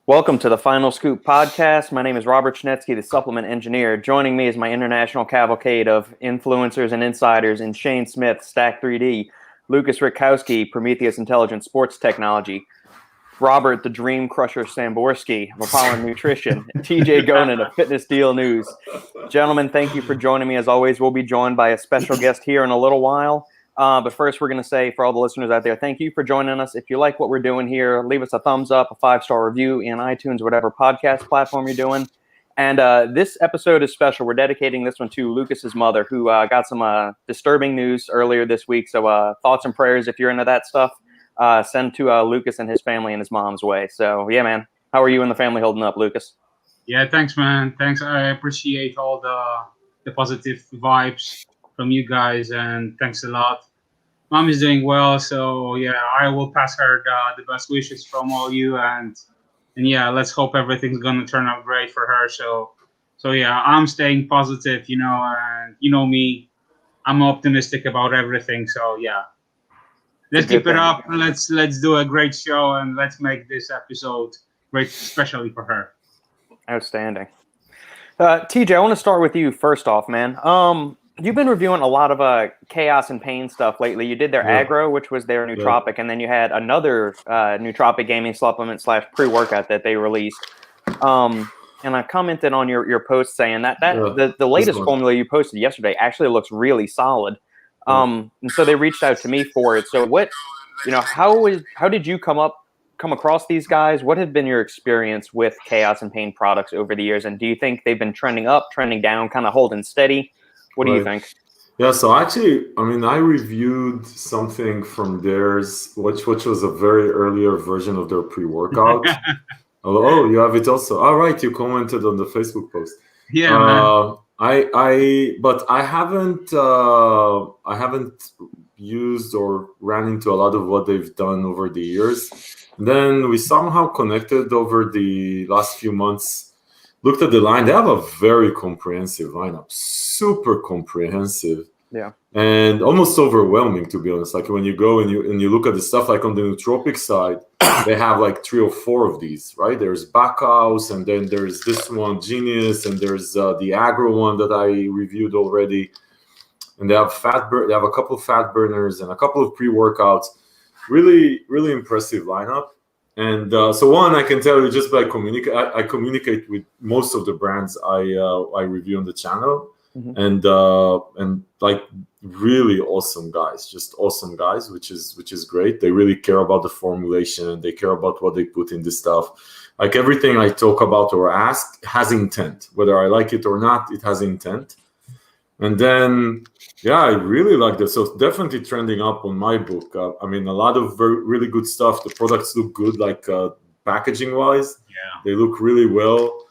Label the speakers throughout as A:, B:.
A: Welcome to the Final Scoop podcast. My name is Robert Schinetsky, the supplement engineer. Joining me is my international cavalcade of influencers and insiders in Shane Smith, Stack 3D, Lukasz Rytkowski, Prometeus Intelligent Sports Technology, Robert the Dream Crusher Samborsky of Apollon Nutrition, TJ Gonen of Fitness Deal News. Gentlemen, thank you for joining me. As always, we'll be joined by a special guest here in a little while. But first, we're going to say for all the listeners out there, thank you for joining us. If you like what we're doing here, leave us a thumbs up, a 5-star review in iTunes, whatever podcast platform you're doing. And this episode is special. We're dedicating this one to Lukasz's mother, who got some disturbing news earlier this week. So thoughts and prayers, if you're into that stuff, send to Lukasz and his family and his mom's way. So, yeah, man, how are you and the family holding up, Lukasz?
B: Yeah, thanks, man. Thanks. I appreciate all the positive vibes from you guys, and thanks a lot. Mom is doing well, so yeah, I will pass her the best wishes from all you, and yeah, let's hope everything's gonna turn out great for her. So yeah, I'm staying positive, and you know me, I'm optimistic about everything. So yeah, let's keep it up. Let's do a great show, and let's make this episode great, especially for her.
A: Outstanding. TJ, I want to start with you first off, man. You've been reviewing a lot of Chaos and Pain stuff lately. You did their Agro, which was their nootropic, and then you had another nootropic gaming supplement / pre-workout that they released. And I commented on your post saying that the latest formula you posted yesterday actually looks really solid. And so they reached out to me for it. So how did you come across these guys? What have been your experience with Chaos and Pain products over the years? And do you think they've been trending up, trending down, kind of holding steady? What do you think?
C: Yeah, so actually, I reviewed something from theirs, which was a very earlier version of their pre-workout. Oh, you have it also. All right, you commented on the Facebook post.
B: Yeah, man.
C: But I haven't used or ran into a lot of what they've done over the years. And then we somehow connected over the last few months. Looked at the line. They have a very comprehensive lineup, super comprehensive, and almost overwhelming, to be honest. Like when you go and you look at the stuff, like on the nootropic side, they have like 3 or 4 of these, right? There's Backhouse, and then there's this one, Genius, and there's the Agro one that I reviewed already. And they have they have a couple of fat burners and a couple of pre-workouts. Really, really impressive lineup. And so one, I can tell you just by I communicate with most of the brands I review on the channel, and like really awesome guys, just awesome guys, which is great. They really care about the formulation. They care about what they put in this stuff. Like everything I talk about or ask has intent. Whether I like it or not, it has intent. And then, yeah, I really like this. So it's definitely trending up on my book. A lot of really good stuff. The products look good, like packaging-wise. Yeah. They look really well.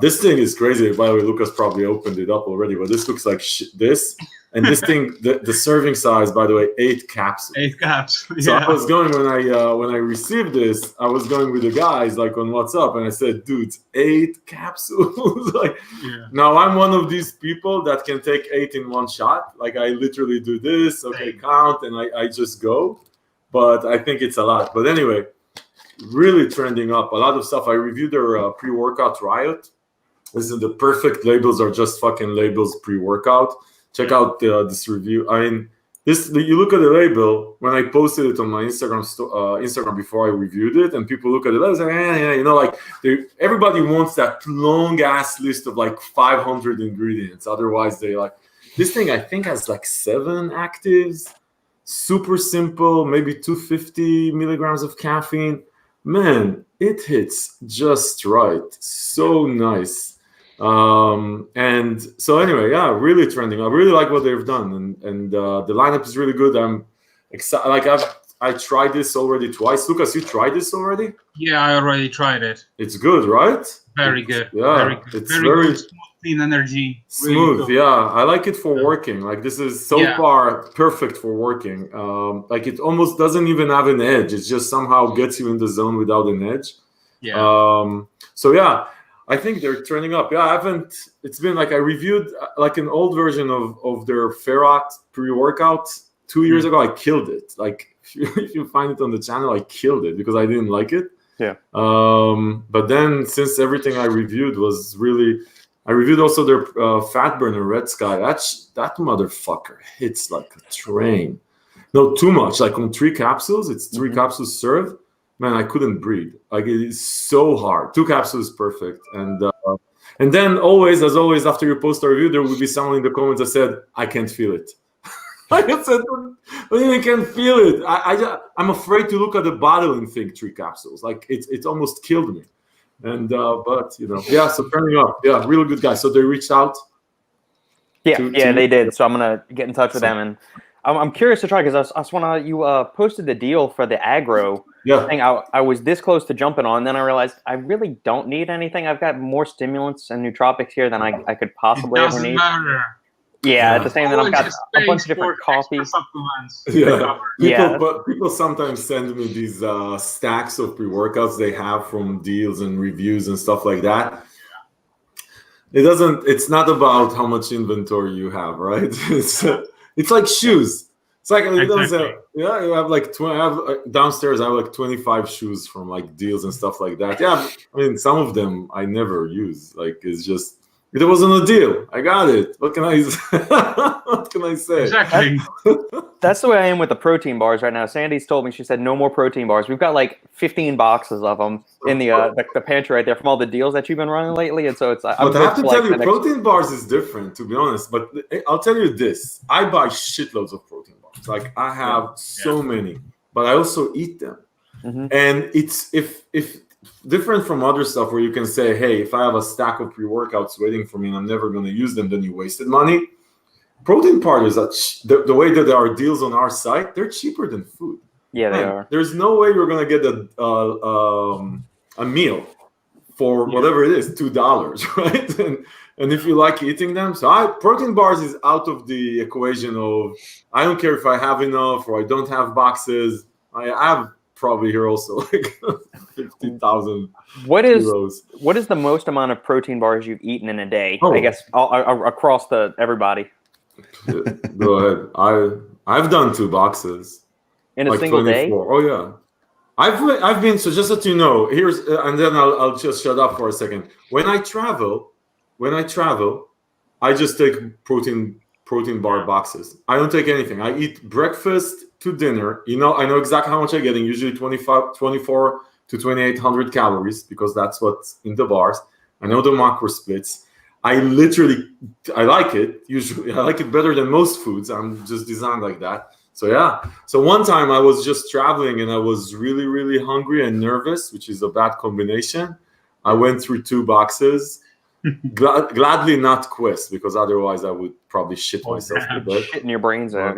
C: This thing is crazy. By the way, Lukasz probably opened it up already, but this looks like this. And this thing, the serving size, by the way, 8 capsules.
B: 8 caps. Yeah.
C: So I was going when I received this, I was going with the guys like on WhatsApp, and I said, "Dude, 8 capsules!" Now I'm one of these people that can take 8 in one shot. Like I literally do this, count, and I just go. But I think it's a lot. But anyway, really trending up. A lot of stuff. I reviewed their pre-workout Riot. Listen, the perfect labels are just fucking labels pre-workout. Check out this review. You look at the label. When I posted it on my Instagram before I reviewed it, and people look at it, like everybody wants that long ass list of like 500 ingredients. Otherwise, they like this thing. I think has like 7 actives. Super simple, maybe 250 milligrams of caffeine. Man, it hits just right. So nice. And so anyway, yeah, really trending. I really like what they've done, and the lineup is really good. I'm excited. Like I tried this already twice. Lukasz, you tried this already?
B: Yeah, I already tried it.
C: It's good, right?
B: Very good.
C: Yeah,
B: very good.
C: It's
B: very good. Smooth, clean energy.
C: Smooth, really yeah. I like it for working. Like this is so far perfect for working. Like it almost doesn't even have an edge. It just somehow gets you in the zone without an edge.
B: Yeah.
C: So yeah. I think they're turning up. Yeah, it's been like I reviewed like an old version of their Ferrat pre-workout 2 years ago. I killed it. Like if you find it on the channel, I killed it because I didn't like it.
A: Yeah.
C: But then since everything I reviewed was really, I reviewed also their fat burner Red Sky. That motherfucker hits like a train. No, too much. Like on 3 capsules, it's 3 capsules served. Man, I couldn't breathe. Like it is so hard. 2 capsules is perfect. And then always, as always, after you post a review, there will be someone in the comments that said, "I can't feel it." Like I said, but you can feel it. I'm afraid to look at the bottle and think 3 capsules. Like it almost killed me. And but yeah. So turning up, yeah, really good guys. So they reached out.
A: Yeah, they did. So I'm gonna get in touch with them, and I'm curious to try because I saw you posted the deal for the agro thing. I was this close to jumping on, then I realized I really don't need anything. I've got more stimulants and nootropics here than I could possibly ever need.
B: It doesn't matter.
A: Yeah, at the same time, I've got a bunch of different coffee
B: supplements.
C: Yeah, but people sometimes send me these stacks of pre-workouts they have from deals and reviews and stuff like that. It's not about how much inventory you have, right? It's like shoes. It's like you have like downstairs. I have like 25 shoes from like deals and stuff like that. Yeah, I mean some of them I never use. Like it's just. It wasn't a deal. I got it. What can I say?
B: Exactly.
A: That's the way I am with the protein bars right now. Sandy's told me, she said, no more protein bars. We've got like 15 boxes of them in the pantry right there from all the deals that you've been running lately. And so it's.
C: But I have to tell you, protein bars is different, to be honest. But I'll tell you this: I buy shitloads of protein bars. Like I have so many, but I also eat them. And it's if different from other stuff where you can say, hey, if I have a stack of pre-workouts waiting for me and I'm never going to use them, then you wasted money. Protein powders, the way that there are deals on our site, they're cheaper than food.
A: Yeah, they are.
C: There's no way you're going to get a meal for whatever it is, $2, right? And if you like eating them, so protein bars is out of the equation of, I don't care if I have enough or I don't have boxes. I have probably here also like 50,000
A: What is the most amount of protein bars you've eaten in a day? I guess across everybody.
C: Go ahead. I've done 2 boxes
A: in a single 24. Day.
C: Oh yeah, I've been. So just that you know, here's and then I'll just shut up for a second. When I travel, I just take protein bar boxes. I don't take anything. I eat breakfast to dinner. I know exactly how much I'm getting. Usually 24 to 2,800 calories because that's what's in the bars. I know the macro splits. I like it. Usually, I like it better than most foods. I'm just designed like that. So yeah. So one time I was just traveling and I was really, really hungry and nervous, which is a bad combination. I went through 2 boxes. Gladly not Quest, because otherwise I would probably shit myself to bed.
A: Shitting your brains out,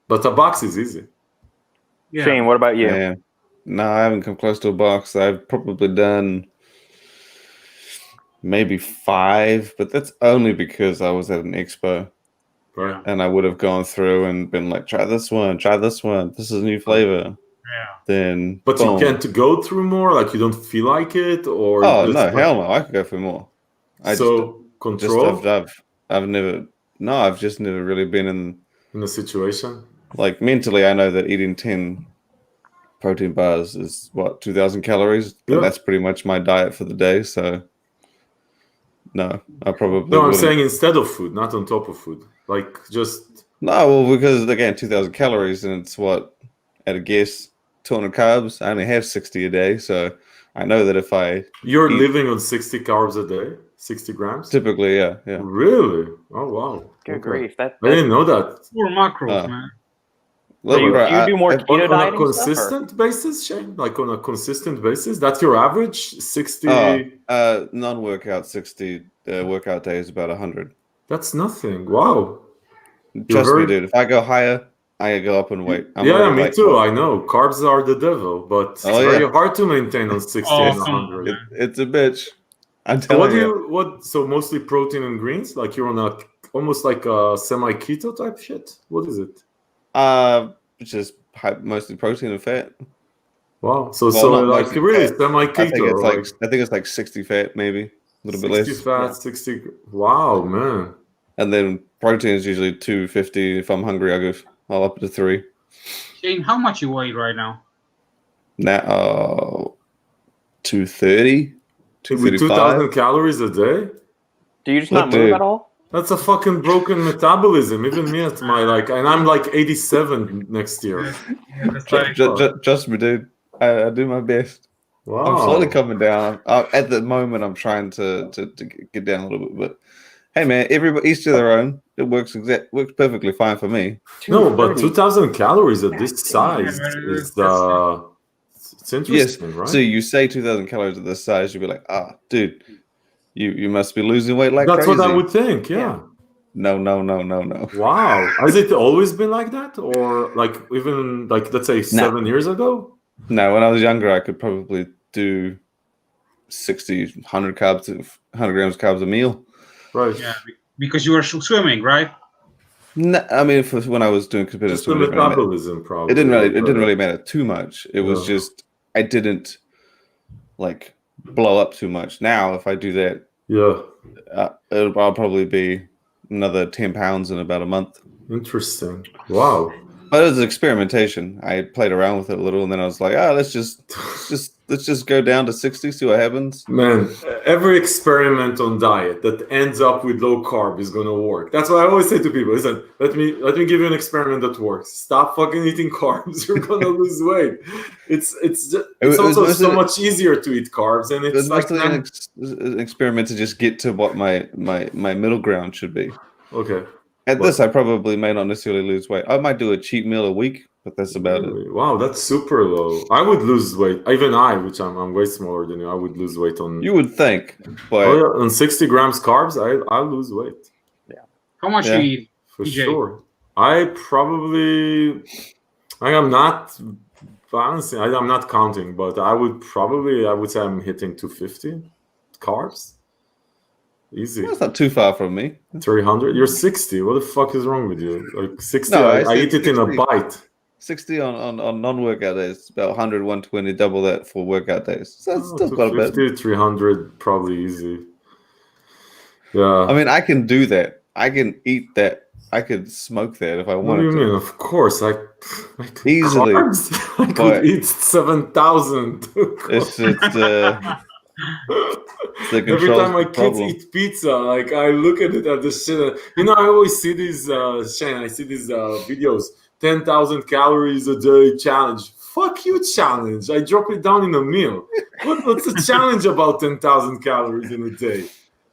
C: But a box is easy.
A: Yeah. Shane, what about you?
D: Yeah. No, I haven't come close to a box. I've probably done maybe 5, but that's only because I was at an expo.
C: Right.
D: And I would have gone through and been like, try this one. This is a new flavor. Then
C: but boom. You can't go through more, like you don't feel like it, or
D: hell no, I could go for more.
C: Control.
D: I've just never really been in
C: a situation.
D: Like mentally, I know that eating 10 protein bars is 2,000 calories, and that's pretty much my diet for the day. So no, I probably
C: no. I'm saying instead of food, not on top of food, like just
D: because again, 2,000 calories, and it's at a guess. 200 carbs. I only have 60 a day, so I know that if
C: you're living on 60 carbs a day, 60 grams.
D: Typically, yeah.
C: Really? Oh wow.
A: Good grief! I
C: didn't know that.
B: 4 macros, man.
A: So you do more keto
C: on a consistent basis, Shane? Like on a consistent basis, that's your average 60.
D: Non-workout 60. Workout day is about 100.
C: That's nothing. Wow.
D: Trust me, dude. If I go higher, I go up in weight.
C: Me too. I know carbs are the devil, but it's very hard to maintain on 60 and 100.
D: It's a bitch. I'm telling
C: you. So mostly protein and greens. Like you're on almost like a semi-keto type shit. What is it?
D: Just mostly protein and fat.
C: Wow. So like really semi-keto.
D: I think it's like 60 fat, maybe a little bit less.
C: 60 fat, 60. Wow, man.
D: And then protein is usually 250. If I'm hungry, I'll up to 3.
B: Shane, how much you weigh right now?
D: Now 230,
C: With 2,000 calories a day?
A: Do you just not move at all?
C: That's a fucking broken metabolism. Even me at my and I'm like 87 next year.
B: Yeah, that's like,
D: Trust me, dude. I do my best.
C: Wow.
D: I'm slowly coming down. At the moment, I'm trying to get down a little bit, but hey, man, everybody each to their own. It works perfectly fine for me.
C: No, but 2,000 calories at this size is it's interesting,
D: yes.
C: right?
D: So you say 2,000 calories at this size, you'll be like, dude, you must be losing weight like
C: That's
D: crazy.
C: what I would think, yeah.
D: No.
C: Wow. Has it always been like that? Or like even like let's say 7 years ago?
D: No, when I was younger, I could probably do 60, 100 grams of carbs a meal.
C: Right.
B: Yeah, because you were swimming, right?
D: No, I mean, for when I was doing competitive
C: Just the
D: swimming,
C: metabolism, probably.
D: it didn't really matter too much. It was just I didn't like blow up too much. Now, if I do that, I'll probably be another 10 pounds in about a month.
C: Interesting. Wow.
D: But it was experimentation. I played around with it a little, and then I was like, let's just go down to 60, see what happens.
C: Man, every experiment on diet that ends up with low carb is gonna work. That's what I always say to people. Listen, let me give you an experiment that works. Stop fucking eating carbs. You're gonna lose weight. It's also so much easier to eat carbs, and it's like
D: an experiment to just get to what my middle ground should be.
C: Okay.
D: At this, I probably may not necessarily lose weight. I might do a cheat meal a week, but that's about it.
C: Wow, that's super low. I would lose weight. Even which I'm way smaller than you, I would lose weight on.
D: You would think, but
C: on 60 grams carbs, I lose weight.
B: Yeah. How much do you eat?
C: For sure. I'm not counting, but I would say I'm hitting 250 carbs. Easy.
D: That's not too far from me.
C: 300. You're 60. What the fuck is wrong with you? Like 60.
D: No,
C: I eat it in a bite.
D: 60 on non-workout days. About 100, 120. Double that for workout days. So that's still quite a bit.
C: 300, probably easy. Yeah.
D: I mean, I can do that. I can eat that. I could smoke that if I wanted to.
C: What do you mean? Of course, I could
D: easily.
C: I could eat 7,000. Every time my kids eat pizza, like I look at it at the shit. I always see these videos, 10,000 calories a day challenge. Fuck you, challenge. I drop it down in a meal. What's the challenge about 10,000 calories in a day?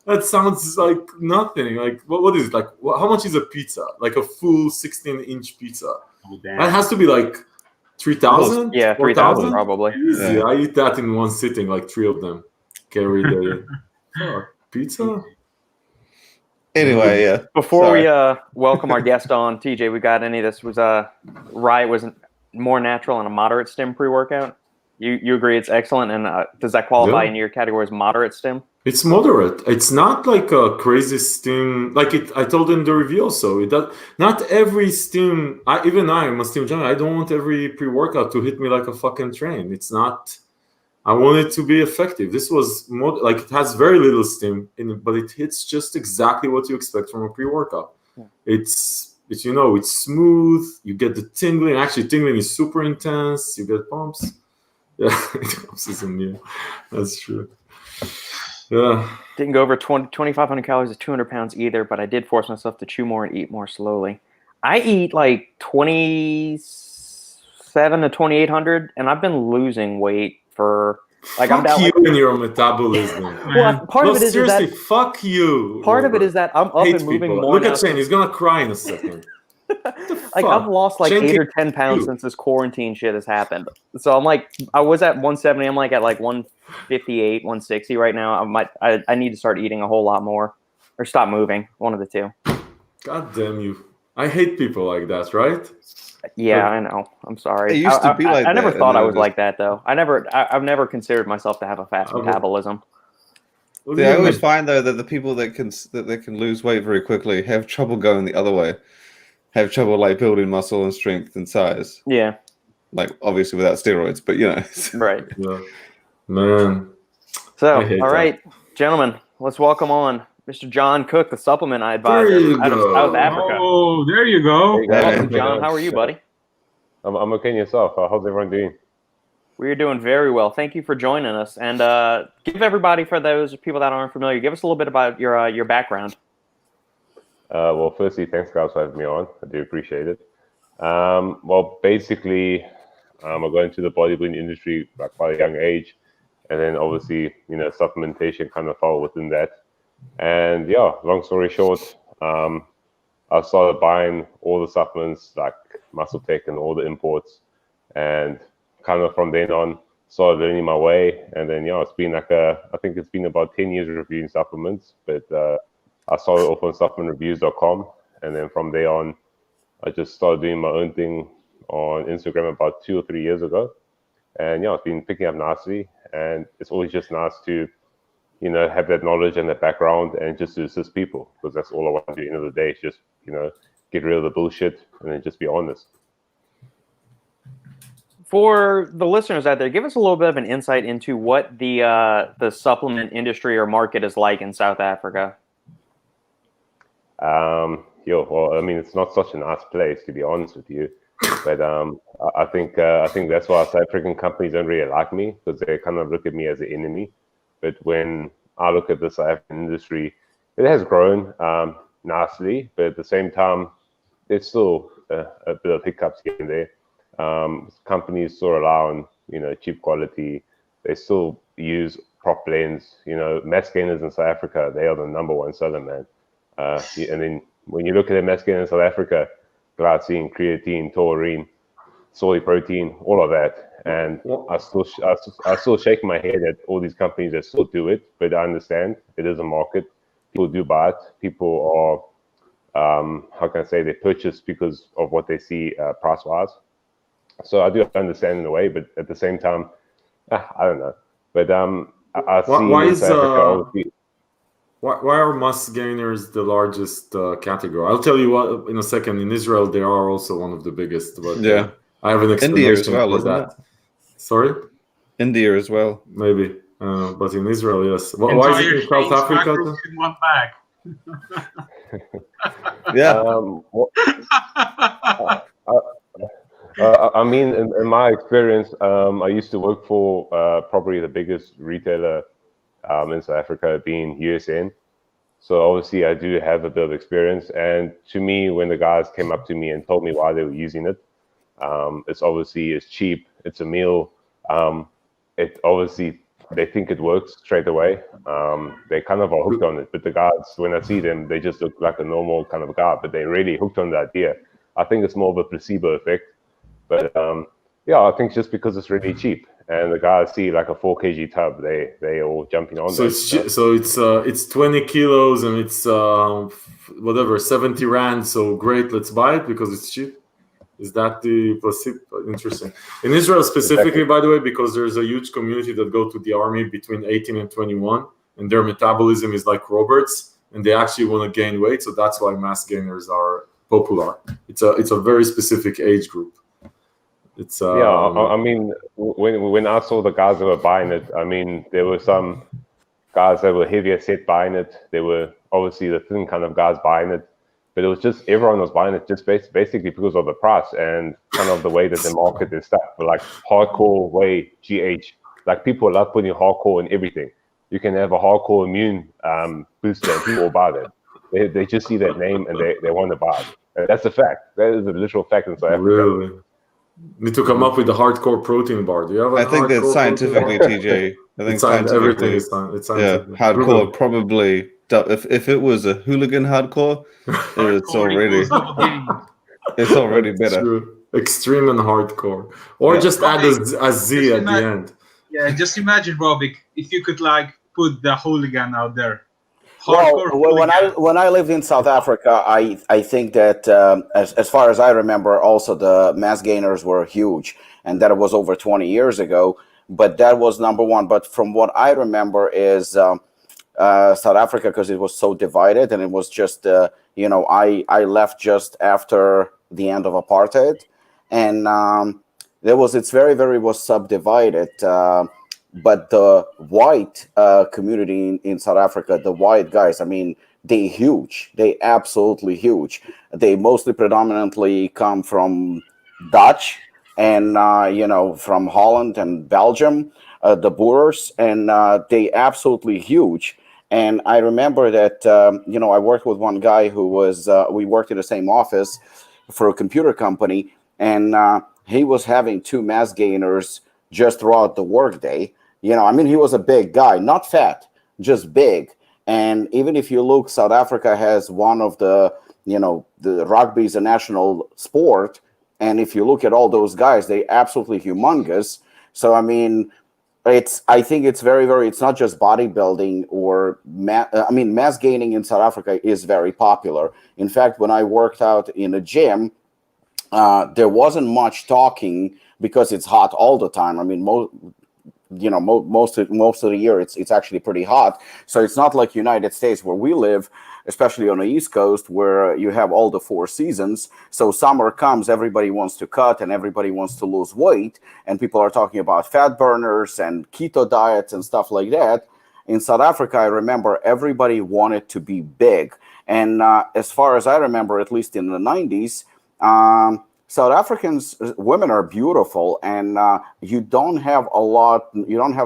C: That sounds like nothing. Like what is it? Like how much is a pizza? Like a full 16-inch pizza.
B: Oh, damn.
C: That has to be like 3,000?
A: Yeah, 3,000 probably.
C: Easy. Yeah. I eat that in one sitting, like 3 of them. Carry the pizza.
D: Anyway, yeah.
A: Before we welcome our guest on, TJ, we got any of this? Was Rye was more natural and a moderate stim pre-workout? You agree it's excellent, and does that qualify in your category as moderate stim?
C: It's moderate. It's not like a crazy stim. Like I told in the review also. Not every stim. I'm a stim junkie. I don't want every pre-workout to hit me like a fucking train. It's not. I want it to be effective. This was it has very little stim in it, but it hits just exactly what you expect from a pre-workout. Yeah. It's smooth. You get the tingling. Actually, tingling is super intense. You get pumps. Yeah, it helps as a meal. That's true. Yeah.
A: Didn't go over 2,500 calories to 200 pounds either, but I did force myself to chew more and eat more slowly. I eat like 2,700 to 2,800, and I've been losing weight for like
C: fuck
A: I'm down.
C: You and your metabolism.
A: Well, part of it is
C: seriously,
A: that
C: fuck you.
A: Part of it is that I'm up and moving more.
C: Look at Shane; he's gonna cry in a second.
A: Like I've lost like 8 or 10 pounds since this quarantine shit has happened. So I'm like, I was at 170. I'm like at like 158, 160 right now. I need to start eating a whole lot more, or stop moving. One of the two.
C: God damn you! I hate people like that, right?
A: Yeah, I know. I'm sorry.
D: It used to be like
A: I never
D: that,
A: thought I was like that though. I've never considered myself to have a fast metabolism.
D: I always find though that the people that can lose weight very quickly have trouble going the other way. Have trouble like building muscle and strength and size.
A: Yeah.
D: Like obviously without steroids, but
A: Right.
C: Yeah. Man.
A: So, all right, gentlemen, let's welcome on Mr. John Cook, the supplement advisor out of South Africa.
B: Oh, there you go.
A: Welcome, John. How are you, buddy?
E: I'm okay, and yourself? How's everyone doing?
A: We're doing very well. Thank you for joining us. And give everybody, for those people that aren't familiar, give us a little bit about your background.
E: Well, firstly, thanks guys for having me on. I do appreciate it. Well, basically, I got into the bodybuilding industry at quite a young age, and then obviously, supplementation kind of fell within that. And yeah, long story short, I started buying all the supplements like Muscle Tech and all the imports, and kind of from then on started learning my way. And then it's been like I think it's been about 10 years reviewing supplements, but I started off on supplementreviews.com, and then from there on, I just started doing my own thing on Instagram about 2 or 3 years ago. And it's been picking up nicely, and it's always just nice to, have that knowledge and that background and just to assist people, because that's all I want to do at the end of the day is just, get rid of the bullshit and then just be honest.
A: For the listeners out there, give us a little bit of an insight into what the supplement industry or market is like in South Africa.
E: Well, I mean, it's not such a nice place, to be honest with you. But I think that's why South African companies don't really like me, because they kind of look at me as an enemy. But when I look at the South African industry, it has grown nicely, but at the same time, there's still a bit of hiccups here and there. Companies still rely on cheap quality. They still use prop blends. Mass gainers in South Africa, they are the #1 seller, man. And then when you look at the mass gainers in South Africa, glycine, creatine, taurine, soy protein, all of that. And I still shake my head at all these companies that still do it, but I understand it is a market. People do buy it. People are, how can I say, they purchase because of what they see price-wise. So I do understand in a way, but at the same time, I don't know. But I see in South Africa,
C: why are mass gainers the largest category? I'll tell you what in a second. In Israel, they are also one of the biggest. But I have an explanation for that. Sorry?
D: India as well.
C: Maybe. But in Israel, yes. Why is it in South Africa?
B: In one bag.
D: Yeah.
E: I mean, in my experience, I used to work for probably the biggest retailer in South Africa, being USN. So obviously, I do have a bit of experience. And to me, when the guys came up to me and told me why they were using it, it's cheap, it's a meal. It obviously, they think it works straight away. They kind of are hooked on it. But the guys, when I see them, they just look like a normal kind of guy, but they're really hooked on the idea. I think it's more of a placebo effect. But I think just because it's really cheap, and the guys see like a 4 kg tub, they all jumping on.
C: So it's 20 kilos and it's 70 rand. So great, let's buy it because it's cheap. Is that the placebo? Interesting. In Israel specifically, by the way, because there's a huge community that go to the army between 18 and 21, and their metabolism is like Robert's, and they actually want to gain weight. So that's why mass gainers are popular. It's a very specific age group. It's
E: I mean, when I saw the guys that were buying it, I mean, there were some guys that were heavier set buying it. There were obviously the thin kind of guys buying it, but it was just everyone was buying it just basically because of the price and kind of the way that they market their stuff. But like hardcore way GH, like people love putting hardcore in everything. You can have a hardcore immune booster and people will buy that. They just see that name and they want to buy it. And that's a fact. That is a literal fact in South Africa.
C: Really? Need to come up with the hardcore protein bar. Do you have?
D: I think that scientifically, TJ. I think
C: everything is scientific.
D: Hardcore probably. If it was a hooligan hardcore, it's already better.
C: True. Extreme and hardcore, or just add a Z at the end.
B: Yeah, just imagine, Robic, if you could like put the hooligan out there.
F: When I lived in South Africa, I think that as far as I remember, also the mass gainers were huge, and that was over 20 years ago. But that was number one. But from what I remember is South Africa, because it was so divided, and it was just I left just after the end of apartheid, and it's very was subdivided. But the white community in South Africa, the white guys, I mean, they huge. They absolutely huge. They mostly predominantly come from Dutch and from Holland and Belgium, the Boers, and they absolutely huge. And I remember that I worked with one guy who was we worked in the same office for a computer company, and he was having 2 mass gainers just throughout the workday. He was a big guy, not fat, just big. And even if you look, South Africa has one of the rugby is a national sport. And if you look at all those guys, they absolutely humongous. So, I think it's very, very, it's not just bodybuilding or, mass gaining in South Africa is very popular. In fact, when I worked out in a gym, there wasn't much talking because it's hot all the time. Most of the year it's actually pretty hot. So it's not like United States where we live, especially on the East Coast, where you have all the 4 seasons. So summer comes, everybody wants to cut and everybody wants to lose weight, and people are talking about fat burners and keto diets and stuff like that. In South Africa, I remember everybody wanted to be big. And as far as I remember, at least in the 90s, South Africans, women are beautiful, and you don't have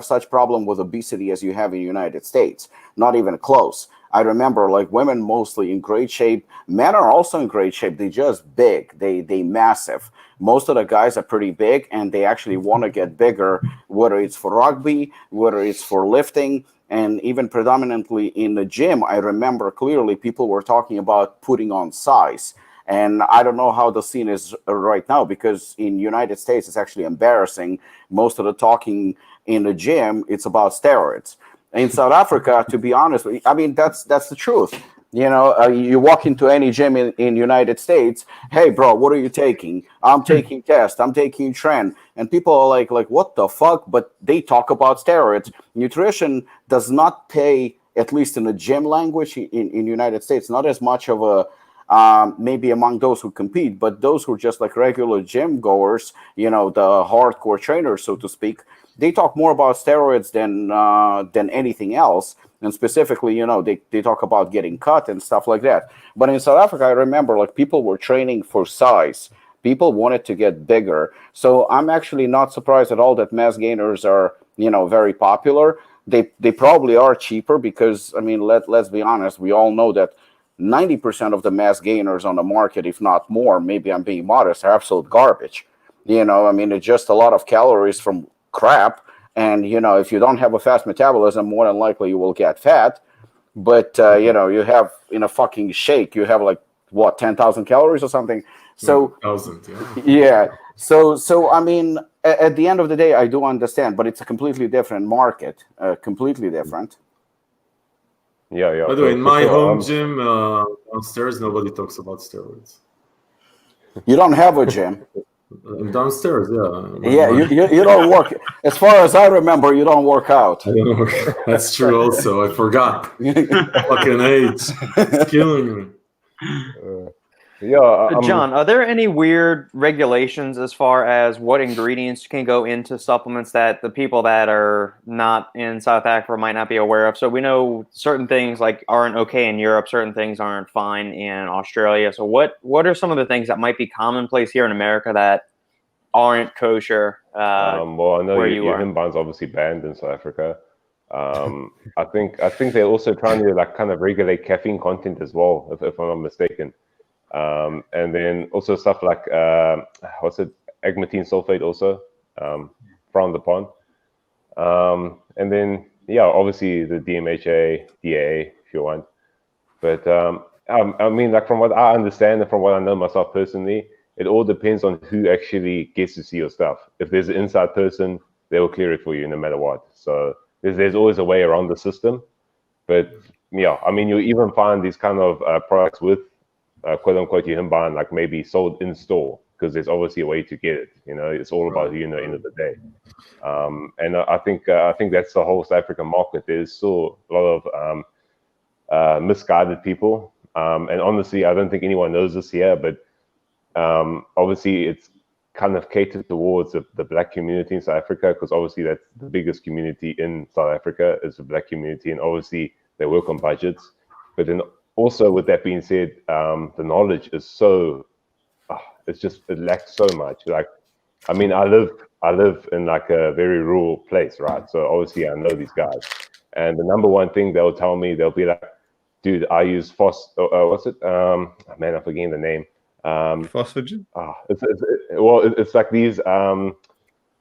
F: such problem with obesity as you have in the United States, not even close. I remember women mostly in great shape. Men are also in great shape. They just big, they massive. Most of the guys are pretty big, and they actually want to get bigger, whether it's for rugby, whether it's for lifting, and even predominantly in the gym. I remember clearly people were talking about putting on size. And I don't know how the scene is right now, because in United States, it's actually embarrassing. Most of the talking in the gym, it's about steroids. In South Africa, to be honest, that's the truth. You walk into any gym in United States, hey, bro, what are you taking? I'm taking test. I'm taking trend. And people are like, what the fuck? But they talk about steroids. Nutrition does not pay, at least in the gym language in United States, not as much of a, maybe among those who compete, but those who are just like regular gym goers, the hardcore trainers, so to speak, they talk more about steroids than anything else. And specifically, they talk about getting cut and stuff like that. But in South Africa, I remember people were training for size. People wanted to get bigger. So I'm actually not surprised at all that mass gainers are, very popular. They probably are cheaper because, let's be honest, we all know that 90% of the mass gainers on the market, if not more, maybe I'm being modest, are absolute garbage. It's just a lot of calories from crap. And, if you don't have a fast metabolism, more than likely you will get fat. But, you have in a fucking shake, you have 10,000 calories or something. So,
C: 1,000, yeah.
F: Yeah. So, at the end of the day, I do understand, but it's a completely different market, completely different.
E: Yeah.
C: By the way, in my home gym downstairs, nobody talks about steroids.
F: You don't have a gym.
C: Downstairs, yeah.
F: Yeah, you don't work. As far as I remember, you don't work out.
C: I don't work. That's true. Also, I forgot. Fucking age, it's killing me.
A: John, are there any weird regulations as far as what ingredients can go into supplements that the people that are not in South Africa might not be aware of? So we know certain things aren't okay in Europe, certain things aren't fine in Australia. So what are some of the things that might be commonplace here in America that aren't kosher?
E: Well, I know your himban's obviously banned in South Africa. I think they're also trying to kind of regulate caffeine content as well, if I'm not mistaken. And then also stuff like agmatine sulfate also frowned upon. And then obviously the DMHA, DAA if you want. But from what I understand and from what I know myself personally, it all depends on who actually gets to see your stuff. If there's an inside person, they will clear it for you no matter what. So there's always a way around the system. But you even find these kind of products with quote unquote Yihimban maybe sold in store, because there's obviously a way to get it. It's all about you at the end of the day. And I think that's the whole South African market. There's still a lot of misguided people. And honestly, I don't think anyone knows this here, but obviously it's kind of catered towards the Black community in South Africa, because obviously that's the biggest community in South Africa is the Black community, and obviously they work on budgets. But then also, with that being said, the knowledge is so, it lacks so much. I mean, I live in like a very rural place, right? So obviously I know these guys, and the number one thing they'll tell me, they'll be like, dude, I use what's it? Man, I'm forgetting the name.
D: Phosphagen?
E: It's like these.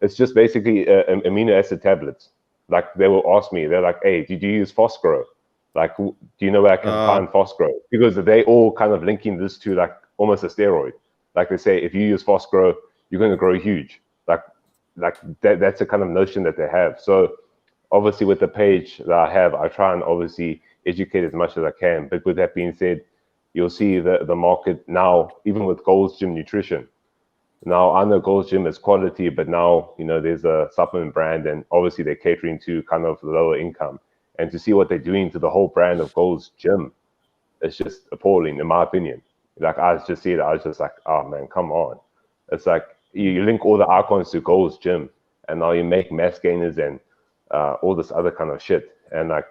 E: It's just basically amino acid tablets. Like they will ask me, they're like, hey, did you use Phosgro? Like, do you know where I can find Phosgro? Because they all kind of linking this to like almost a steroid. Like they say, if you use Phosgro, you're going to grow huge. Like that's a kind of notion that they have. So obviously with the page that I have, I try and obviously educate as much as I can. But with that being said, you'll see the market now, even with Gold's Gym Nutrition. Now, I know Gold's Gym is quality, but now, there's a supplement brand, and obviously they're catering to kind of lower income. And to see what they're doing to the whole brand of Gold's Gym, it's just appalling, in my opinion. Like, I just see it, I was just like, oh man, come on. It's like, you link all the icons to Gold's Gym, and now you make mass gainers and all this other kind of shit. And like,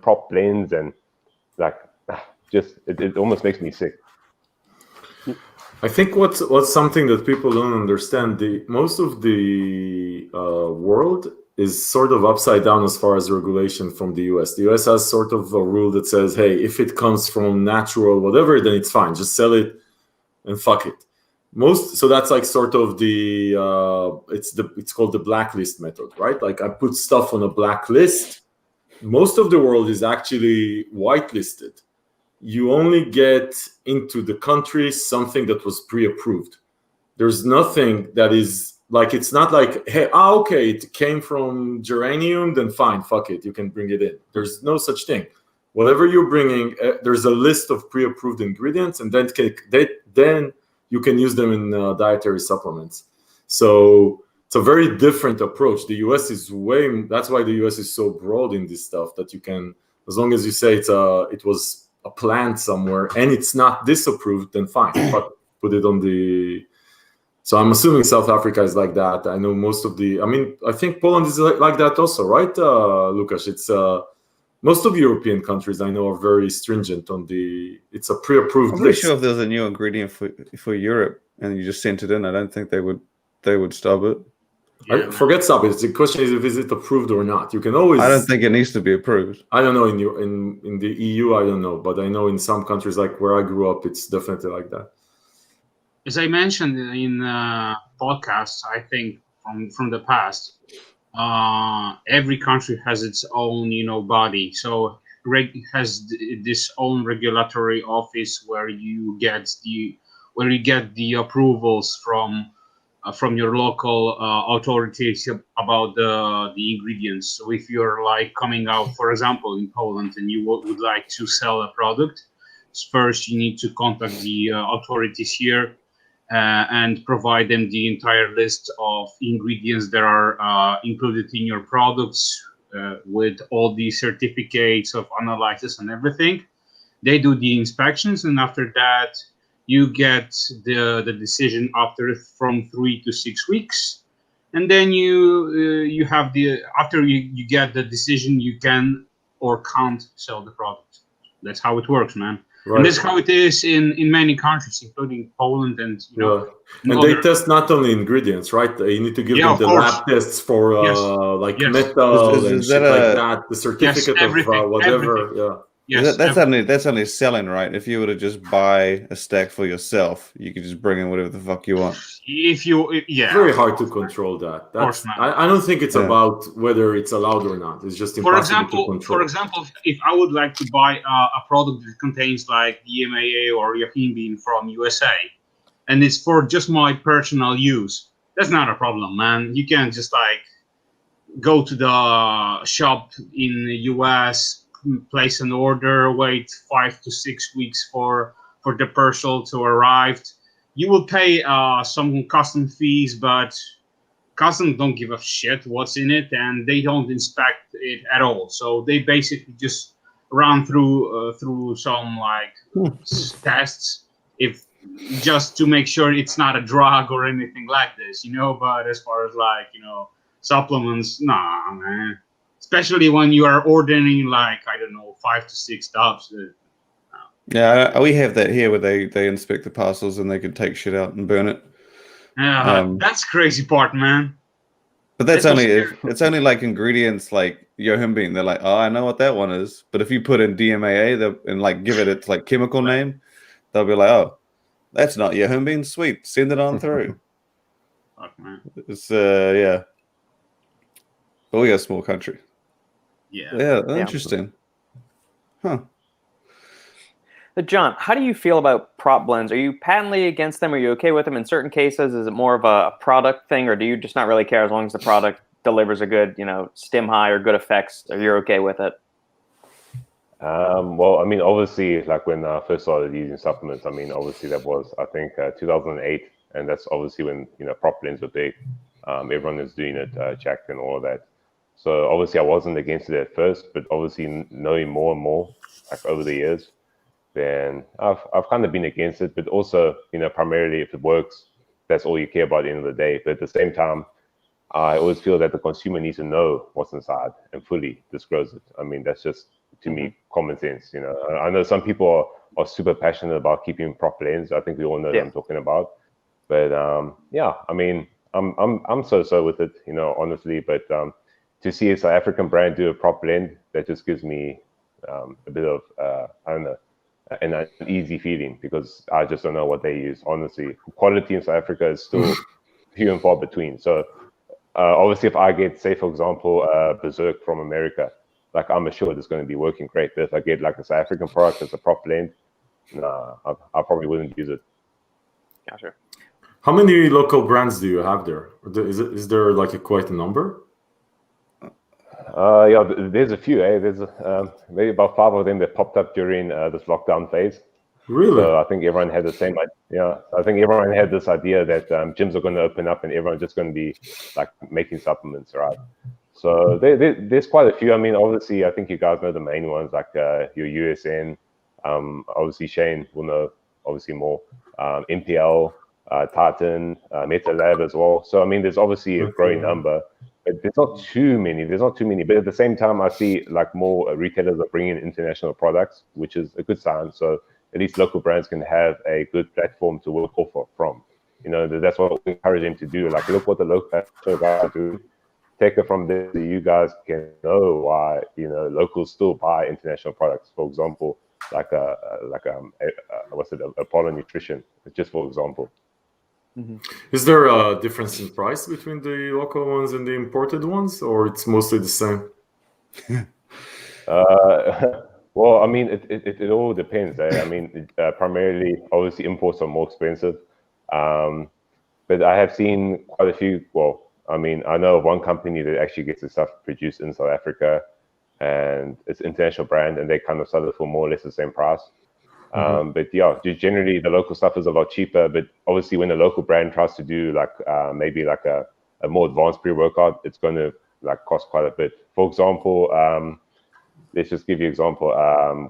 E: prop blends, and like, just, it almost makes me sick.
C: I think what's something that people don't understand, most of the world is sort of upside down as far as regulation from the US. The US has sort of a rule that says, hey, if it comes from natural whatever, then it's fine. Just sell it and fuck it. So that's like sort of it's called the blacklist method, right? Like I put stuff on a blacklist. Most of the world is actually whitelisted. You only get into the country something that was pre-approved. There's nothing that is like, it's not like, hey, okay, it came from geranium, then fine, fuck it, you can bring it in. There's no such thing. Whatever you're bringing, there's a list of pre-approved ingredients, and then you can use them in dietary supplements. So it's a very different approach. The US is that's why the US is so broad in this stuff, that you can, as long as you say it was a plant somewhere and it's not disapproved, then fine, put it on the. So I'm assuming South Africa is like that. I know most of I think Poland is like that also, right, Lukasz? It's most of European countries I know are very stringent on it's a pre-approved
D: I'm
C: list.
D: pretty sure if there was a new ingredient for Europe and you just sent it in, I don't think they would stop it.
C: Yeah, forget stop it. The question is it approved or not? You can always.
D: I don't think it needs to be approved.
C: I don't know in the EU. I don't know, but I know in some countries like where I grew up, it's definitely like that.
B: As I mentioned in podcasts, I think from the past, every country has its own body. So has this own regulatory office where you get the approvals from your local authorities about the ingredients. So if you're like coming out, for example, in Poland, and you would like to sell a product, first you need to contact the authorities here and provide them the entire list of ingredients that are included in your products with all the certificates of analysis and everything. They do the inspections, and after that, you get the decision from 3 to 6 weeks, and then you have after you get the decision, you can or can't sell the product. That's how it works, man. Right. And that's how it is in many countries, including Poland and
C: And they test not only ingredients, right? You need to give them the lab tests for metal and shit like that. The certificate of whatever.
B: Everything.
C: Yeah.
D: Yes, that's only selling, right? If you were to just buy a stack for yourself, you could just bring in whatever the fuck you want.
C: It's very hard to control that. I don't think it's about whether it's allowed or not. It's just impossible to control.
B: For example, if I would like to buy a product that contains like DMAA or yahimbine from USA, and it's for just my personal use, that's not a problem, man. You can just like go to the shop in the US, place an order, wait 5 to 6 weeks for the parcel to arrive. You will pay some custom fees, but customs don't give a shit what's in it, and they don't inspect it at all. So they basically just run through some like tests, just to make sure it's not a drug or anything like this, But as far as like supplements, nah, man. Especially when you are ordering like, I don't know, 5 to 6 tubs.
D: Yeah, we have that here where they inspect the parcels and they can take shit out and burn it.
B: That's crazy part, man.
D: But that's only it's only like ingredients like yohimbine. They're like, oh, I know what that one is. But if you put in DMAA and like give it its like chemical name, they'll be like, oh, that's not yohimbine. Sweet, send it on through.
B: Fuck, man.
D: It's yeah. But we got a small country.
B: Yeah.
D: Interesting. Huh.
A: But John, how do you feel about prop blends? Are you patently against them? Are you okay with them in certain cases? Is it more of a product thing, or do you just not really care as long as the product delivers a good, stim high or good effects, or you're okay with it?
E: Well, I mean, obviously, like when I first started using supplements, I mean, obviously that was, I think, 2008, and that's obviously when prop blends were big. Everyone is doing it, Jack and all of that. So obviously, I wasn't against it at first, but obviously knowing more and more, like over the years, then I've kind of been against it. But also, primarily if it works, that's all you care about at the end of the day. But at the same time, I always feel that the consumer needs to know what's inside and fully disclose it. I mean, that's just, to me, common sense. I know some people are super passionate about keeping prop blends. I think we all know what I'm talking about. But yeah, I mean, I'm so with it, honestly. But to see a South African brand do a prop blend, that just gives me a bit of I don't know, an uneasy feeling, because I just don't know what they use. Honestly, quality in South Africa is still few and far between. So obviously, if I get, say, for example, Berserk from America, like I'm assured it's going to be working great. But if I get like a South African product that's a prop blend, nah, I probably wouldn't use it.
A: Gotcha.
C: How many local brands do you have there? Is there like quite a number?
E: Yeah, there's a few. There's maybe about 5 of them that popped up during this lockdown phase.
C: Really?
E: So I think everyone had the same idea. Yeah, I think everyone had this idea that gyms are going to open up and everyone's just going to be like making supplements, right? So there's quite a few. I mean, obviously, I think you guys know the main ones, like your USN. Obviously, Shane will know obviously more. MPL, Titan, MetaLab as well. So I mean, there's obviously a growing number. But there's not too many. But at the same time, I see like more retailers are bringing in international products, which is a good sign. So at least local brands can have a good platform to work off from. That's what we encourage them to do. Like, look what the local guys do. Take it from there. You guys can know why locals still buy international products. For example, what's it, Apollon Nutrition, just for example.
C: Mm-hmm. Is there a difference in price between the local ones and the imported ones, or it's mostly the same?
E: Well, I mean, it all depends. I mean, primarily, obviously, imports are more expensive. But I have seen quite a few. Well, I mean, I know of one company that actually gets the stuff produced in South Africa, and it's an international brand, and they kind of sell it for more or less the same price. But yeah, generally the local stuff is a lot cheaper. But obviously, when a local brand tries to do like maybe like a more advanced pre-workout, it's going to like cost quite a bit. For example, let's just give you an example.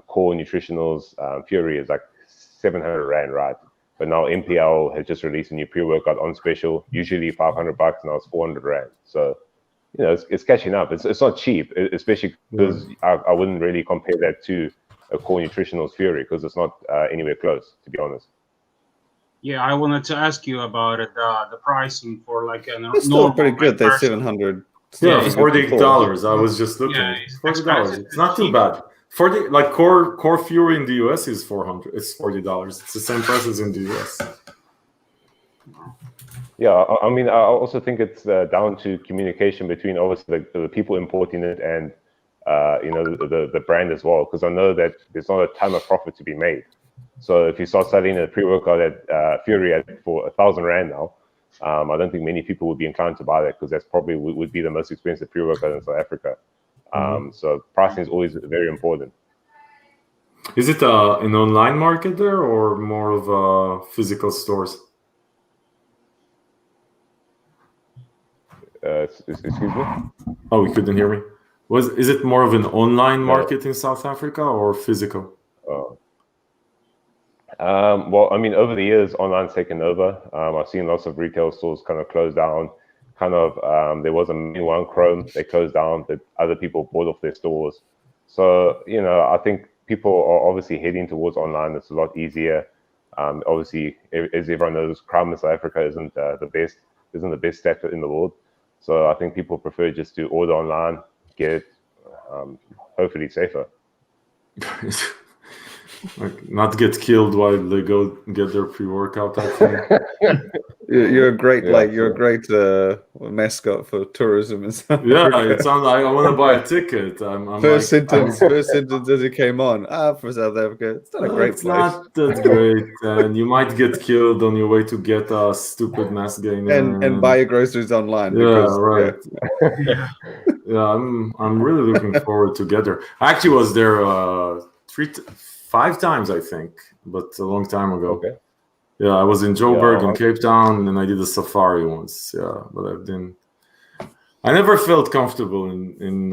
E: Core Nutritionals Fury is like 700 Rand, right? But now MPL has just released a new pre-workout on special, usually $500. Now it's 400 Rand. So it's catching up. It's not cheap, especially because I wouldn't really compare that to a Core Nutritionals Fury, because it's not anywhere close, to be honest.
B: Yeah, I wanted to ask you about it, the pricing for like a
D: it's still pretty good. They're 700.
C: Yeah, $40. I was just looking.
B: Yeah,
C: $40. It's not too bad. Like Core Fury in the US is $400. It's $40. It's the same price as in the US.
E: Yeah, I mean, I also think it's down to communication between obviously the people importing it and the brand as well, because I know that there's not a ton of profit to be made. So if you start selling a pre-workout at Fury for 1,000 Rand now, I don't think many people would be inclined to buy that, because that's probably would be the most expensive pre-workout in South Africa. So pricing is always very important.
C: Is it an online market there, or more of physical stores?
E: Excuse me?
C: Oh, you couldn't hear me. Is it more of an online market in South Africa or physical?
E: Well, I mean, over the years, online's taken over. I've seen lots of retail stores kind of close down. There was a main one, Chrome, they closed down, but other people bought off their stores. So, I think people are obviously heading towards online. It's a lot easier. Obviously, as everyone knows, crime in South Africa isn't the best stat in the world. So I think people prefer just to order online, get it, hopefully safer.
C: Like, not get killed while they go get their pre-workout. I think.
D: You're a great you're a great mascot for tourism and stuff.
C: Yeah, it sounds like I want to buy a ticket.
D: First sentence as it came on. For South Africa, it's not a great
C: it's
D: place.
C: Not that great, and you might get killed on your way to get a stupid mass gainer
D: and buy your groceries online.
C: Yeah, right. Yeah, I'm really looking forward to get there. I actually was there 5 times, I think, but a long time ago.
E: Okay.
C: Yeah, I was in Joburg and Cape Town, and I did a safari once. Yeah, but I never felt comfortable in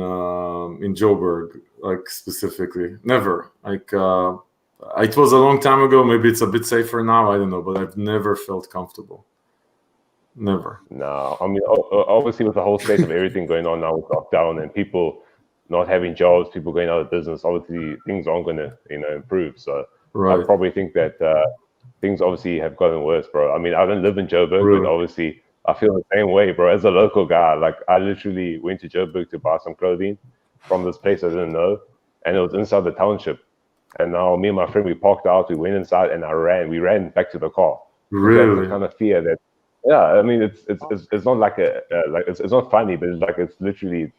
C: Joburg, like specifically. Never. Like it was a long time ago. Maybe it's a bit safer now. I don't know, but I've never felt comfortable. Never.
E: No, I mean, obviously with the whole state of everything going on now with lockdown and people not having jobs, people going out of business, obviously things aren't going to, improve. So I probably think that things obviously have gotten worse, bro. I mean, I don't live in Joburg, but obviously I feel the same way, bro. As a local guy, like I literally went to Joburg to buy some clothing from this place I didn't know, and it was inside the township. And now me and my friend, we parked out, we went inside, and we ran back to the car.
C: Really?
E: That's the kind of fear that. Yeah, I mean, it's not like it's not funny, but it's literally.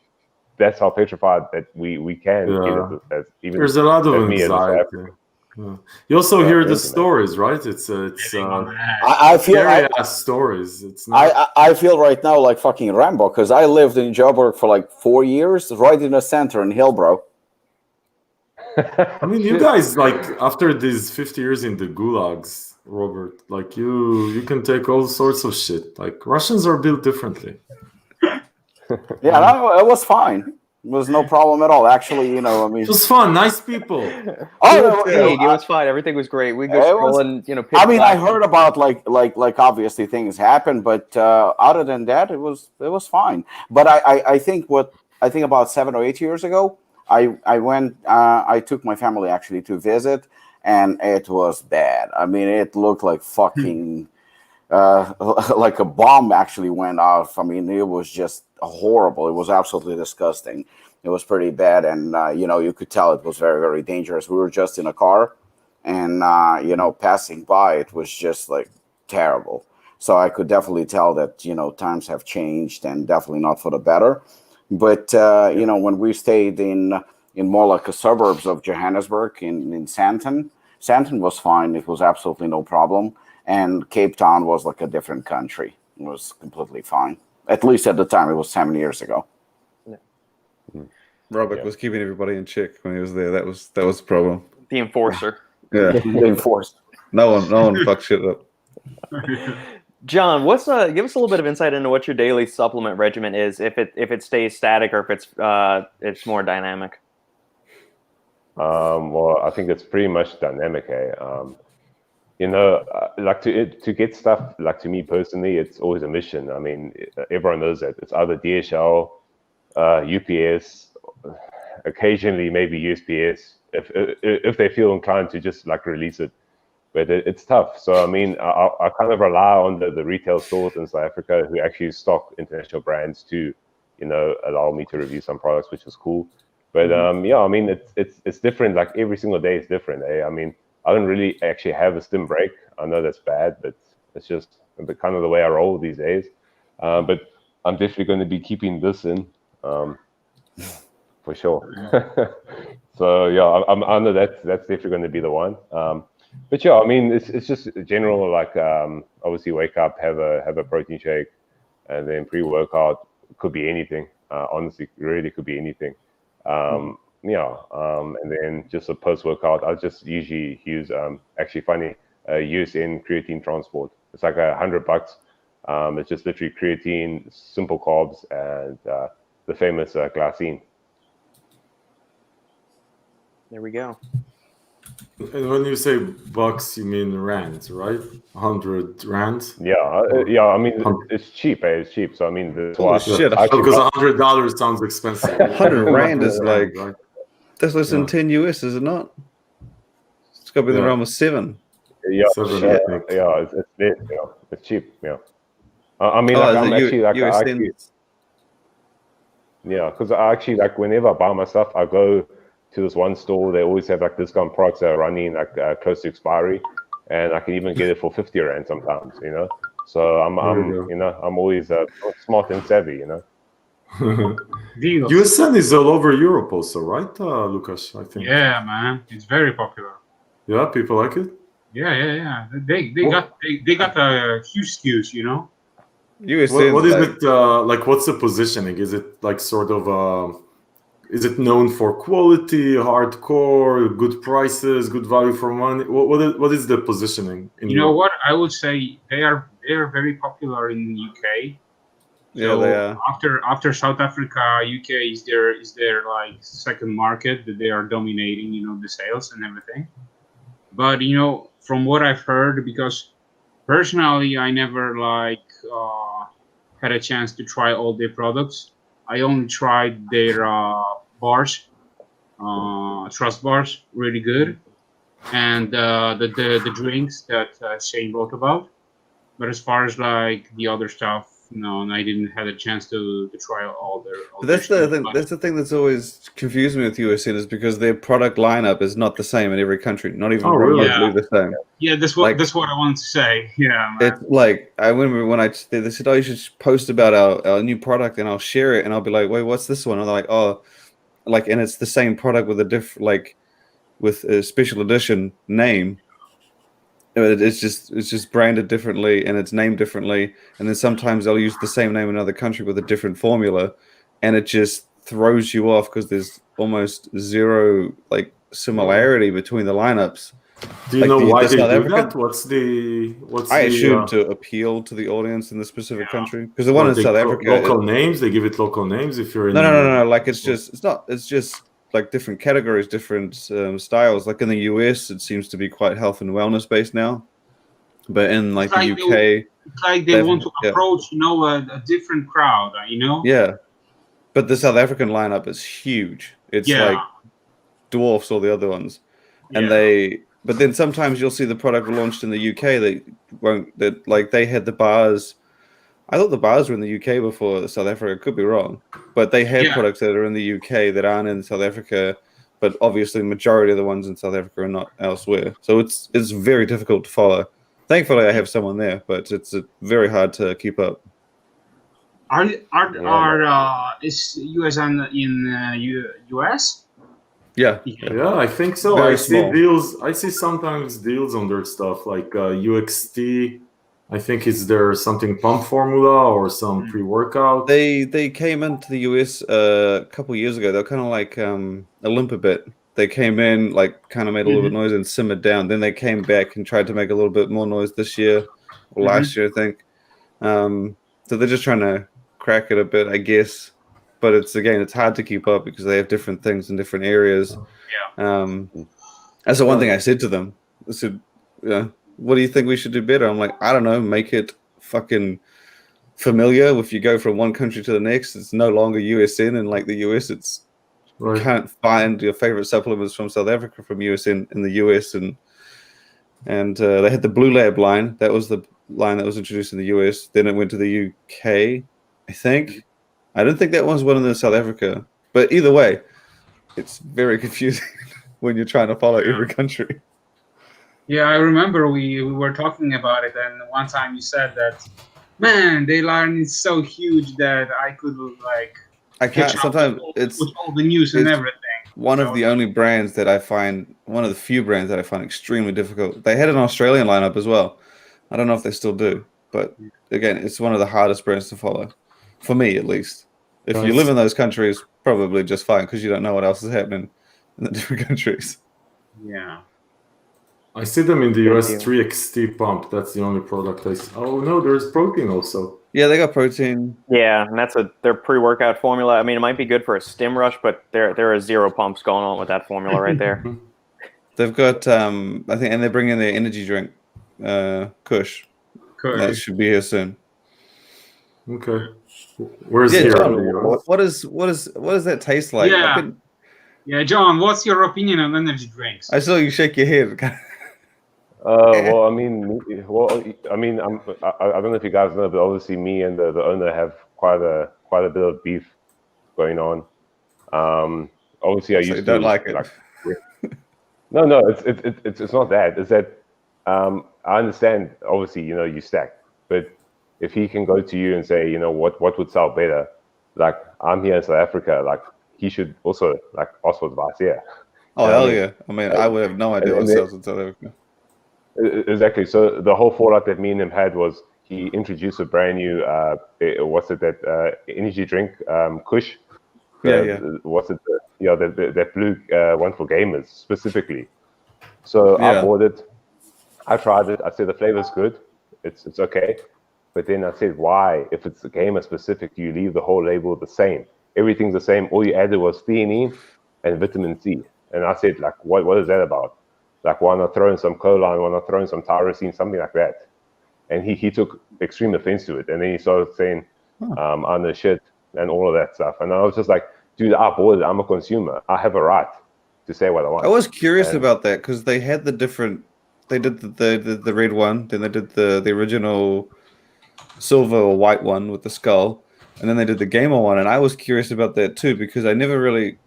E: That's how petrified that we can get it as even.
C: There's a lot of anxiety. Yeah. You also hear the stories, right? It's
F: I feel
C: scary ass stories. It's not.
F: I feel right now like fucking Rambo because I lived in Joburg for like 4 years, right in the center in Hillbrow.
C: I mean, you guys like after these 50 years in the gulags, Robert, like you can take all sorts of shit. Like Russians are built differently.
F: Yeah, no, it was fine. It was no problem at all. Actually, I mean,
C: it was fun. Nice people.
A: It was fine. Everything was great. We go scrolling.
F: I mean, I heard about like obviously things happen, but other than that, it was fine. But I think about 7 or 8 years ago, I took my family actually to visit, and it was bad. I mean, it looked like fucking. Like a bomb actually went off. I mean, it was just horrible. It was absolutely disgusting. It was pretty bad, and you could tell it was very, very dangerous. We were just in a car, and passing by, it was just like terrible. So I could definitely tell that times have changed, and definitely not for the better. But when we stayed in more like the suburbs of Johannesburg in Sandton was fine. It was absolutely no problem. And Cape Town was like a different country. It was completely fine. At least at the time, it was 7 years ago.
A: Yeah.
D: Robert was keeping everybody in check when he was there. That was the problem.
A: The enforcer.
D: Yeah,
F: the enforcer.
D: No one fucks shit up.
A: John, give us a little bit of insight into what your daily supplement regimen is, if it stays static or if it's more dynamic.
E: Well, I think it's pretty much dynamic. Like to get stuff, like to me personally, it's always a mission. I mean, everyone knows that. It's either DHL, UPS, occasionally maybe USPS, if they feel inclined to just like release it. But it's tough. So, I mean, I kind of rely on the retail stores in South Africa who actually stock international brands to, allow me to review some products, which is cool. But I mean, it's different. Like every single day is different. I mean, I don't really actually have a stim break. I know that's bad, but it's just kind of the way I roll these days. But I'm definitely going to be keeping this in for sure. So yeah, I know that's definitely going to be the one. But yeah, I mean, it's just general, like obviously wake up, have a protein shake, and then pre-workout. Could be anything. Honestly, really could be anything. And then just a post-workout, I just usually use actually funny USN creatine transport. It's like $100. It's just literally creatine, simple carbs, and the famous glycine.
A: There we go.
C: And when you say bucks, you mean rands, right? 100 rands?
E: Yeah. I mean, it's cheap. It's cheap. So I mean,
D: shit!
C: Because $100 sounds expensive.
D: 100 rand is like that's less than 10 US, is it not? It's got to be in the realm of 7.
E: Yeah,
C: 7,
E: yeah,
C: I think.
E: yeah. It's lit, yeah. It's cheap, yeah. I mean,
D: Oh,
E: like,
D: is
E: I'm
D: it
E: actually like, I
D: US
E: actually, yeah, because I actually like whenever I buy my stuff, I go to this one store. They always have like discount products that are running like close to expiry, and I can even get it for 50 rand sometimes. You know, so I'm always smart and savvy. You know.
B: Deals.
C: USN is all over Europe also, right, Lukasz? I think.
B: Yeah, man, it's very popular.
C: Yeah, people like it.
B: Yeah. They got a huge SKUs, you know.
D: USN.
C: What is it like? What's the positioning? Is it like sort of? Is it known for quality, hardcore, good prices, good value for money? What is the positioning in
B: You know
C: Europe?
B: what? I would say they are very popular in UK.
D: Yeah, they are.
B: After South Africa, UK is their like second market that they are dominating, you know, the sales and everything. But you know, from what I've heard, because personally I never like had a chance to try all their products. I only tried their bars, trust bars, really good, and the drinks that Shane wrote about. But as far as like the other stuff, no, and I didn't have a chance to try all their.
D: But that's the thing. That's the thing that's always confused me with USN is because their product lineup is not the same in every country. Not even remotely the same.
B: Yeah, that's what I wanted to say. Yeah, man.
D: It's like I remember when they said, "Oh, you should post about our new product," and I'll share it, and I'll be like, "Wait, what's this one?" And they're like, "Oh, like," and it's the same product with with a special edition name. It's just branded differently and it's named differently, and then sometimes they'll use the same name in another country with a different formula, and it just throws you off because there's almost zero like similarity between the lineups.
C: Do you know why they do that? What's
D: I assume to appeal to the audience in the specific country, because the one in South Africa,
C: local names, they give it local names. If you're in
D: no, like it's just like different categories, different styles. Like in the US, it seems to be quite health and wellness based now, but in like the UK,
B: it's like they want to approach, you know, a different crowd, you know.
D: Yeah, but the South African lineup is huge. It's like dwarfs all the other ones, and But then sometimes you'll see the product launched in the UK they had the bars. I thought the bars were in the UK before South Africa. Could be wrong, but they have products that are in the UK that aren't in South Africa. But obviously, the majority of the ones in South Africa are not elsewhere. So it's very difficult to follow. Thankfully, I have someone there, but it's very hard to keep up.
B: Is US in US?
C: Yeah, I think so.
D: Very
C: I see
D: small.
C: deals. I see sometimes deals on their stuff like UXT. I think it's their something pump formula or some pre-workout.
D: They came into the US a couple years ago. They're kind of like a limp a bit. They came in, like, kind of made a little bit of noise and simmered down. Then they came back and tried to make a little bit more noise this year or last year, I think. So they're just trying to crack it a bit, I guess. But it's hard to keep up because they have different things in different areas. That's the one thing I said to them. I said, what do you think we should do better? I'm like, I don't know, make it fucking familiar. If you go from one country to the next, it's no longer USN, and like the US, it's you can't find your favorite supplements from South Africa from USN in the US, and they had the Blue Lab line. That was the line that was introduced in the US. Then it went to the UK, I think. I don't think that one's one in the South Africa, but either way, it's very confusing when you're trying to follow every country.
B: Yeah, I remember we were talking about it, and one time you said that, man, the line is so huge that I could
D: I can't. Sometimes
B: with all the news and everything.
D: One of the only brands that I find, one of the few brands that I find extremely difficult. They had an Australian lineup as well. I don't know if they still do, but again, it's one of the hardest brands to follow, for me at least. If you live in those countries, probably just fine because you don't know what else is happening in the different countries.
B: Yeah.
C: I see them in the US 3XT pump. That's the only product I see. Oh no, there's protein also.
D: Yeah, they got protein.
A: Yeah, and that's their pre-workout formula. I mean, it might be good for a stim rush, but there are zero pumps going on with that formula right there.
D: They've got, I think, and they're bringing their energy drink, Kush. That should be here soon.
C: Okay. Where's here?
D: John, what does that taste like?
B: Yeah, John, what's your opinion on energy drinks?
D: I saw you shake your head.
E: Well, I mean, I don't know if you guys know, but obviously me and the owner have quite a bit of beef going on. Obviously, I
D: So you
E: used
D: don't
E: to
D: like it.
E: No, it's not that. It's that I understand. Obviously, you stack, but if he can go to you and say, what would sell better, like I'm here in South Africa, like he should also like ask for advice here.
D: Oh,
E: You know
D: hell
E: what I mean?
D: yeah. I mean, I would have no idea
E: And
D: what sells in South Africa.
E: Exactly. So the whole fallout that me and him had was he introduced a brand new energy drink, Kush.
D: Yeah.
E: What's it? That blue one for gamers specifically. So I
D: Yeah.
E: bought it. I tried it. I said the flavor's good. It's okay. But then I said, why? If it's gamer specific, you leave the whole label the same. Everything's the same. All you added was theanine and vitamin C. And I said, like, what is that about? Like, why not throw in some choline? Why not throw in some tyrosine? Something like that. And he took extreme offense to it. And then he started saying, I'm the shit and all of that stuff. And I was just like, dude, I bought it. I'm a consumer. I have a right to say what I want.
D: I was curious about that because they had the different. They did the red one, then they did the original silver or white one with the skull, and then they did the gamer one. And I was curious about that too because I never really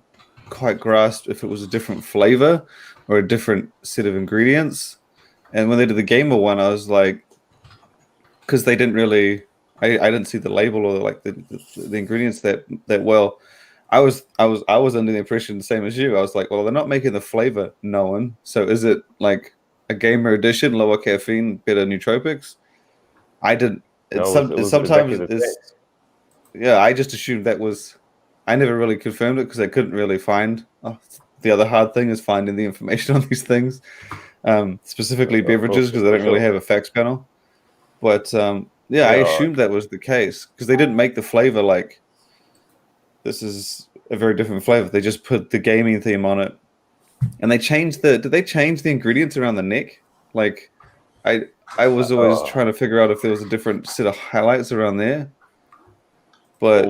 D: quite grasped if it was a different flavor or a different set of ingredients. And when they did the gamer one, I was like, because they didn't really, I didn't see the label or like the ingredients that well. I was under the impression the same as you. I was like, well, they're not making the flavor known, so is it like a gamer edition, lower caffeine, better nootropics? I didn't. Sometimes it's yeah. I just assumed that was. I never really confirmed it because I couldn't really find. The other hard thing is finding the information on these things, specifically beverages, because they don't really have a facts panel. But yeah, I assumed that was the case because they didn't make the flavor like. This is a very different flavor. They just put the gaming theme on it, and they changed the. Did they change the ingredients around the neck? Like, I was always trying to figure out if there was a different set of highlights around there. But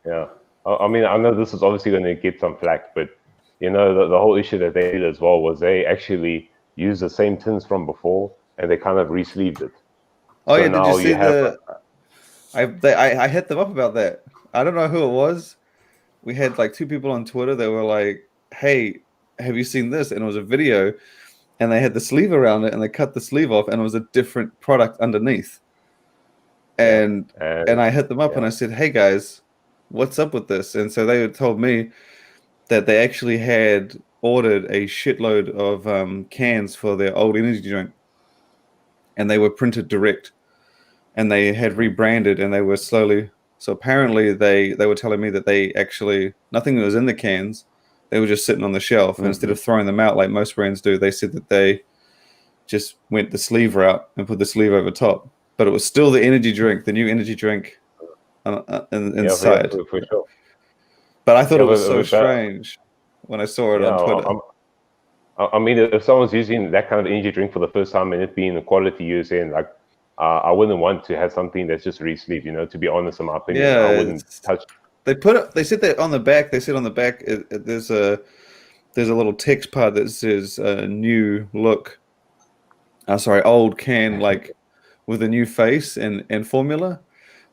E: yeah, I mean, I know this is obviously going to get some flack, but the whole issue that they did as well was they actually used the same tins from before, and they kind of re-sleeved it.
D: Oh so yeah, did you see the? I hit them up about that. I don't know who it was. We had like two people on Twitter that were like, "Hey, have you seen this?" And it was a video, and they had the sleeve around it, and they cut the sleeve off, and it was a different product underneath. And I hit them up and I said, "Hey guys, what's up with this?" And so they told me that they actually had ordered a shitload of cans for their old energy drink, and they were printed direct, and they had rebranded, and they were slowly. So apparently they were telling me that they actually nothing was in the cans. They were just sitting on the shelf. And instead of throwing them out like most brands do, they said that they just went the sleeve route and put the sleeve over top. But it was still the energy drink, the new energy drink inside.
E: Yeah, for sure.
D: But I thought it was so strange when I saw it on Twitter.
E: I mean, if someone's using that kind of energy drink for the first time and it being the quality you're saying, like, I wouldn't want to have something that's just re-sleeved, to be honest, in my opinion.
D: Yeah,
E: I wouldn't touch.
D: They said that on the back. They said on the back there's a little text part that says new look. Old can like with a new face and formula,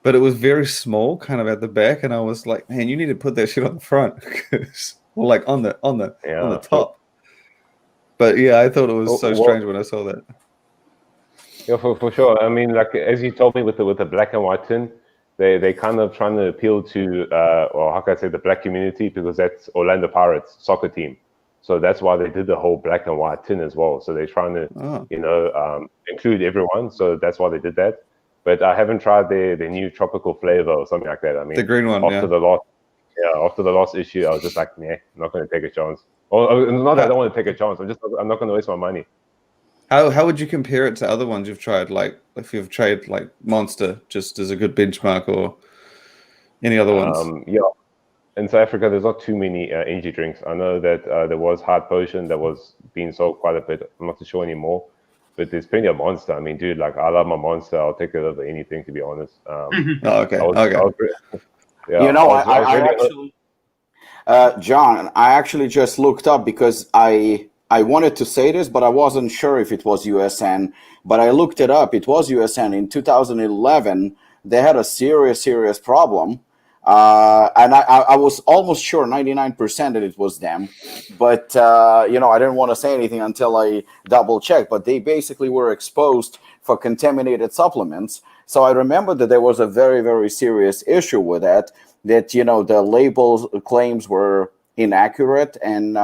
D: but it was very small, kind of at the back, and I was like, man, you need to put that shit on the front, or like on the top. But yeah, I thought it was so strange when I saw that.
E: Yeah, for sure. I mean, like as you told me with the black and white tin, they kind of trying to appeal to, or how can I say, the black community, because that's Orlando Pirates soccer team. So that's why they did the whole black and white tin as well. So they're trying to, include everyone. So that's why they did that. But I haven't tried their new tropical flavor or something like that. I mean,
D: the green one.
E: After the last issue, I was just like, nah, I'm not going to take a chance. Or not that I don't want to take a chance. I'm not going to waste my money.
D: How would you compare it to other ones you've tried? Like if you've tried like Monster, just as a good benchmark, or any other ones?
E: Yeah, in South Africa, there's not too many energy drinks. I know that there was Hard Potion that was being sold quite a bit. I'm not too sure anymore, but there's plenty of Monster. I mean, dude, like I love my Monster. I'll take it over anything, to be honest.
D: Okay.
F: John, I actually just looked up because I I wanted to say this, but I wasn't sure if it was USN. But I looked it up. It was USN in 2011. They had a serious problem. And I was almost sure, 99%, that it was them. But, I didn't want to say anything until I double checked. But they basically were exposed for contaminated supplements. So I remember that there was a very serious issue with that, the label claims were inaccurate, and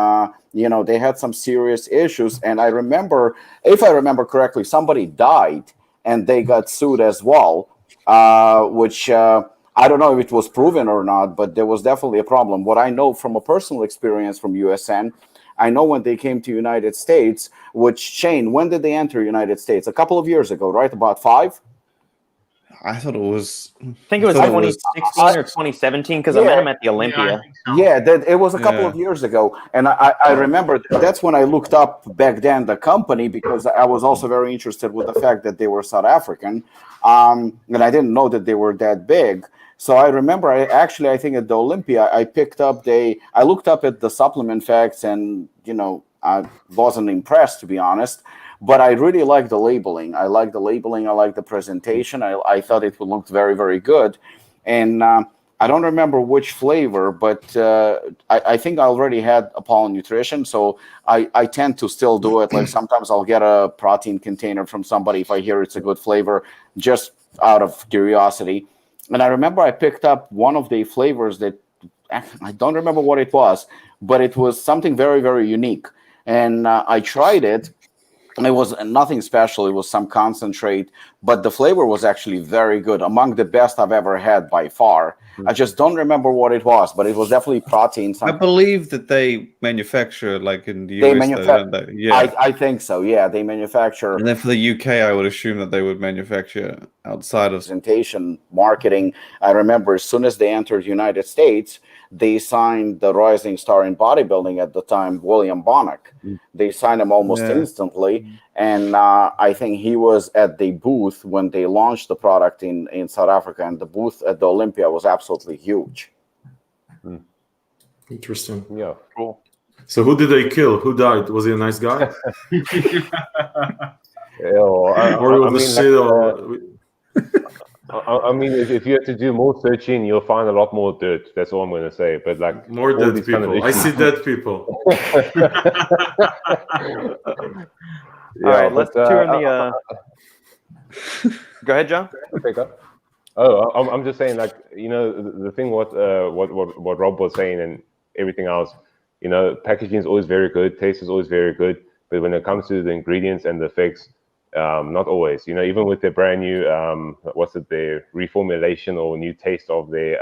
F: they had some serious issues. And I remember, if I remember correctly, somebody died and they got sued as well, which I don't know if it was proven or not, but there was definitely a problem. What I know from a personal experience from USN, I know when they came to United States, which, Shane, when did they enter United States? A couple of years ago, right? About 5?
D: I thought it was.
A: I think it was 2016 or 2017 because I met him at the Olympia.
F: It was a couple of years ago. And I remember that's when I looked up back then the company, because I was also very interested with the fact that they were South African. And I didn't know that they were that big. So I remember, I think at the Olympia, I looked up at the supplement facts, and, I wasn't impressed, to be honest. But I really like the labeling. I like the presentation. I thought it looked very good. And I don't remember which flavor, but I think I already had Apollon Nutrition. So I tend to still do it. Like sometimes I'll get a protein container from somebody if I hear it's a good flavor, just out of curiosity. And I remember I picked up one of the flavors that I don't remember what it was, but it was something very unique. And I tried it. And it was nothing special. It was some concentrate, but the flavor was actually very good, among the best I've ever had by far. I just don't remember what it was, but it was definitely protein.
D: I believe that they manufacture, like in the US.
F: They manufacture. Yeah, I think so. Yeah, they manufacture.
D: And then for the UK, I would assume that they would manufacture outside of
F: presentation, marketing. I remember as soon as they entered the United States, they signed the rising star in bodybuilding at the time, William Bonnock. They signed him almost instantly. And I think he was at the booth when they launched the product in South Africa, and the booth at the Olympia was absolutely huge.
C: Interesting.
E: Yeah,
A: cool.
C: So who did they kill? Who died? Was he a nice guy?
E: I mean, if you have to do more searching, you'll find a lot more dirt. That's all I'm going to say. But like
C: more dead people. Kind of I see dead people.
A: All right, let's turn the. Go ahead, John.
E: I'm just saying, like, the thing what Rob was saying and everything else. Packaging is always very good. Taste is always very good. But when it comes to the ingredients and the effects, not always. Even with their brand new, their reformulation or new taste of their,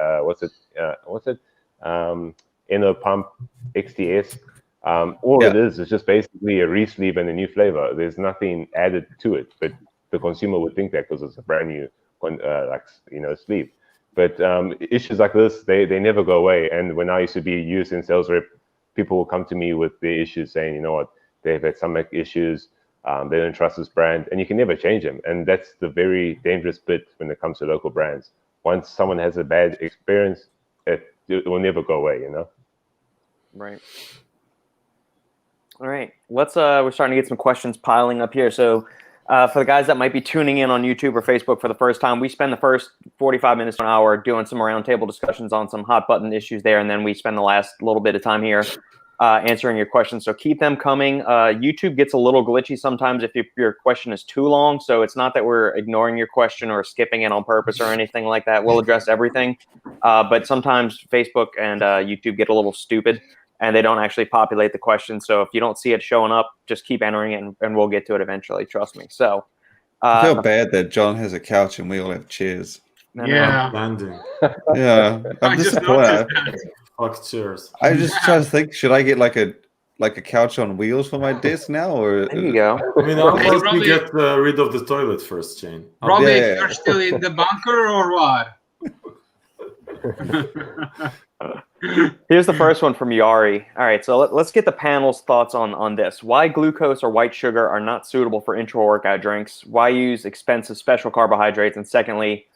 E: Inner Pump XTS. It is just basically a re-sleeve and a new flavor. There's nothing added to it, but the consumer would think that because it's a brand new, sleeve. But issues like this, they never go away. And when I used to be a USN sales rep, people will come to me with their issues saying, they've had stomach issues. They don't trust this brand, and you can never change them. And that's the very dangerous bit when it comes to local brands. Once someone has a bad experience, it will never go away,
A: Right. All right. We're starting to get some questions piling up here. So for the guys that might be tuning in on YouTube or Facebook for the first time, we spend the first 45 minutes to an hour doing some roundtable discussions on some hot button issues there. And then we spend the last little bit of time here answering your questions. So keep them coming. YouTube gets a little glitchy sometimes if your question is too long. So it's not that we're ignoring your question or skipping it on purpose or anything like that. We'll address everything. But sometimes Facebook and YouTube get a little stupid and they don't actually populate the question. So if you don't see it showing up, just keep entering it and we'll get to it eventually. Trust me. So
D: I feel bad that John has a couch and we all have chairs.
B: Yeah.
D: I'm disappointed.
C: Fuck chairs.
D: I just try to think, should I get like a couch on wheels for my desk now, or
A: there you go?
C: I mean, unless we get rid of the toilet first, Shane.
B: Robbie, you're still in the bunker or what?
A: Here's the first one from Yari. All right, so let's get the panel's thoughts on this. Why glucose or white sugar are not suitable for intra-workout drinks? Why use expensive special carbohydrates? And secondly,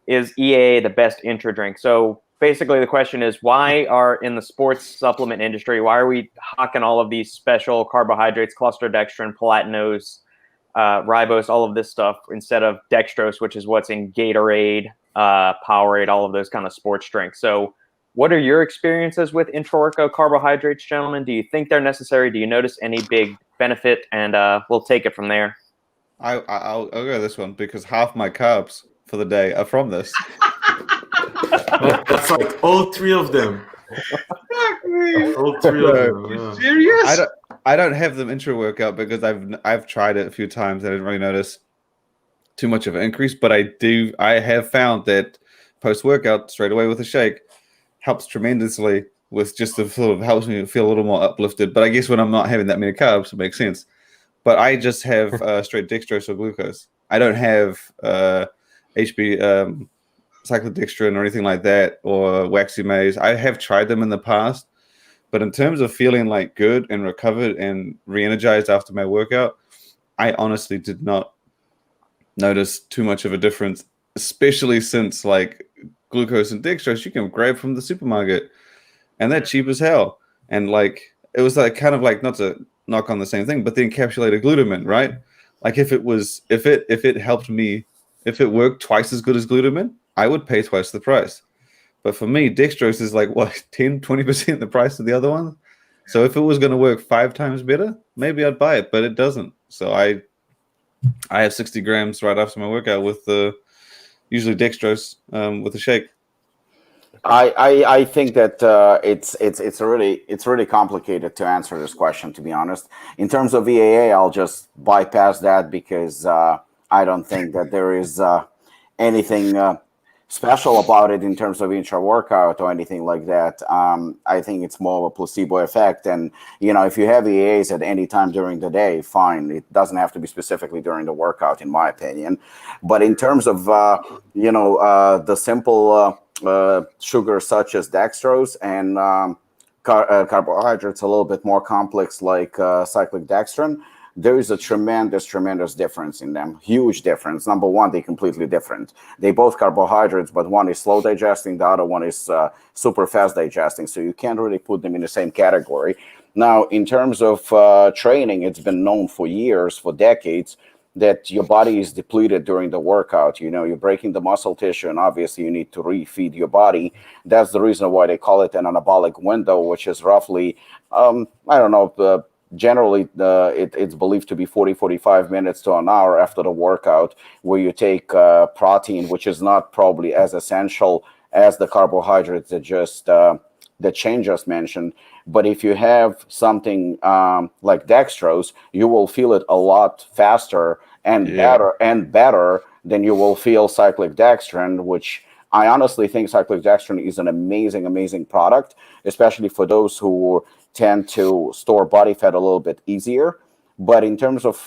A: is EAA the best intra drink? So basically the question is, why are in the sports supplement industry, why are we hawking all of these special carbohydrates, cluster dextrin, palatinose, ribose, all of this stuff instead of dextrose, which is what's in Gatorade, Powerade, all of those kind of sports drinks? So what are your experiences with Intraorico carbohydrates, gentlemen? Do you think they're necessary? Do you notice any big benefit? And we'll take it from there.
D: I'll go this one because half my carbs for the day are from this.
C: That's like all three of them. All three of them. Yeah.
B: Serious?
D: I don't have them intra-workout because I've tried it a few times. I didn't really notice too much of an increase, but I have found that post-workout straight away with a shake helps tremendously with just the sort of helps me feel a little more uplifted. But I guess when I'm not having that many carbs, it makes sense. But I just have straight dextrose or glucose. I don't have HB cyclic dextrin or anything like that, or waxy maize. I have tried them in the past, but in terms of feeling like good and recovered and re-energized after my workout, I honestly did not notice too much of a difference, especially since like glucose and dextrose you can grab from the supermarket and they're cheap as hell. And like it was like kind of like, not to knock on the same thing, but the encapsulated glutamine, right? Like if it helped me, if it worked twice as good as glutamine, I would pay twice the price. But for me, dextrose is like what, 10-20% the price of the other one. So if it was going to work 5 times better, maybe I'd buy it, but it doesn't. So I have 60 grams right after my workout with usually dextrose with a shake.
F: I think that it's really complicated to answer this question, to be honest. In terms of VAA, I'll just bypass that because I don't think that there is anything special about it in terms of intra-workout or anything like that. I think it's more of a placebo effect. And, if you have VAAs at any time during the day, fine. It doesn't have to be specifically during the workout, in my opinion. But in terms of, the simple sugars such as dextrose and carbohydrates a little bit more complex like cyclic dextrin, there is a tremendous difference in them. Huge difference. Number one, they're completely different. They both carbohydrates, but one is slow digesting, the other one is super fast digesting. So you can't really put them in the same category. Now, in terms of training, it's been known for years, for decades, that your body is depleted during the workout. You're breaking the muscle tissue, and obviously you need to refeed your body. That's the reason why they call it an anabolic window, which is roughly, generally, it's believed to be 40-45 minutes to an hour after the workout, where you take protein, which is not probably as essential as the carbohydrates that Shane just mentioned. But if you have something like dextrose, you will feel it a lot faster and better than you will feel cyclic dextrin, which I honestly think cyclic dextrin is an amazing product, especially for those who tend to store body fat a little bit easier. But in terms of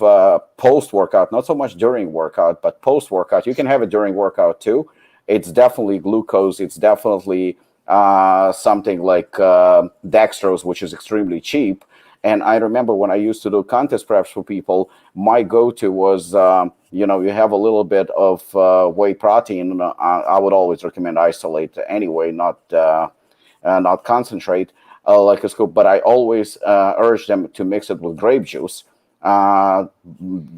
F: post-workout, not so much during workout, but post-workout, you can have it during workout too. It's definitely glucose. It's definitely something like dextrose, which is extremely cheap. And I remember when I used to do contest preps for people, my go-to was, you have a little bit of whey protein. I would always recommend isolate anyway, not concentrate. Like a scoop, but I always urge them to mix it with grape juice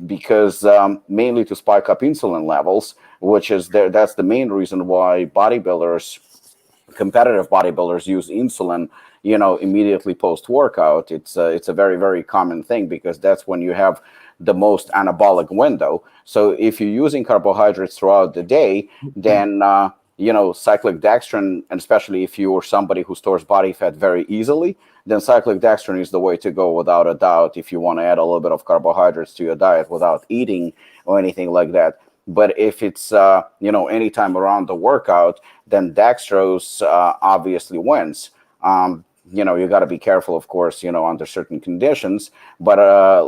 F: because mainly to spike up insulin levels, which is that's the main reason why competitive bodybuilders use insulin, immediately post-workout. It's a very common thing because that's when you have the most anabolic window. So if you're using carbohydrates throughout the day, then cyclic dextrin, and especially if you're somebody who stores body fat very easily, then cyclic dextrin is the way to go without a doubt if you want to add a little bit of carbohydrates to your diet without eating or anything like that. But if it's, anytime around the workout, then dextrose obviously wins. You got to be careful, of course, under certain conditions. But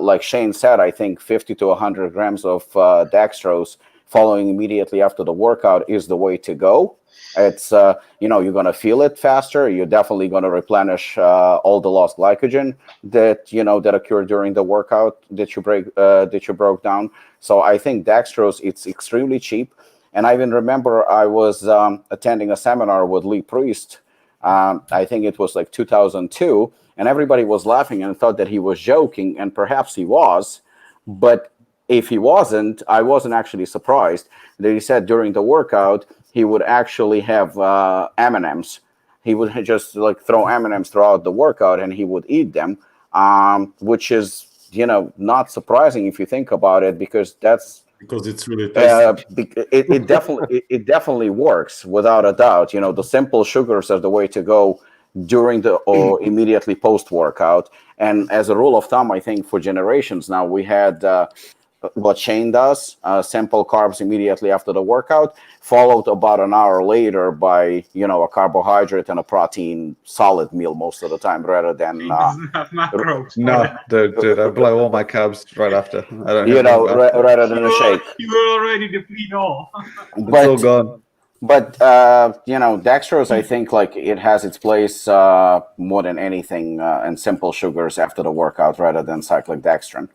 F: like Shane said, I think 50 to 100 grams of dextrose following immediately after the workout is the way to go. It's, you're going to feel it faster. You're definitely going to replenish all the lost glycogen that occurred during the workout that you broke down. So I think dextrose, it's extremely cheap. And I even remember I was attending a seminar with Lee Priest. I think it was like 2002, and everybody was laughing and thought that he was joking, and perhaps he was. But if he wasn't, I wasn't actually surprised that he said during the workout he would actually have M&Ms. He would just like throw M&Ms throughout the workout, and he would eat them, which is, not surprising if you think about it, because
C: it's really tasty.
F: It definitely works without a doubt. The simple sugars are the way to go during the or immediately post workout. And as a rule of thumb, I think for generations now, we had what Shane does, simple carbs immediately after the workout, followed about an hour later by, a carbohydrate and a protein solid meal most of the time, rather than
B: macros.
D: No, dude, I blow all my carbs right after. I don't
F: rather than a shake.
B: You will already deplete all.
D: It's all gone.
F: But dextrose, I think like it has its place more than anything in simple sugars after the workout, rather than cyclic dextrin.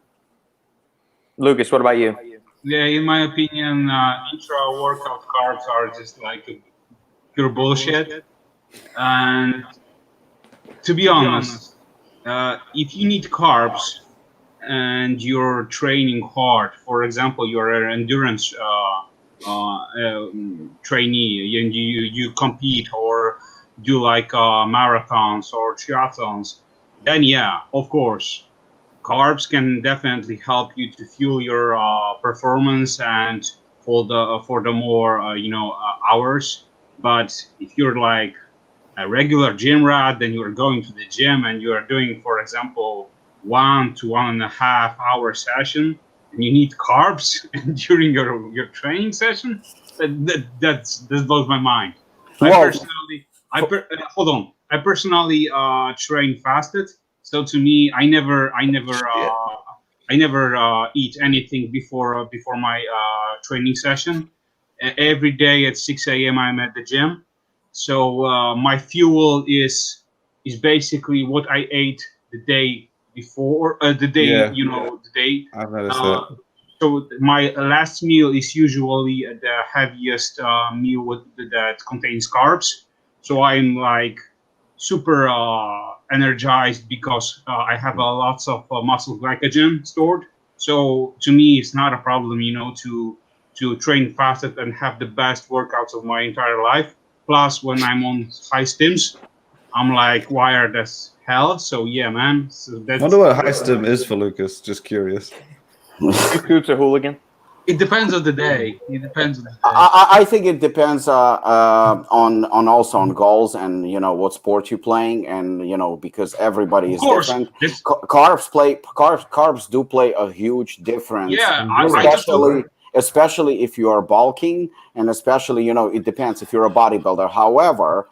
A: Lukasz, what about you?
B: Yeah, in my opinion, intra-workout carbs are just like pure bullshit. And to be honest, if you need carbs and you're training hard, for example, you're an endurance trainee, and you compete or do like marathons or triathlons, then yeah, of course, carbs can definitely help you to fuel your performance and for the more hours. But if you're like a regular gym rat, then you're going to the gym and you are doing, for example, 1 to 1.5 hour session, and you need carbs during your training session, that blows my mind. I personally train fasted. So to me, I never eat anything before my training session. Every day at 6 a.m. I'm at the gym. So my fuel is basically what I ate the day before, the day.
D: I've noticed that.
B: So my last meal is usually the heaviest meal that contains carbs. So I'm like super energized because I have lots of muscle glycogen stored. So to me, it's not a problem, to train fasted and have the best workouts of my entire life. Plus, when I'm on high stims, I'm like wired as hell. So yeah, man. So that's,
D: I wonder what high stim is for Lukasz. Just curious.
A: Coops a hooligan?
B: It depends on the day.
F: I think it depends on also on goals and what sport you're playing, and because everybody is different. Carbs do play a huge difference.
B: Yeah,
F: especially if you are bulking, and especially it depends if you're a bodybuilder. However,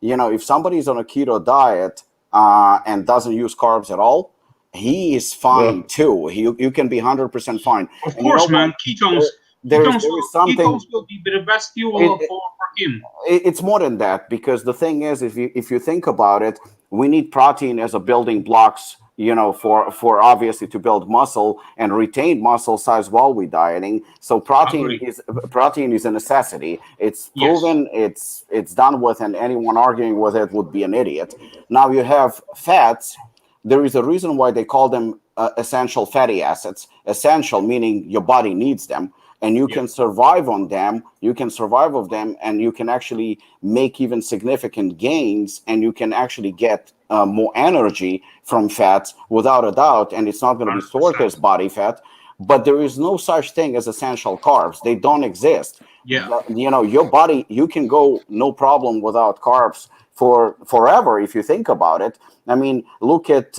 F: if somebody's on a keto diet and doesn't use carbs at all, he is fine too. You can be 100% fine.
B: Of course, man. Ketones will be the best fuel for him.
F: It's more than that, because the thing is, if you think about it, we need protein as a building blocks, for obviously to build muscle and retain muscle size while we're dieting. So protein is a necessity. It's proven. Yes. It's done with, and anyone arguing with it would be an idiot. Now you have fats. There is a reason why they call them essential fatty acids. Essential meaning your body needs them, and you can survive on them. You can survive of them, and you can actually make even significant gains, and you can actually get more energy from fats without a doubt. And it's not going to be stored as body fat. But there is no such thing as essential carbs. They don't exist.
B: Yeah.
F: Your body, you can go no problem without carbs for forever if you think about it. I mean, look at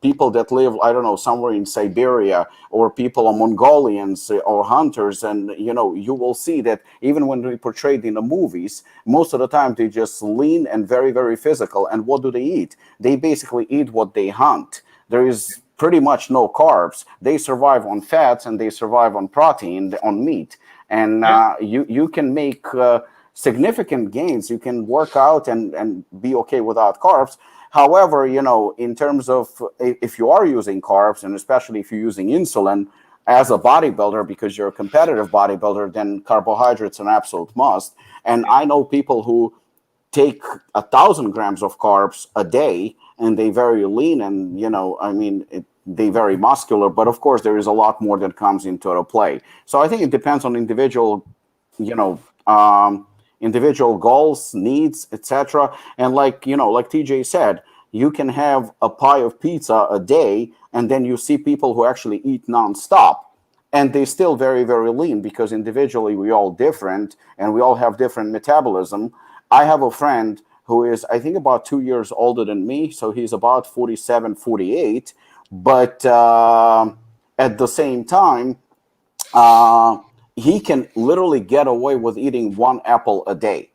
F: people that live, I don't know, somewhere in Siberia, or people are Mongolians or hunters, and you will see that even when they portrayed in the movies, most of the time they just lean and very, very physical. And what do they eat? They basically eat what they hunt. There is pretty much no carbs. They survive on fats, and they survive on protein, on meat, and you can make significant gains. You can work out and be okay without carbs. However, in terms of if you are using carbs, and especially if you're using insulin, as a bodybuilder, because you're a competitive bodybuilder, then carbohydrates are an absolute must. And I know people who take 1,000 grams of carbs a day, and they very lean, and they very muscular. But of course, there is a lot more that comes into the play. So I think it depends on individual, individual goals, needs, etc. And like TJ said, you can have a pie of pizza a day, and then you see people who actually eat nonstop, and they still very, very lean, because individually we all different, and we all have different metabolism. I have a friend who is, I think, about 2 years older than me, so he's about 47, 48, but at the same time, he can literally get away with eating 1 apple a day.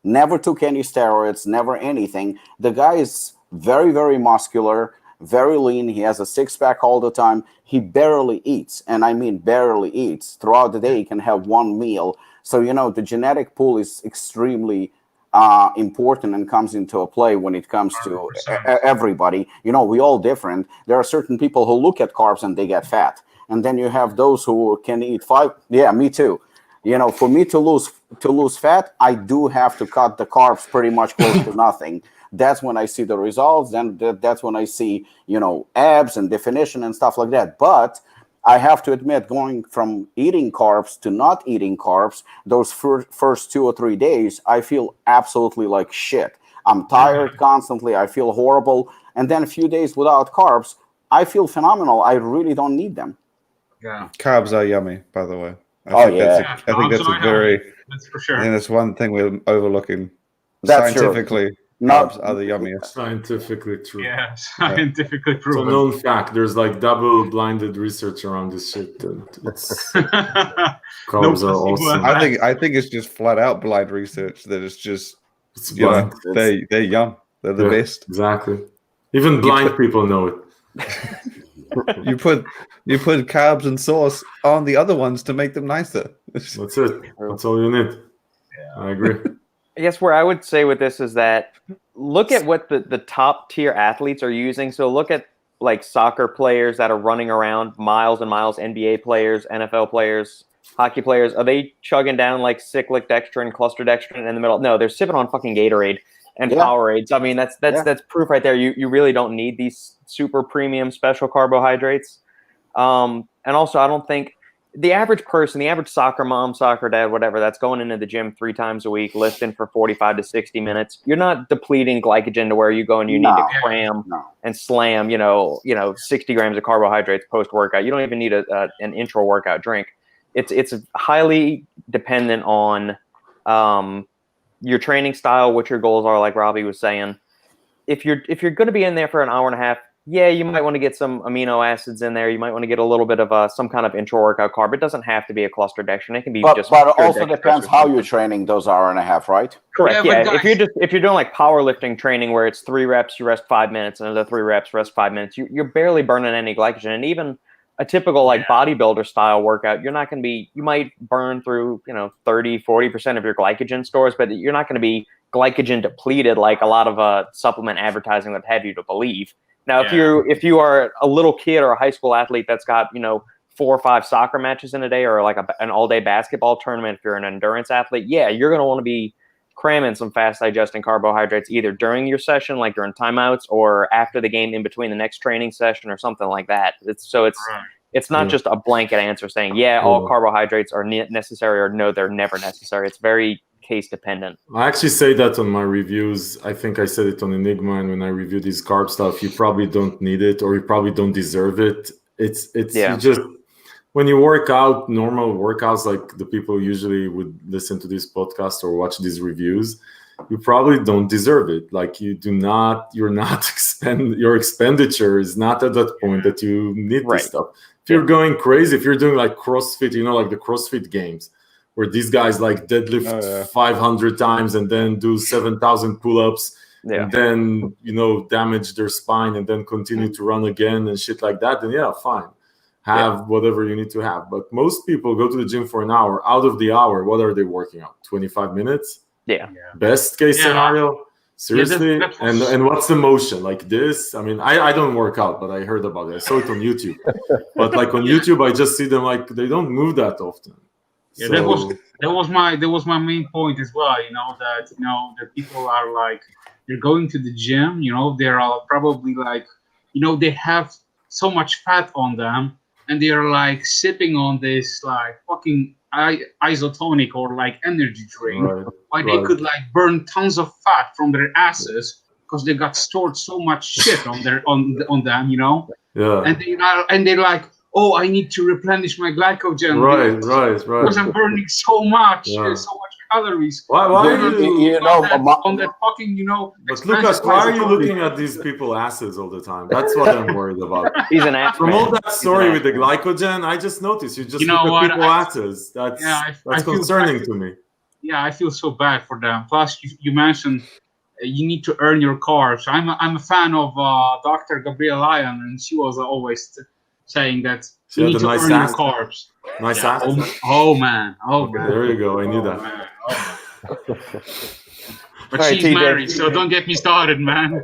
F: Never took any steroids, never anything. The guy is very, very muscular, very lean. He has a 6-pack all the time. He barely eats, and I mean barely eats. Throughout the day, he can have 1 meal. So, the genetic pool is extremely important and comes into a play when it comes to everybody. We all different. There are certain people who look at carbs and they get fat. And then you have those who can eat 5. Yeah, me too. For me to lose fat, I do have to cut the carbs pretty much close to nothing. That's when I see the results. Then that's when I see, abs and definition and stuff like that. But I have to admit, going from eating carbs to not eating carbs, those first 2 or 3 days, I feel absolutely like shit. I'm tired constantly. I feel horrible. And then a few days without carbs, I feel phenomenal. I really don't need them.
B: Yeah.
D: Carbs are yummy, by the way.
F: I think
D: that's a very.
B: That's for sure.
D: I think that's one thing we're overlooking.
F: That's
D: scientifically, carbs are the yummiest.
C: Scientifically true.
B: Yeah, scientifically
C: It's a
B: proven.
C: known fact. There's like double-blinded research around this shit. And it's carbs are awesome.
D: I think it's just flat out blind research that it's just
C: blind.
D: They're yum. They're the best.
C: Exactly. Even blind people know it.
D: You put carbs and sauce on the other ones to make them nicer.
C: That's it. That's all you need. Yeah. I agree.
A: I guess where I would say with this is that look at what the top tier athletes are using. So look at like soccer players that are running around miles and miles, NBA players, NFL players, hockey players. Are they chugging down like cyclic dextrin, cluster dextrin in the middle? No, they're sipping on fucking Gatorade and Powerades. I mean, that's proof right there. You really don't need these super premium special carbohydrates. And also, I don't think the average person, the average soccer mom, soccer dad, whatever, that's going into the gym 3 times a week, lifting for 45 to 60 minutes, you're not depleting glycogen to where you go and you need to cram and slam, 60 grams of carbohydrates post-workout. You don't even need an intra-workout drink. It's highly dependent on your training style, what your goals are, like Robbie was saying. If you're going to be in there for an hour and a half, yeah, you might want to get some amino acids in there. You might want to get a little bit of some kind of intra-workout carb. It doesn't have to be a cluster dextrin. It can be just.
F: But it also depends how you're training those hour and a half, right?
A: Correct. Yeah. If you're doing like powerlifting training where it's 3 reps, you rest 5 minutes, another 3 reps, rest 5 minutes, you're barely burning any glycogen. And even a typical like bodybuilder style workout, you're not going to be. You might burn through 30-40% of your glycogen stores, but you're not going to be glycogen depleted like a lot of supplement advertising would have you to believe. Now, if you are a little kid or a high school athlete that's got 4 or 5 soccer matches in a day, or like an all-day basketball tournament, if you're an endurance athlete, you're going to want to be cramming some fast digesting carbohydrates either during your session, like during timeouts, or after the game, in between the next training session, or something like that. It's not just a blanket answer saying all carbohydrates are necessary, or no, they're never necessary. It's very case dependent.
C: I actually say that on my reviews. I think I said it on Enigma, and when I review this carb stuff, you probably don't need it, or you probably don't deserve it. It's you just, when you work out normal workouts, like the people usually would listen to this podcast or watch these reviews, you probably don't deserve it. Like your expenditure is not at that point that you need this stuff. If you're going crazy, if you're doing like CrossFit, like the CrossFit games, where these guys like deadlift 500 times and then do 7,000 pull-ups and then, damage their spine and then continue to run again and shit like that, then fine. Have whatever you need to have. But most people go to the gym for an hour. Out of the hour, what are they working out? 25 minutes?
A: Yeah.
C: Best case scenario. Seriously?
B: that was-
C: And what's the motion? Like this? I mean, I don't work out, but I heard about it. I saw it on YouTube. But like on YouTube, I just see them like they don't move that often.
B: Yeah,
C: So,
B: that was my main point as well. That people are like they're going to the gym. They're all probably like, they have so much fat on them, and they're like sipping on this like fucking isotonic or like energy drink.
C: right,
B: Why they could like burn tons of fat from their asses because they got stored so much shit on them.
C: Yeah.
B: And they're like, oh, I need to replenish my glycogen.
C: Right.
B: Because I'm burning so much calories.
C: Why are you?
B: On that fucking,
C: But Lukasz, why are you looking at these people's asses all the time? That's what I'm worried about.
A: He's an ass
C: From
A: man.
C: all that story with the glycogen, I just noticed you just look at people's asses. That's concerning to me.
B: Yeah, I feel so bad for them. Plus, you mentioned you need to earn your carbs. I'm a fan of Dr. Gabrielle Lyon, and she was always saying that you need to earn your carbs.
C: Nice ass.
B: Oh man.
C: There you go. I knew that.
B: Man. But
A: All right,
B: she's
A: TJ.
B: married, so don't get me started, man.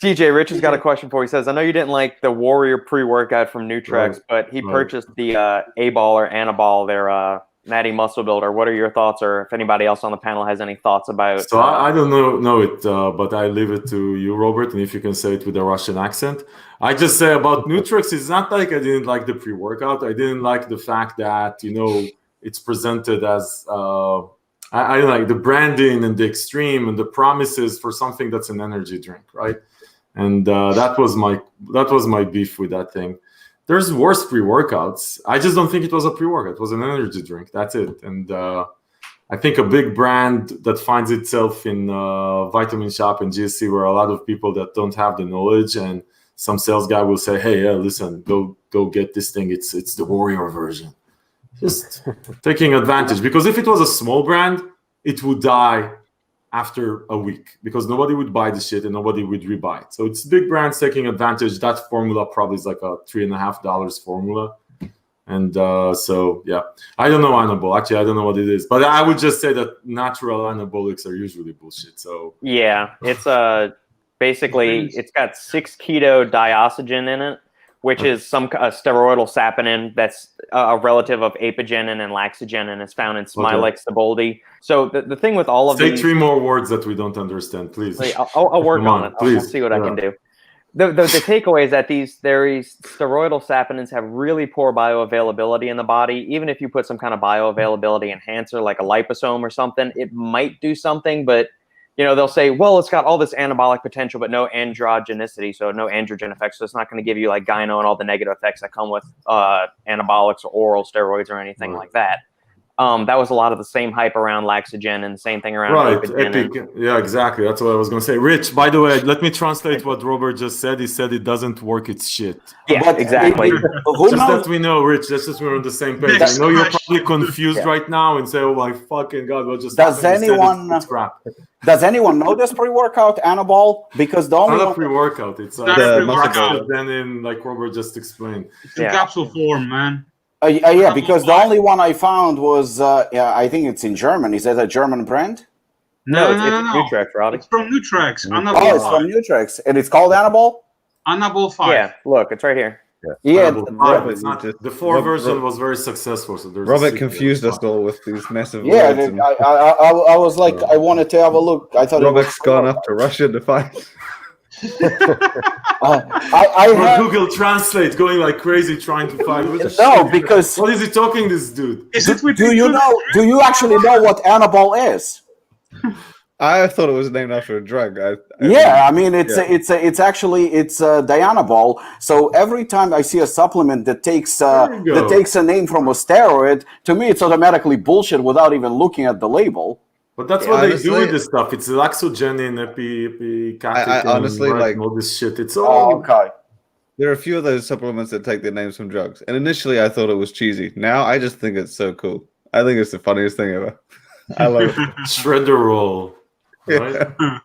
A: TJ, Rich has got a question for you. He says, I know you didn't like the Warrior pre-workout from Nutrex, but he purchased the A-Ball or Anabol, their Natty Muscle Builder. What are your thoughts, or if anybody else on the panel has any thoughts about?
C: So I don't know it, but I leave it to you, Robert, and if you can say it with a Russian accent. I just say about Nutrex, it's not like I didn't like the pre-workout. I didn't like the fact that, it's presented as, I don't like the branding and the extreme and the promises for something that's an energy drink, right? And that was my beef with that thing. There's worse pre-workouts. I just don't think it was a pre-workout. It was an energy drink. That's it. And I think a big brand that finds itself in Vitamin Shop and GSC, where a lot of people that don't have the knowledge, and some sales guy will say, "Hey, listen, go get this thing. It's the Warrior version." Just taking advantage, because if it was a small brand, it would die after a week because nobody would buy the shit and nobody would rebuy it. So it's big brands taking advantage. That formula probably is like a $3.50 formula. And so, yeah, I don't know Anabol. Actually, I don't know what it is. But I would just say that natural anabolics are usually bullshit. So
A: yeah, it's basically it's got 6-keto dioxygen in it, which is some steroidal saponin that's a relative of apigenin and laxagenin. It's found in Smilex saboldi. So the thing with all of these...
C: Say 3 more words that we don't understand, please.
A: I'll work on it.
C: Please.
A: I'll see what I can do. The takeaway is that these steroidal saponins have really poor bioavailability in the body. Even if you put some kind of bioavailability enhancer like a liposome or something, it might do something, but they'll say, well, it's got all this anabolic potential, but no androgenicity, so no androgen effects. So it's not going to give you like gyno and all the negative effects that come with anabolics or oral steroids or anything like that. That was a lot of the same hype around laxagen and the same thing around
C: Epic. Yeah, exactly. That's what I was going to say. Rich, by the way, let me translate what Robert just said. He said it doesn't work. It's shit.
A: Yeah, exactly.
C: Just that we know, Rich. That's just we're on the same page. I know you're probably confused right now and say, "Oh my fucking god, what just
F: does
C: anyone? It's crap."
F: Does anyone know this pre-workout Anabol? Because the only
C: not a pre-workout. It's then in like Robert just explained.
B: It's in capsule form, man.
F: Yeah, because the only one I found was, I think it's in German. Is that a German brand?
A: No, it's Nutrex, Robbie.
B: It's from Nutrex.
F: Oh, it's from Nutrex. And it's called Anabol?
B: Anabol 5.
A: Yeah, look, it's right here.
F: Yeah.
C: The 4 version was very successful. So
D: Robert confused us all with these massive
F: words. I was like, I wanted to have a look. I thought
D: Robert's gone up to Russia to fight.
F: I
C: Google Translate going like crazy trying to find.
F: Because
C: what is he talking? This dude.
F: Do you actually know what Anabol is?
D: I thought it was named after a drug.
F: It's actually Dianabol. So every time I see a supplement that takes a name from a steroid, to me it's automatically bullshit without even looking at the label.
C: But that's what they do with this stuff. It's laxogenin, epicatic,
D: honestly like
C: all this shit. It's all
F: okay.
D: There are a few of those supplements that take their names from drugs, and initially I thought it was cheesy. Now I just think it's so cool. I think it's the funniest thing ever. I love it.
C: Shredder roll. Right?
D: Yeah.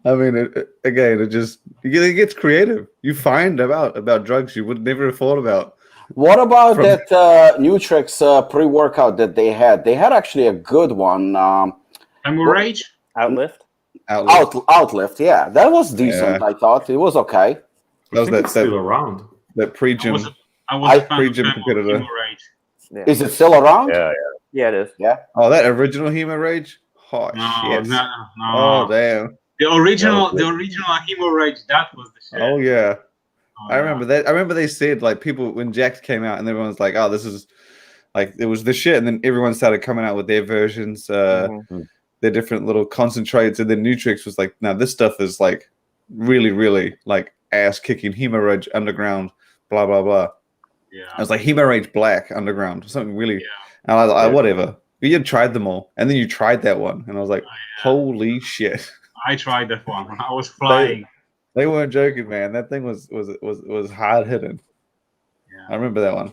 D: I mean, it gets creative. You find about drugs you would never have thought about.
F: What about that Nutrex pre-workout that they had? They had actually a good one.
B: Hemorrhage?
A: Outlift.
F: Outlift, yeah, that was decent.
D: Yeah.
F: I thought it was okay.
D: That was
C: I think it's still around.
D: that pre-gym.
B: I was a fan
D: pre-gym
B: of
D: competitor.
B: Hemorrhage.
A: Yeah.
F: Is it still around?
E: Yeah.
A: It is.
F: Yeah.
D: Oh, that original Hemorrhage? Oh,
B: No,
D: shit.
B: no.
D: Oh, damn.
B: The original Hemorrhage, that was the shit.
D: Oh, yeah.
B: Oh,
D: I remember that. I remember they said, like, people, when Jax came out, and everyone was like, oh, this is, like, it was the shit. And then everyone started coming out with their versions, their different little concentrates. And then Nutrix was like, no, this stuff is, like, really, really, like, ass-kicking Hemorrhage underground, blah, blah, blah.
B: Yeah.
D: I was like, Hemorrhage Black underground, something really, and I was like, whatever. You had tried them all, and then you tried that one, and I was like, holy shit.
B: I tried that one. I was flying.
D: They weren't joking, man. That thing was hard hitting.
B: Yeah.
D: I remember that one.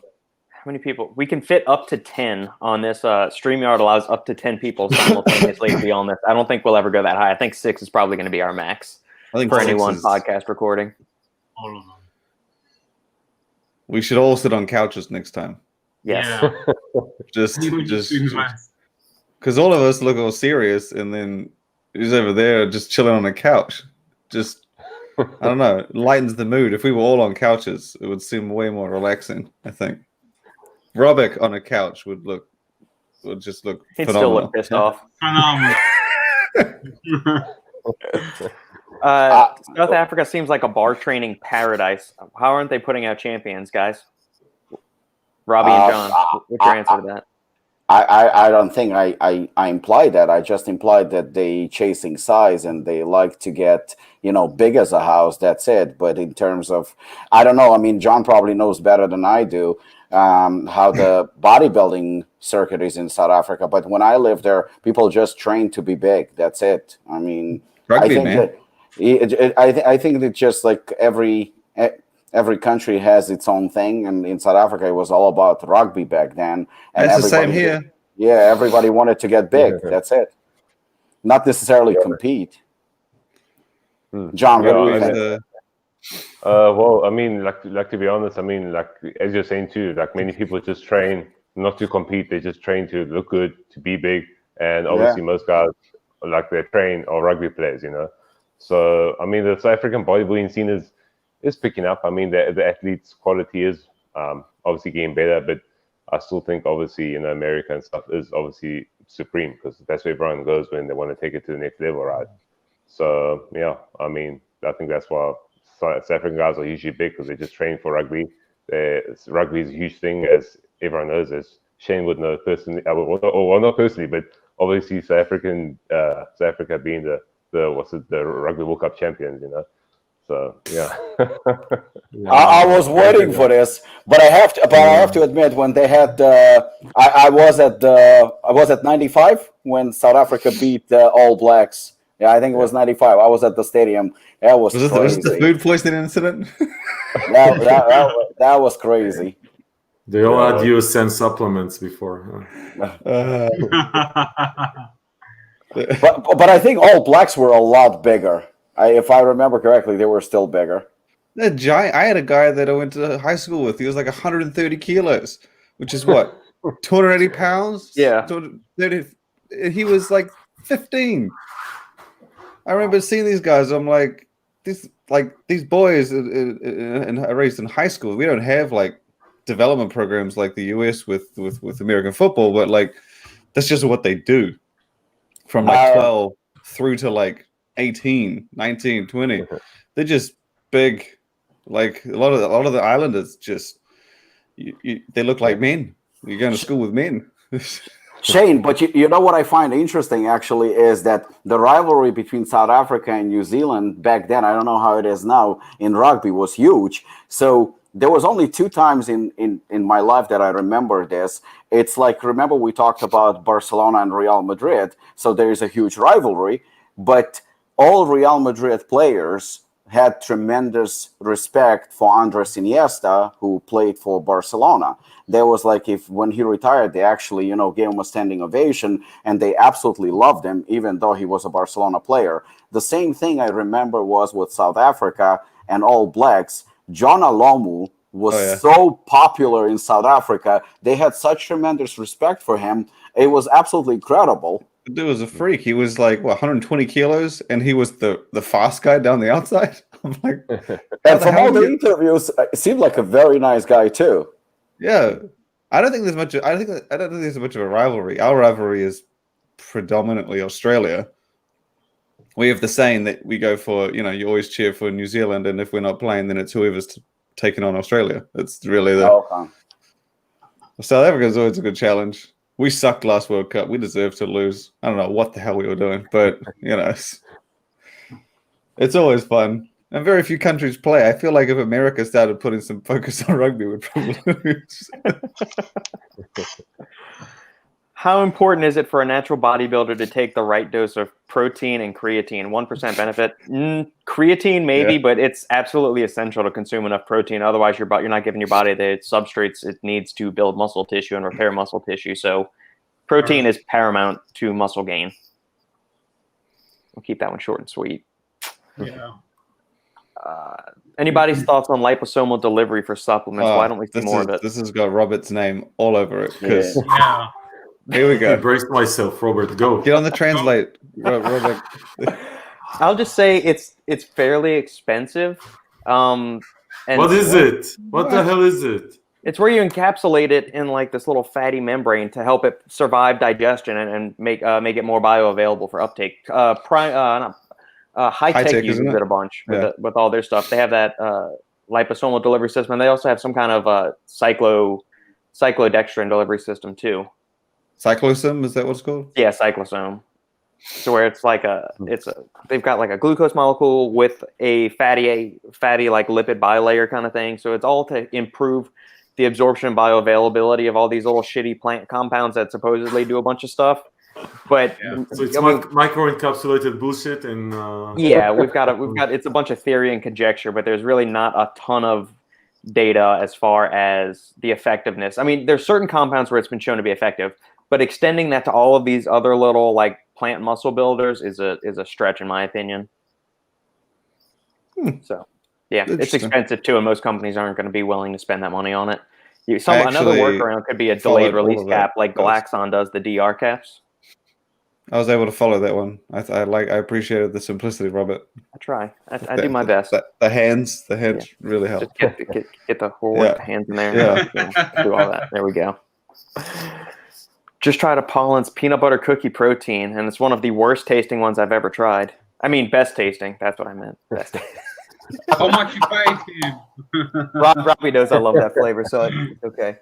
A: How many people? We can fit up to 10 on this. StreamYard allows up to 10 people simultaneously to be on this. I don't think we'll ever go that high. I think 6 is probably going to be our max
D: I think
A: for
D: 6
A: any one
D: is-
A: podcast recording.
B: All of them.
D: We should all sit on couches next time.
A: Yes.
B: Yeah.
D: Just
B: Nice.
D: because all of us look all serious, and then he's over there just chilling on a couch. Just, I don't know, lightens the mood. If we were all on couches, it would seem way more relaxing, I think. Robic on a couch would just look
A: He'd
D: phenomenal.
A: still look pissed off.
B: Phenomenal.
A: South Africa seems like a bar training paradise. How aren't they putting out champions, guys? Robbie and John, what's your answer to that?
F: I don't think I implied that. I just implied that they chasing size and they like to get, big as a house. That's it. But in terms of, I don't know. I mean, John probably knows better than I do how the bodybuilding circuit is in South Africa. But when I lived there, people just train to be big. That's it. I mean,
D: Rugby, man.
F: I think that just like every country has its own thing, and in South Africa it was all about rugby back then. And
D: That's the same here.
F: Everybody wanted to get big. That's it. Not necessarily compete. John, what do you think?
E: Well, I mean, like to be honest, I mean, like as you're saying too, like many people just train not to compete; they just train to look good, to be big, and obviously most guys, like they train or rugby players, So I mean, the South African bodybuilding scene is picking up. I mean, the athletes' quality is obviously getting better, but I still think obviously America and stuff is obviously supreme because that's where everyone goes when they want to take it to the next level, right? So yeah, I mean, I think that's why South African guys are usually big because they just train for rugby. Rugby is a huge thing, as everyone knows, as Shane would know personally. Well, not personally, but obviously South Africa being the Rugby World Cup champions, So yeah.
F: I was waiting for this, but I have to admit, when they had I was at 95 when South Africa beat the All Blacks. Yeah, I think it was 95. I was at the stadium. That was crazy.
D: Was this the food poisoning incident?
F: that was crazy.
C: They all had USN supplements before.
F: But I think All Blacks were a lot bigger. If I remember correctly, they were still bigger.
D: That giant. I had a guy that I went to high school with. He was like 130 kilos, which is what, 280 pounds?
A: Yeah.
D: 230, he was like 15. I remember seeing these guys. I'm like, these boys are raised in high school. We don't have like development programs like the US with American football, but like that's just what they do from like 12 through to like 18, 19, 20. They're just big. Like a lot of the islanders just they look like men. You're going to school with men.
F: Shane, but you know what I find interesting actually is that the rivalry between South Africa and New Zealand back then, I don't know how it is now, in rugby was huge. So there was only 2 times in my life that I remember this. It's like, remember we talked about Barcelona and Real Madrid. So there is a huge rivalry, but all Real Madrid players had tremendous respect for Andres Iniesta, who played for Barcelona. There was like, when he retired, they actually, gave him a standing ovation, and they absolutely loved him, even though he was a Barcelona player. The same thing I remember was with South Africa and All Blacks. John Alomu was so popular in South Africa. They had such tremendous respect for him. It was absolutely incredible.
D: The dude was a freak. He was like, what, 120 kilos, and he was the fast guy down the outside. I'm like,
F: and from all the interviews, it seemed like a very nice guy too.
D: Yeah, I don't think there's much. I don't think there's much of a rivalry. Our rivalry is predominantly Australia. We have the saying that we go for, you always cheer for New Zealand, and if we're not playing, then it's whoever's taking on Australia. It's really South Africa is always a good challenge. We sucked last World Cup. We deserve to lose. I don't know what the hell we were doing, but it's always fun. And very few countries play. I feel like if America started putting some focus on rugby, we'd probably lose.
A: How important is it for a natural bodybuilder to take the right dose of protein and creatine? 1% benefit. Creatine maybe, but it's absolutely essential to consume enough protein. Otherwise, you're not giving your body the substrates it needs to build muscle tissue and repair muscle tissue. So protein is paramount to muscle gain. We'll keep that one short and sweet.
B: Yeah.
A: Anybody's thoughts on liposomal delivery for supplements? Why don't we see more of it?
D: This has got Robert's name all over it.
B: Yeah.
D: Here we go.
C: Brace myself, Robert. Go.
D: Get on the translate, Robert.
A: I'll just say it's fairly expensive.
C: And what is it? What the hell is it?
A: It's where you encapsulate it in like this little fatty membrane to help it survive digestion and make it more bioavailable for uptake. High Tech uses it a bunch with all their stuff. They have that liposomal delivery system, and they also have some kind of cyclodextrin delivery system too.
D: Cyclosome, is that what it's called?
A: Yeah, cyclosome. So where it's like they've got like a glucose molecule with a fatty like lipid bilayer kind of thing. So it's all to improve the absorption and bioavailability of all these little shitty plant compounds that supposedly do a bunch of stuff. But
C: so it's micro-encapsulated bullshit, and
A: we've got it's a bunch of theory and conjecture, but there's really not a ton of data as far as the effectiveness. I mean, there's certain compounds where it's been shown to be effective, but extending that to all of these other little like plant muscle builders is a stretch in my opinion. So yeah, it's expensive too, and most companies aren't going to be willing to spend that money on it. Another workaround could be a delayed release cap like Glaxon does the DR caps.
D: I was able to follow that one. I appreciated the simplicity, Robert.
A: I try. I do my best.
D: The hands really help.
A: Just get the whole hands in there. Yeah. Do all that. There we go. Just tried Apollon's peanut butter cookie protein, and it's one of the worst tasting ones I've ever tried. I mean, best tasting. That's what I meant. Best.
B: How much you paid him?
A: Robbie knows I love that flavor, so it's okay.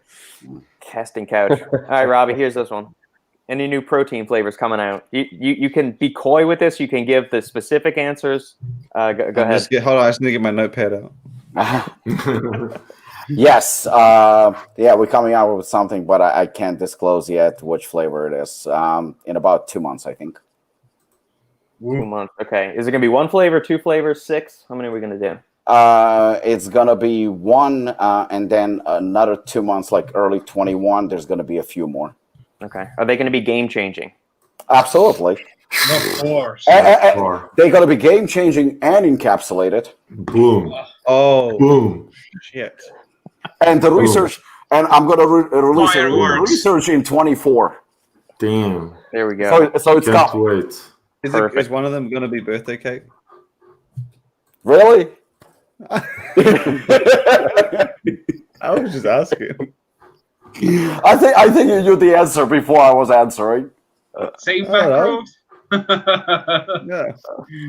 A: Casting couch. All right, Robbie, here's this one. Any new protein flavors coming out? You can be coy with this. You can give the specific answers. Go ahead.
D: Hold on, I just need to get my notepad out.
F: Yes. We're coming out with something, but I can't disclose yet which flavor it is. In about 2 months, I think.
A: 2 months. Okay. Is it going to be one flavor, two flavors, 6? How many are we going to do?
F: It's going to be one, and then another 2 months, like early 21, there's going to be a few more.
A: Okay. Are they going to be game-changing?
F: Absolutely.
B: Of course.
F: They're going to be game-changing and encapsulated.
C: Boom.
D: Oh.
C: Boom.
D: Shit.
F: And the research, and I'm going to release research in 24.
C: Damn.
A: There we go.
F: So it's
C: Can't wait.
D: Is one of them going to be birthday cake?
F: Really?
D: I was just asking.
F: I think you knew the answer before I was answering.
B: Same background.
D: Yeah.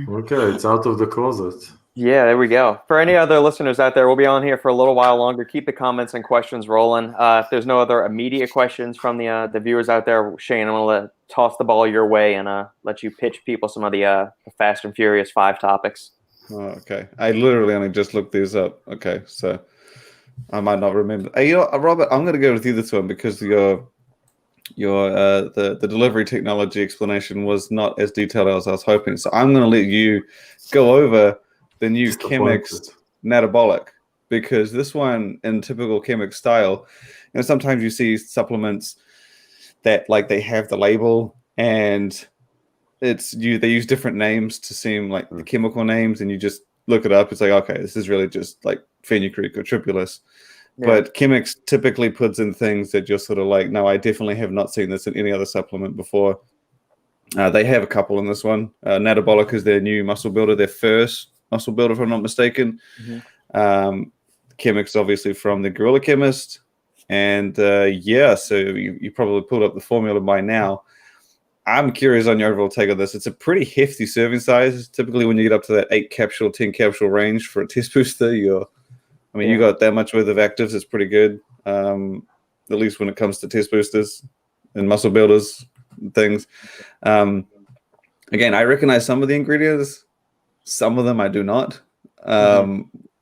C: Okay, it's out of the closet.
A: Yeah, there we go. For any other listeners out there, we'll be on here for a little while longer. Keep the comments and questions rolling. If there's no other immediate questions from the viewers out there, Shane, I'm going to toss the ball your way and let you pitch people some of the Fast and Furious 5 topics.
D: Oh, okay. I literally only just looked these up. Okay, so I might not remember. Hey, Robert, I'm going to go with you this one because the delivery technology explanation was not as detailed as I was hoping. So I'm going to let you go over the new Chemix Anabolic, because this one, in typical Chemix style, sometimes you see supplements that like they have the label and they use different names to seem like the chemical names, and you just look it up. It's like, okay, this is really just like fenugreek or tripulus. Yeah. But Chemix typically puts in things that you're sort of like, no, I definitely have not seen this in any other supplement before. They have a couple in this one. Anabolic is their new muscle builder, their first muscle builder, if I'm not mistaken. Chemics, obviously, from the Gorilla Chemist. And so you probably pulled up the formula by now. I'm curious on your overall take on this. It's a pretty hefty serving size. Typically, when you get up to that 8 capsule, 10 capsule range for a test booster, you got that much worth of actives. It's pretty good, at least when it comes to test boosters and muscle builders and things. Again, I recognize some of the ingredients. Some of them I do not.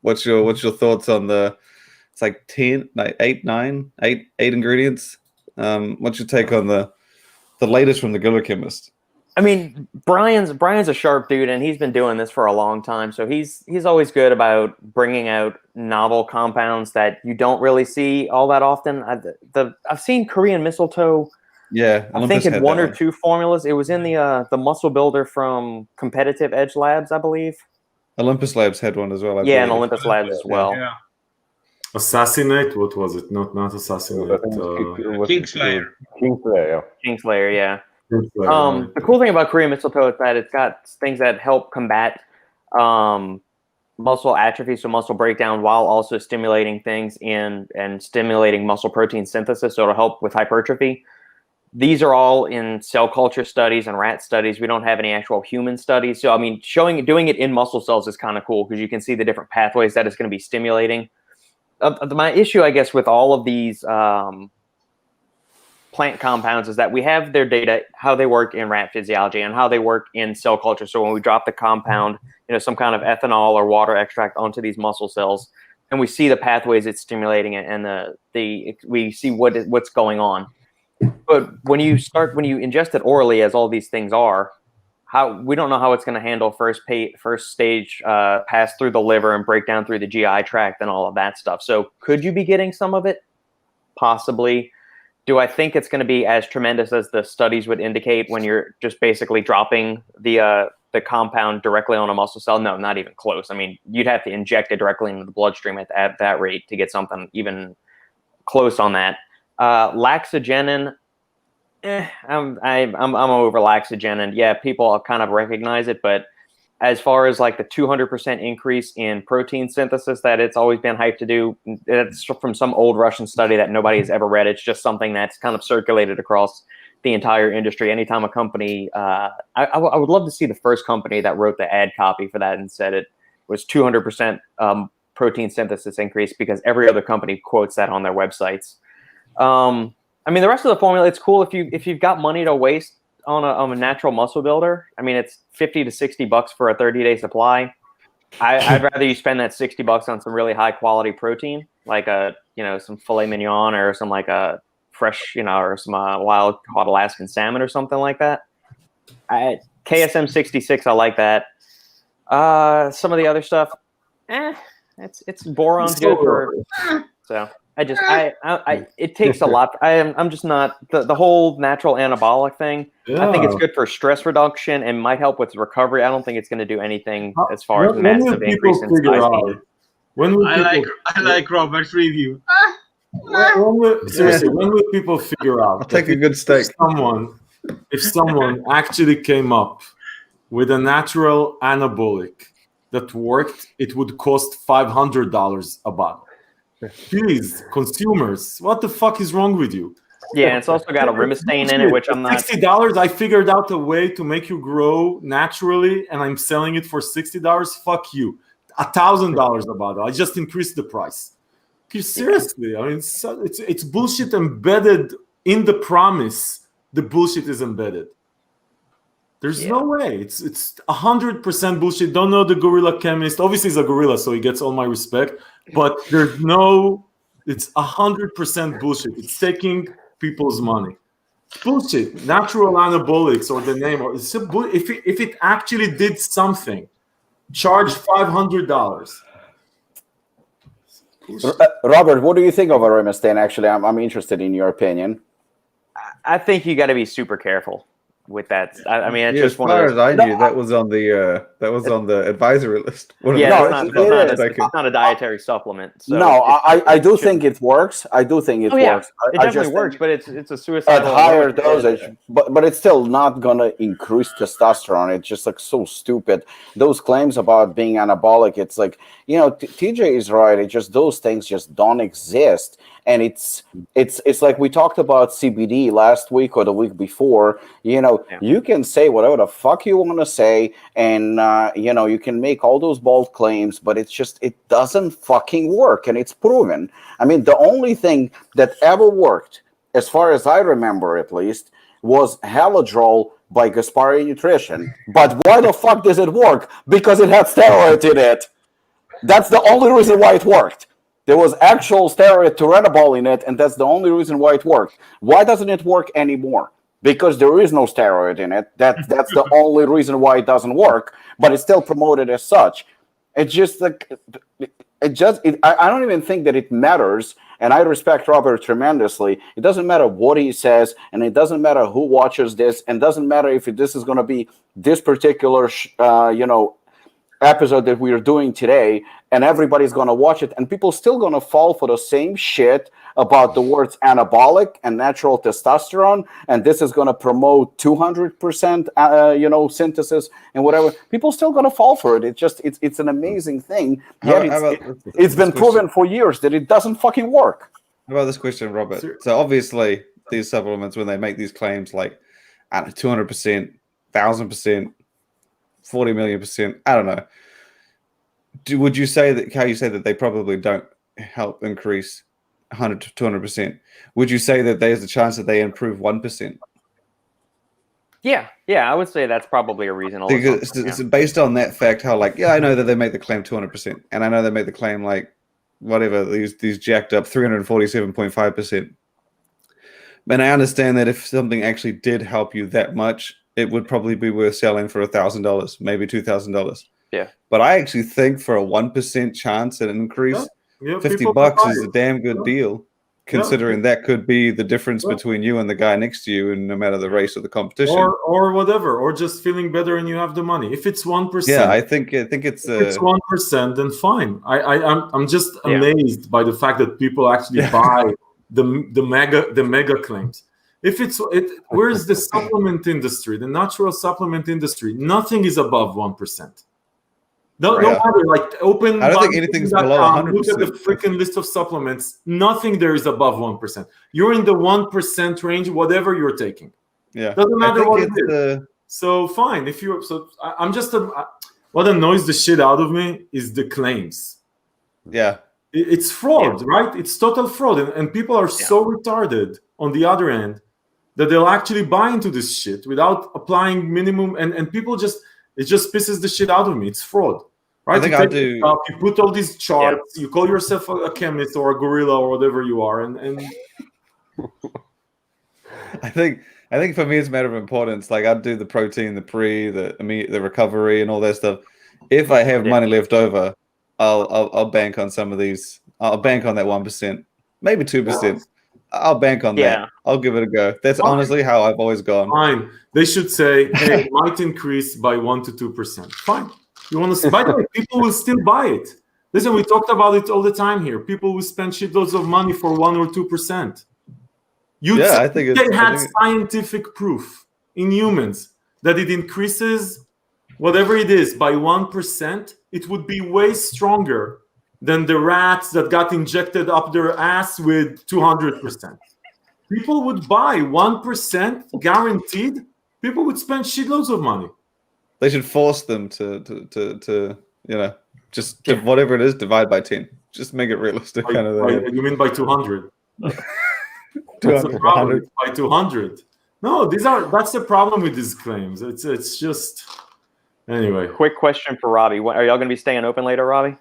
D: What's your thoughts on the? It's like 10, like 8 ingredients. What's your take on the latest from the Gorilla Chemist?
A: I mean, Brian's a sharp dude, and he's been doing this for a long time. So he's always good about bringing out novel compounds that you don't really see all that often. I've seen Korean mistletoe.
D: Yeah,
A: I think in one or two formulas. It was in the muscle builder from Competitive Edge Labs, I believe.
D: Olympus Labs had one as well.
A: I believe. And Olympus Labs as well.
B: Yeah.
C: Assassinate? What was it? Not Assassinate.
B: Kingslayer.
A: Kingslayer, yeah. The cool thing about Korean mistletoe is that it's got things that help combat muscle atrophy, so muscle breakdown, while also stimulating things and stimulating muscle protein synthesis, so it'll help with hypertrophy. These are all in cell culture studies and rat studies. We don't have any actual human studies. So, I mean, doing it in muscle cells is kind of cool because you can see the different pathways that it's going to be stimulating. My issue, I guess, with all of these plant compounds is that we have their data, how they work in rat physiology and how they work in cell culture. So when we drop the compound, some kind of ethanol or water extract onto these muscle cells, and we see the pathways it's stimulating it, and we see what's going on. But when you ingest it orally, as all these things are, we don't know how it's going to handle first stage pass through the liver and break down through the GI tract and all of that stuff. So could you be getting some of it? Possibly. Do I think it's going to be as tremendous as the studies would indicate when you're just basically dropping the compound directly on a muscle cell? No, not even close. I mean, you'd have to inject it directly into the bloodstream at that rate to get something even close on that. Laxogenin, I'm over laxogenin. Yeah, people kind of recognize it, but as far as like the 200% increase in protein synthesis that it's always been hyped to do, it's from some old Russian study that nobody has ever read. It's just something that's kind of circulated across the entire industry. Anytime a company, I would love to see the first company that wrote the ad copy for that and said it was 200% protein synthesis increase, because every other company quotes that on their websites. I mean, the rest of the formula, it's cool if you've got money to waste on a natural muscle builder. I mean, it's $50 to $60 for a 30-day supply. I'd rather you spend that $60 on some really high quality protein, like some filet mignon or some like a fresh, or some wild caught Alaskan salmon or something like that. KSM 66, I like that. Some of the other stuff, it's boron's good for. So it takes a lot. I'm just not the whole natural anabolic thing. Yeah. I think it's good for stress reduction and might help with recovery. I don't think it's going to do anything as far as massive increase in size.
B: I like Robert's review.
C: Seriously, when will people figure out?
D: I'll take a good steak.
C: If someone actually came up with a natural anabolic that worked, it would cost $500 a bottle. Please, consumers, what the fuck is wrong with you?
A: Yeah, it's also got a rimestane in it, which I'm not.
C: $60. I figured out a way to make you grow naturally, and I'm selling it for $60. Fuck you. $1,000 a bottle. I just increased the price. Seriously, I mean, it's bullshit embedded in the promise. The bullshit is embedded. There's no way. It's 100% bullshit. Don't know the gorilla chemist. Obviously, he's a gorilla, so he gets all my respect. But it's 100% bullshit. It's taking people's money. Bullshit. Natural anabolics, or the name, or if it actually did something, charge $500.
F: Robert, what do you think of a rimestane? Actually, I'm interested in your opinion.
A: I think you got to be super careful. with that. I mean, it's
D: Yeah,
A: just
D: as
A: one of
D: far
A: those.
D: as I knew, that was on the advisory list.
A: Yeah, it's not a dietary supplement. So
F: no, I do think it works. I do think it works.
A: It definitely works, but it's a
F: at
A: suicidal
F: higher dosage. But it's still not gonna increase testosterone. It's just like so stupid. Those claims about being anabolic, it's like, you know, TJ is right. It just, those things just don't exist. And it's like we talked about CBD last week or the week before. You know, you can say whatever the fuck you want to say, and you know, you can make all those bold claims, but it's just, it doesn't fucking work, and it's proven. I mean, the only thing that ever worked, as far as I remember at least, was Halodrol by Gaspari Nutrition. But why the fuck does it work? Because it had steroids in it. That's the only reason why it worked. There was actual steroid turinabol in it, and that's the only reason why it worked. Why doesn't it work anymore? Because there is no steroid in it. That's the only reason why it doesn't work, but it's still promoted as such. It's just like, I don't even think that it matters, and I respect Robert tremendously. It doesn't matter what he says, and it doesn't matter who watches this, and it doesn't matter if this is going to be this particular, episode that we are doing today, and everybody's going to watch it, and people still going to fall for the same shit about the words anabolic and natural testosterone, and this is going to promote 200% synthesis and whatever. People still going to fall for it. It's an amazing thing. It's been proven for years that it doesn't fucking work.
D: How about this question, Robert? So obviously these supplements, when they make these claims like 200%, 1,000%, 40 million %, I don't know. Would you say that, how you say that they probably don't help increase 100 to 200%? Would you say that there's a chance that they improve 1%?
A: Yeah, I would say that's probably a reasonable.
D: Because it's based on that fact, how like, I know that they make the claim 200%, and I know they make the claim like whatever, these jacked up 347.5%. And I understand that if something actually did help you that much, it would probably be worth selling for $1,000, maybe $2,000.
A: Yeah.
D: But I actually think for a 1% chance at an increase, $50 is a damn good deal, considering that could be the difference between you and the guy next to you, and no matter the race or the competition,
C: or whatever, or just feeling better and you have the money. If it's 1%,
D: yeah, I think it's
C: if it's 1%, then fine. I'm just amazed by the fact that people actually buy the mega claims. Where's the supplement industry, the natural supplement industry? Nothing is above 1%. No matter, like, open.
D: I don't think anything's below 100%.
C: Look at the freaking list of supplements. Nothing there is above 1%. You're in the 1% range, whatever you're taking.
D: Yeah,
C: doesn't matter what it is. So fine. I'm just what annoys the shit out of me is the claims.
D: Yeah,
C: it's fraud, right? It's total fraud, and people are so retarded on the other end that they'll actually buy into this shit without applying minimum, and people just. It just pisses the shit out of me. It's fraud, right?
D: I think
C: you put all these charts. You call yourself a chemist or a gorilla or whatever you are, and
D: I think for me it's a matter of importance. Like, I'd do the protein, the pre, the recovery, and all that stuff. If I have money left over, I'll bank on some of these. I'll bank on that 1%, maybe 2%. I'll bank on that. I'll give it a go. That's honestly how I've always gone.
C: Fine. They should say, hey, it might increase by 1 to 2%. Fine. You want to? By the way, people will still buy it. Listen, we talked about it all the time here. People will spend shitloads of money for 1 or 2%.
D: I think
C: they had scientific proof in humans that it increases whatever it is by 1%. It would be way stronger than the rats that got injected up their ass with 200%. People would buy 1% guaranteed. People would spend shitloads of money.
D: They should force them to whatever it is, divide by 10. Just make it realistic.
C: You mean by 200?
D: 200,
C: by 200. No, that's the problem with these claims. It's just, anyway.
A: Quick question for Robbie. Are y'all going to be staying open later, Robbie?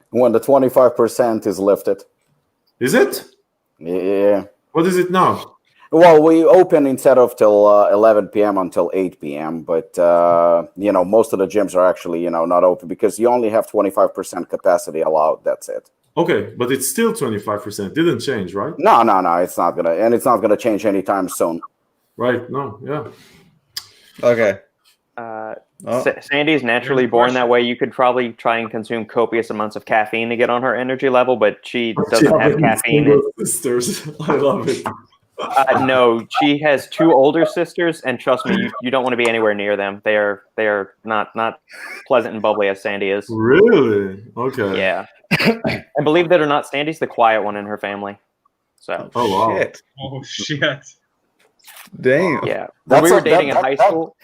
F: When the 25% is lifted.
C: Is it?
F: Yeah.
C: What is it now?
F: Well, we open instead of till 11 p.m. until 8 p.m. But, most of the gyms are actually, not open because you only have 25% capacity allowed. That's it.
C: Okay, but it's still 25%. Didn't change, right?
F: No. It's not going to change anytime soon.
C: Right. No. Yeah.
D: Okay.
A: Sandy is naturally born that way. You could probably try and consume copious amounts of caffeine to get on her energy level, but she doesn't have caffeine.
C: Sisters. I love it.
A: No, she has 2 older sisters, and trust me, you don't want to be anywhere near them. They are not pleasant and bubbly as Sandy is.
C: Really? Okay.
A: Yeah. And believe it or not, Sandy's the quiet one in her family. So.
C: Oh wow.
D: Shit.
B: Oh shit.
D: Damn.
A: Yeah. When we were dating in high school.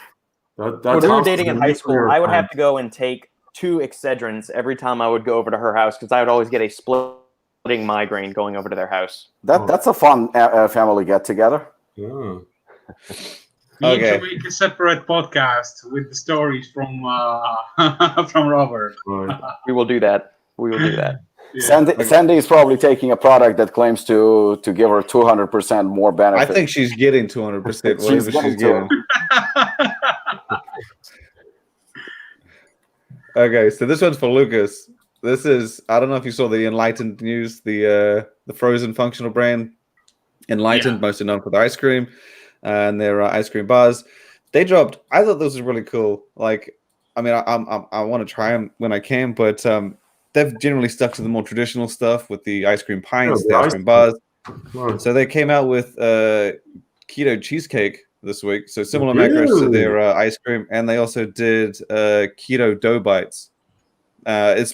A: When we were dating in high school, I would have to go and take 2 Excedrins every time I would go over to her house because I would always get a splitting migraine going over to their house.
F: That's a fun family get together.
C: Yeah.
B: We need to make a separate podcast with the stories from from Robert.
C: Right.
A: We will do that. We will do that.
B: Yeah.
F: Sandy is probably taking a product that claims to give her 200% more benefit.
D: I think she's getting 200%. Whatever she's getting. Okay, so this one's for Lukasz. This is, I don't know if you saw the Enlightened news, the frozen functional brand, Enlightened, mostly known for their ice cream and their ice cream bars. They dropped. I thought this was really cool. Like, I mean, I want to try them when I can, but they've generally stuck to the more traditional stuff with the ice cream pints, the ice cream bars. So they came out with Keto Cheesecake this week, so similar macros to their ice cream, and they also did keto dough bites. It's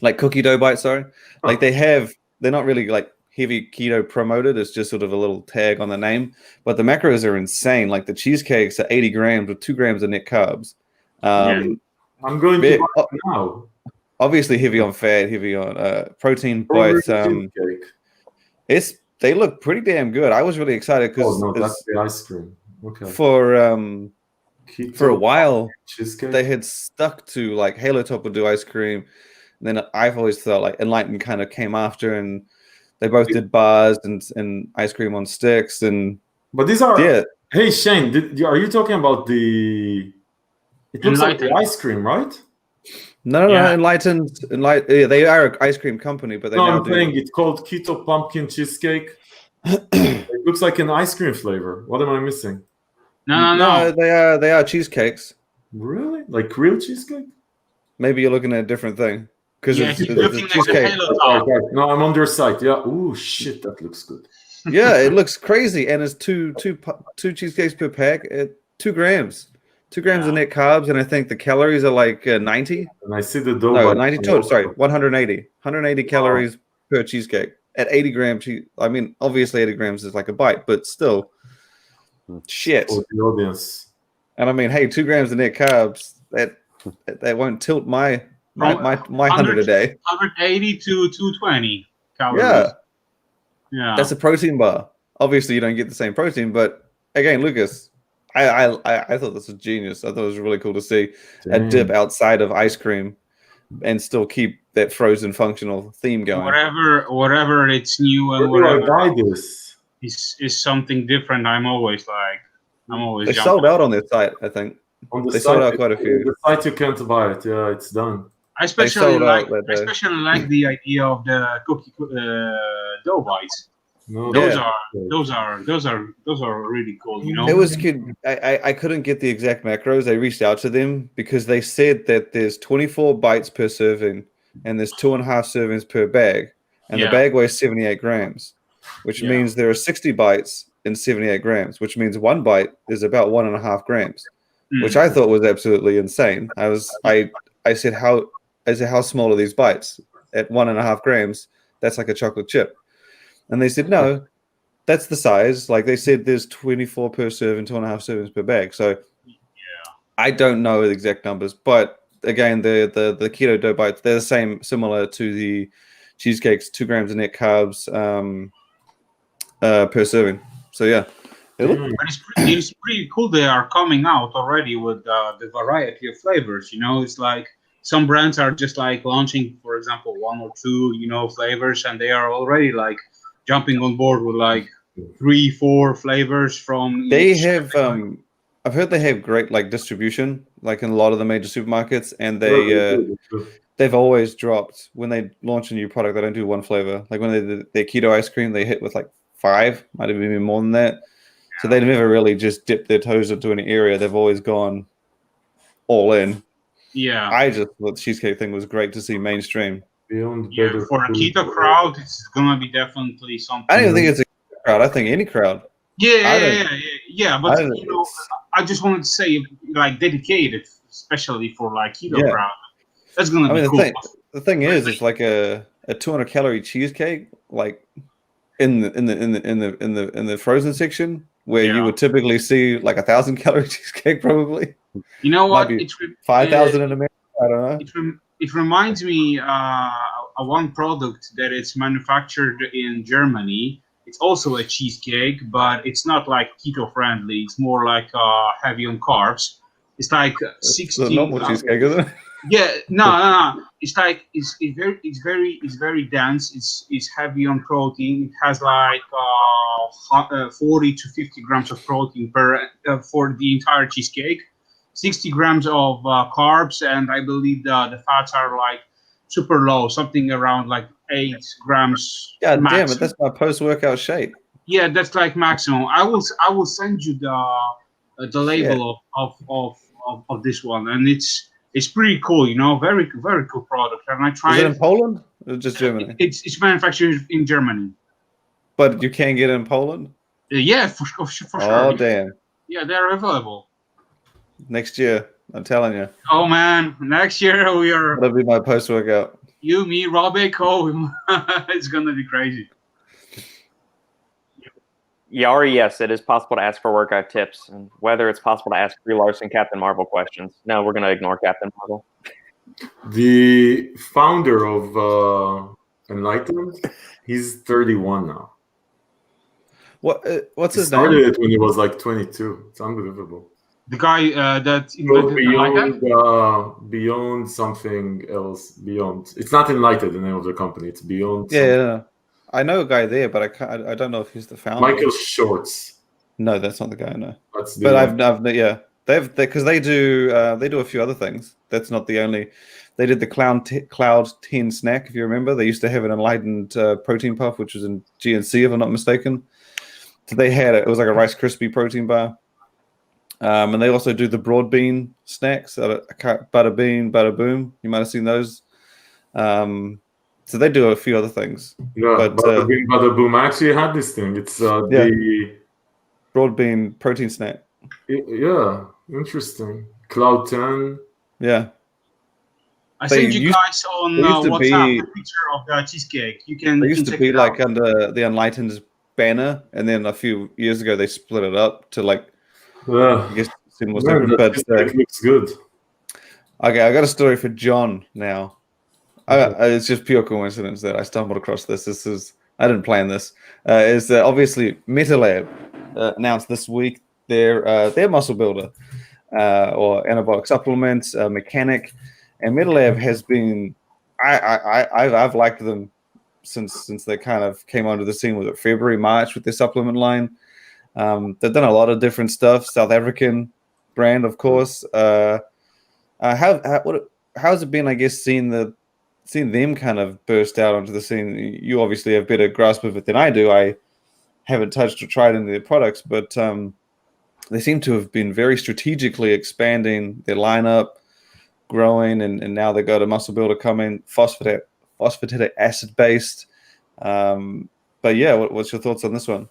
D: like cookie dough bites. Sorry, like they're not really like heavy keto promoted. It's just sort of a little tag on the name, but the macros are insane. Like the cheesecakes are 80 grams with 2 grams of net carbs.
C: I'm going to buy it now.
D: Obviously heavy on fat, heavy on protein, but they look pretty damn good. I was really excited because
C: that's the ice cream. Okay.
D: For a while
C: cheesecake?
D: They had stuck to like Halo Top would do ice cream, and then I've always thought like Enlightened kind of came after, and they both did bars and ice cream on sticks.
C: But these are Hey Shane, are you talking about the? It looks like the ice cream, right?
D: No, Enlightened. Yeah, they are an ice cream company, but
C: I'm saying it's called Keto Pumpkin Cheesecake. It looks like an ice cream flavor. What am I missing?
B: No.
D: They are cheesecakes.
C: Really? Like real cheesecake?
D: Maybe you're looking at a different thing. Because
B: it's looking like a Halo Top.
C: No, I'm on their site. Yeah. Ooh, shit, that looks good.
D: Yeah, it looks crazy, and it's two cheesecakes per pack at 2 grams. 2 grams of net carbs, and I think the calories are like 90.
C: And I see the dough.
D: No, 92. Sorry, 180. 180 calories per cheesecake at 80 grams. I mean, obviously 80 grams is like a bite, but still, shit.
C: For the audience.
D: And I mean, hey, 2 grams of net carbs that won't tilt my 100 a day.
B: 180 to 220 calories. Yeah.
D: That's a protein bar. Obviously, you don't get the same protein, but again, Lukasz. I thought this was genius. I thought it was really cool to see a dip outside of ice cream and still keep that frozen functional theme going.
B: Whatever it's new and whatever is something different. I'm always
D: They sold out on their site, I think. They sold out quite a few.
C: The site you can't buy it. Yeah, it's done.
B: I especially like the idea of the cookie dough bites.
C: No,
B: those are really cool. You know,
D: it was good. I couldn't get the exact macros. I reached out to them because they said that there's 24 bites per serving and there's 2.5 servings per bag, and the bag weighs 78 grams, which means there are 60 bites in 78 grams, which means 1 bite is about 1.5 grams, which I thought was absolutely insane. I said how small are these bites? At 1.5 grams, that's like a chocolate chip. And they said, no, that's the size. Like they said, there's 24 per serving, 2.5 servings per bag. So I don't know the exact numbers, but again, the keto dough bites, they're the same, similar to the cheesecakes, 2 grams of net carbs per serving. So yeah.
B: But it's pretty cool. They are coming out already with the variety of flavors. You know, it's like some brands are just like launching, for example, 1 or 2, flavors, and they are already like jumping on board with like 3-4 flavors from.
D: They have, I've heard they have great like distribution, like in a lot of the major supermarkets, and they've always dropped when they launch a new product. They don't do 1 flavor. Like when they did their keto ice cream, they hit with like 5, might have been more than that. So they've never really just dipped their toes into an area. They've always gone all in.
B: Yeah.
D: I just thought the cheesecake thing was great to see mainstream.
B: Yeah, for a keto crowd, it's gonna be definitely something.
D: I don't even think it's a crowd. I think any crowd.
B: Yeah. But I just wanted to say, like, dedicated, especially for like keto crowd. That's gonna be cool.
D: The thing is, it's like a 200-calorie cheesecake, like in the frozen section, where you would typically see like 1,000-calorie cheesecake, probably.
B: You know what?
D: 5,000 in America. I don't know.
B: It reminds me of one product that is manufactured in Germany. It's also a cheesecake, but it's not like keto friendly. It's more like heavy on carbs. It's like 60.
D: It's a normal cheesecake, isn't it?
B: Yeah, no. It's like it's very dense. It's heavy on protein. It has like 40 to 50 grams of protein for the entire cheesecake. 60 grams of carbs, and I believe the fats are like super low, something around like 8 grams.
D: God damn it! That's my post-workout shake.
B: Yeah, that's like maximum. I will send you the label of this one, and it's pretty cool. You know, very very cool product. And I tried.
D: Is it in Poland or just Germany?
B: It's manufactured in Germany.
D: But you can get it in Poland.
B: Yeah, for sure.
D: Oh damn!
B: Yeah, they're available.
D: Next year, I'm telling you.
B: Oh man, next year we are.
D: That'll be my post-workout.
B: You, me, Robic. Oh, it's gonna be crazy.
A: Yari, yes, it is possible to ask for workout tips, and whether it's possible to ask Brie Larson Captain Marvel questions. No, we're gonna ignore Captain Marvel.
C: The founder of Enlightened, he's 31 now.
D: What's his
C: name? He started it when he was like 22. It's unbelievable.
B: The guy that
C: beyond something else. Beyond, it's not Enlightened, the name of the company. It's Beyond.
D: Yeah. I know a guy there, but I don't know if he's the founder.
C: Michael Shorts.
D: No, that's not the guy. No,
C: that's the.
D: But I've because they do a few other things. That's not the only. They did the Cloud 10 snack, if you remember. They used to have an Enlightened protein puff, which was in GNC, if I'm not mistaken. So they had it. It was like a Rice Krispie protein bar. And they also do the broad bean snacks, butter bean, butter boom. You might have seen those. So they do a few other things.
C: Yeah,
D: but
C: butter bean, butter boom. I actually had this thing. It's the
D: broad bean protein snack.
C: Yeah, interesting. Cloud 10.
D: Yeah.
B: I sent you guys on WhatsApp a picture of the cheesecake. They
D: used to be like under the Enlightened banner, and then a few years ago they split it up to like. I guess it
C: looks good.
D: Okay, I got a story for John now. It's just pure coincidence that I stumbled across this. I didn't plan this. Is obviously MetaLab announced this week their muscle builder or anabolic supplements mechanic, and MetaLab has been. I've liked them since they kind of came onto the scene. Was it February, March with their supplement line? They've done a lot of different stuff. South African brand, of course. How's it been? I guess seeing them kind of burst out onto the scene. You obviously have better grasp of it than I do. I haven't touched or tried any of their products, but they seem to have been very strategically expanding their lineup, growing, and now they've got a muscle builder coming, phosphatidic acid based. But yeah, what's your thoughts on this one?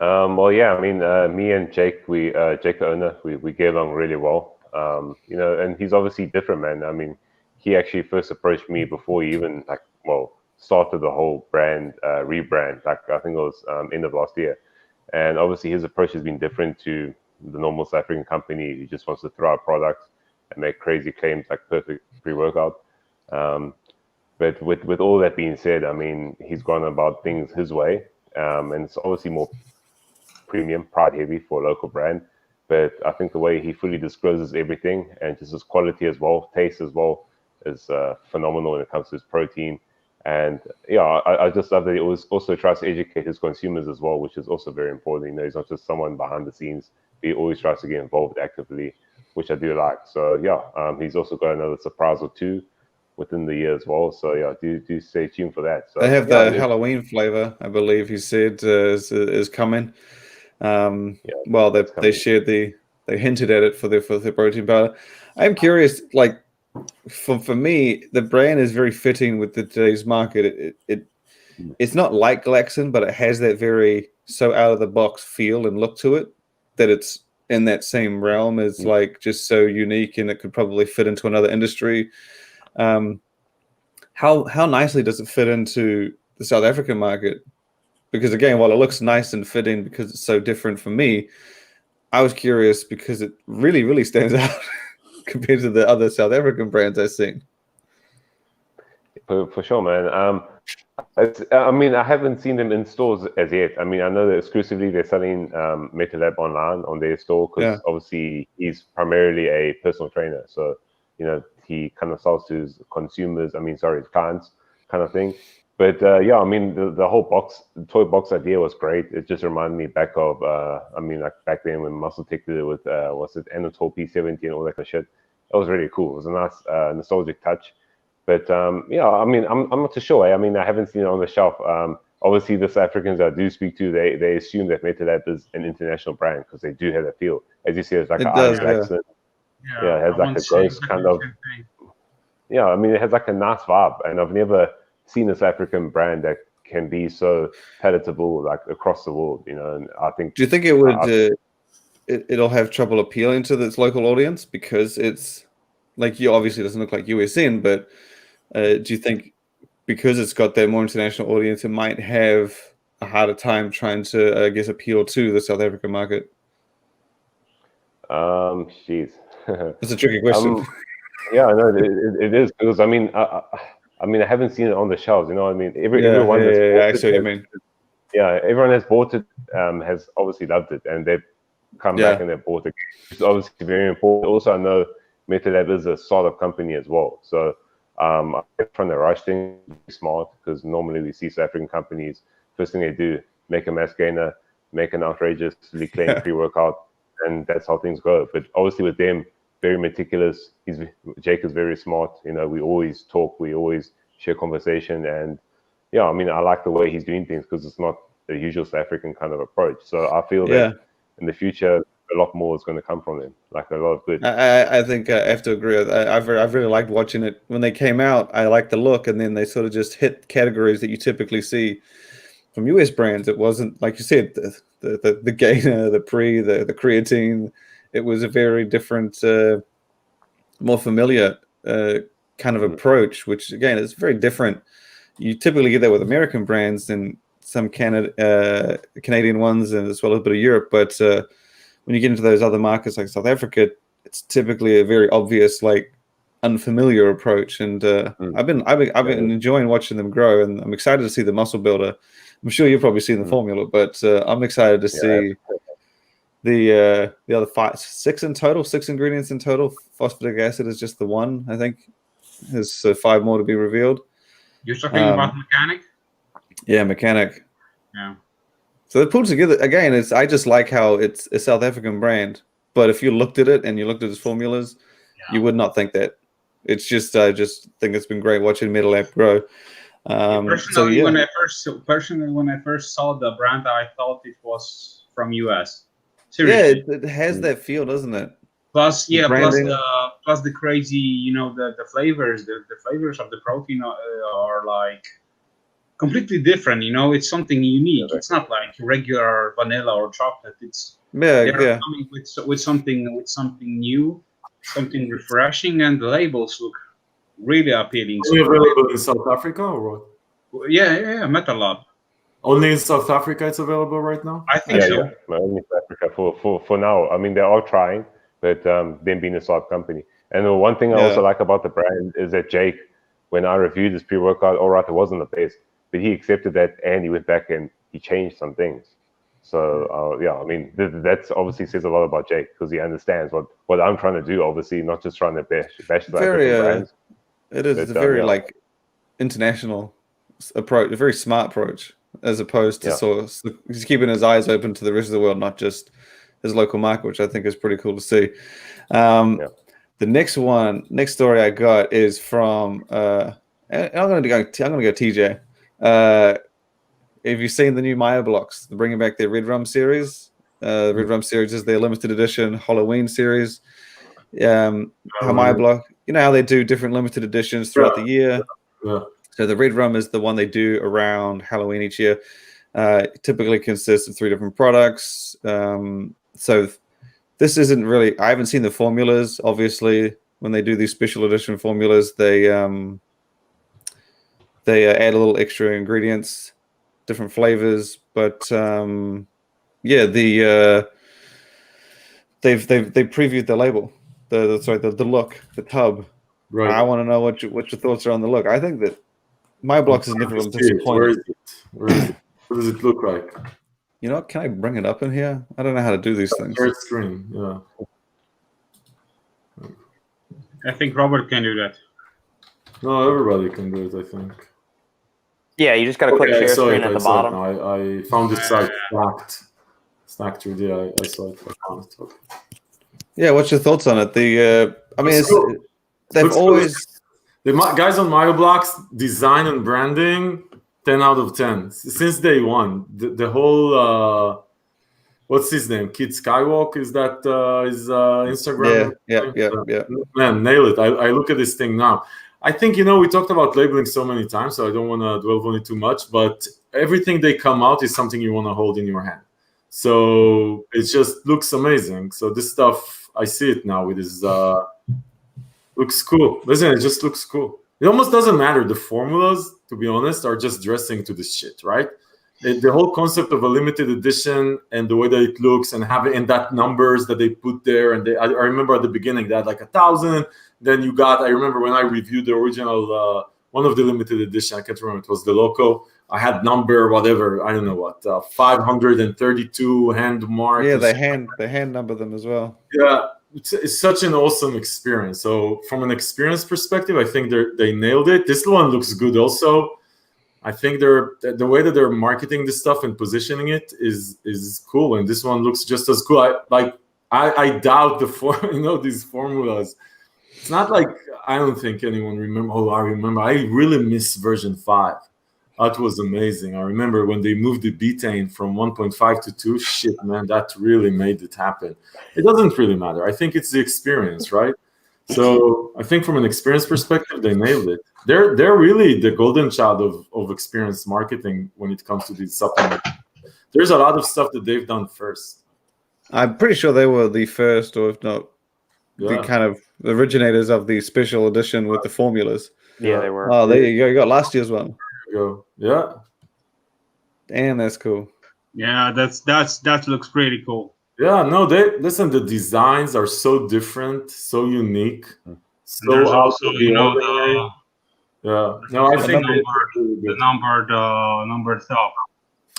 E: Well, yeah, I mean, me and Jake, Jake the owner, we get along really well. And he's obviously different, man. I mean, he actually first approached me before he even started the whole brand rebrand. Like I think it was end of last year, and obviously his approach has been different to the normal South African company. He just wants to throw out products and make crazy claims like perfect pre-workout. But with all that being said, I mean, he's gone about things his way, and it's obviously more premium, pride heavy for a local brand. But I think the way he fully discloses everything and just his quality as well, taste as well, is phenomenal when it comes to his protein. And yeah, I just love that he also tries to educate his consumers as well, which is also very important. He's not just someone behind the scenes. He always tries to get involved actively, which I do like. So yeah, he's also got another surprise or two within the year as well. So yeah, do stay tuned for that. So
D: they have the Halloween flavor, I believe he said is coming. Well, they shared they hinted at it for their protein powder. I'm curious, like for me, the brand is very fitting with today's market. It's not like Glaxon, but it has that very so out of the box feel and look to it that it's in that same realm as like just so unique, and it could probably fit into another industry. How nicely does it fit into the South African market? Because again, while it looks nice and fitting because it's so different from me, I was curious because it really, really stands out compared to the other South African brands I've seen.
E: For sure, man. I mean, I haven't seen them in stores as yet. I mean, I know that exclusively they're selling MetaLab online on their store because obviously he's primarily a personal trainer. So, you know, he kind of sells to his consumers, his clients kind of thing. But yeah, I mean, the whole toy box idea was great. It just reminded me back of, like back then when Muscle Tech did it with, Anatol P70 and all that kind of shit. It was really cool. It was a nice nostalgic touch. But yeah, I mean, I'm not too sure. I mean, I haven't seen it on the shelf. Obviously, the South Africans I do speak to, they assume that MetaLab is an international brand because they do have that feel. As you see, it's like an Iron accent. Yeah, it has like a gross kind of. Yeah, I mean, it has like a nice vibe, and I've never seen a South African brand that can be so palatable like across the world. You know, and I think.
D: Do you think it would? It'll have trouble appealing to its local audience because it's like you obviously doesn't look like USN, but do you think because it's got that more international audience, it might have a harder time trying to, I guess, appeal to the South African market?
E: Jeez,
D: it's a tricky question.
E: Yeah, I know it is because I mean, I haven't seen it on the shelves. You know, what I mean, everyone that's everyone has bought it has obviously loved it, and they've come back and they've bought it. It's obviously very important. Also, I know MetaLab is a startup company as well, so I'm trying to rush things smart because normally we see South African companies first thing they do make a mass gainer, make an outrageously claimed pre-workout, and that's how things go. But obviously with them, very meticulous. Jake is very smart. You know, we always talk, we always share conversation, and yeah, I mean, I like the way he's doing things because it's not the usual South African kind of approach. So I feel that in the future, a lot more is going to come from them, like a lot of good.
D: I think I have to agree. I've really liked watching it. When they came out, I liked the look, and then they sort of just hit categories that you typically see from US brands. It wasn't, like you said, the gainer, the creatine. It was a very different, more familiar kind of approach, which again is very different. You typically get that with American brands and some Canadian ones, and as well as a bit of Europe. But when you get into those other markets like South Africa, it's typically a very obvious, like, unfamiliar approach. And I've been enjoying watching them grow, and I'm excited to see the muscle builder. I'm sure you've probably seen the formula, but I'm excited to see the other six ingredients in total. Phosphoric acid is just the one, I think. There's 5 more to be revealed.
B: You're talking about Mechanic?
D: Yeah, Mechanic.
B: Yeah.
D: So they pulled together again. I just like how it's a South African brand, but if you looked at it and you looked at its formulas, you would not think that. It's just I just think it's been great watching MetaLab grow.
B: Personally, when I first saw the brand, I thought it was from US. Seriously.
D: Yeah, it has that feel, doesn't it?
B: Plus the crazy, you know, the flavors, the flavors of the protein are like completely different. You know, it's something unique. It's not like regular vanilla or chocolate. It's they're coming with something new, something refreshing, and the labels look really appealing.
C: Are you available in South Africa or what?
B: Yeah, MetaLab.
C: Only in South Africa it's available right now?
B: I think so.
E: Yeah, only in South Africa for now. I mean, they're all trying, but them being a startup company. And the one thing I also like about the brand is that Jake, when I reviewed his pre-workout, all right, it wasn't the best, but he accepted that and he went back and he changed some things. So yeah, I mean, that's obviously says a lot about Jake because he understands what I'm trying to do. Obviously, not just trying to bash the brands.
D: It is a very like international approach, a very smart approach, as opposed to he's keeping his eyes open to the rest of the world, not just his local market, which I think is pretty cool to see. The next story I got is from I'm going to go TJ. Have you seen the new Maya blocks? They're bringing back their Red Rum series. Red Rum series is their limited edition Halloween series. Block, you know how they do different limited editions throughout the year.
C: Yeah.
D: So the Red Rum is the one they do around Halloween each year. It typically consists of 3 different products. So this isn't really. I haven't seen the formulas. Obviously, when they do these special edition formulas, they add a little extra ingredients, different flavors. But yeah, they've previewed the label, the look, the tub.
C: Right.
D: I want to know what your thoughts are on the look. I think that my blocks is never been disappointed.
C: Where is it? What does it look like?
D: You know what? Can I bring it up in here? I don't know how to do these things.
C: Third screen, yeah.
B: I think Robert can do that.
C: No, everybody can do it, I think.
A: Yeah, you just got to click share screen at the bottom.
C: I found this site stacked 3D. I saw it. I found it. Okay.
D: Yeah, what's your thoughts on it? They've always
C: the guys on MyoBlocks design and branding 10 out of 10 since day one. The whole what's his name? Kid Skywalk, is that his Instagram?
D: Yeah.
C: Man, nail it. I look at this thing now. I think, we talked about labeling so many times, so I don't want to dwell on it too much, but everything they come out is something you want to hold in your hand. So it just looks amazing. So this stuff, I see it now with this, looks cool. Listen, it just looks cool. It almost doesn't matter. The formulas, to be honest, are just dressing to this shit, right? The whole concept of a limited edition and the way that it looks and that numbers that they put there. And I remember at the beginning they had like 1,000. Then I remember when I reviewed the original, one of the limited edition, I can't remember, it was the Loco. I had number, whatever, I don't know what, 532 hand mark.
D: Yeah, they hand number them as well.
C: Yeah, it's such an awesome experience. So from an experience perspective, I think they nailed it. This one looks good also. I think the way that they're marketing this stuff and positioning it is cool, and this one looks just as cool. I doubt these formulas. It's not like I don't think anyone remember. Oh, I remember. I really miss version 5. That was amazing. I remember when they moved the betaine from 1.5 to 2. Shit, man, that really made it happen. It doesn't really matter. I think it's the experience, right? So I think from an experience perspective, they nailed it. They're really the golden child of experience marketing when it comes to these supplements. There's a lot of stuff that they've done first.
D: I'm pretty sure they were the first, or if not, the kind of originators of the special edition with the formulas.
A: Yeah, they were.
D: Oh, there you go. You got last year's one.
C: There you go. Yeah.
D: Damn, that's cool.
B: Yeah, that looks pretty cool.
C: Yeah, no, listen, the designs are so different, so unique. So
B: there's also,
C: I think
B: the numbered top.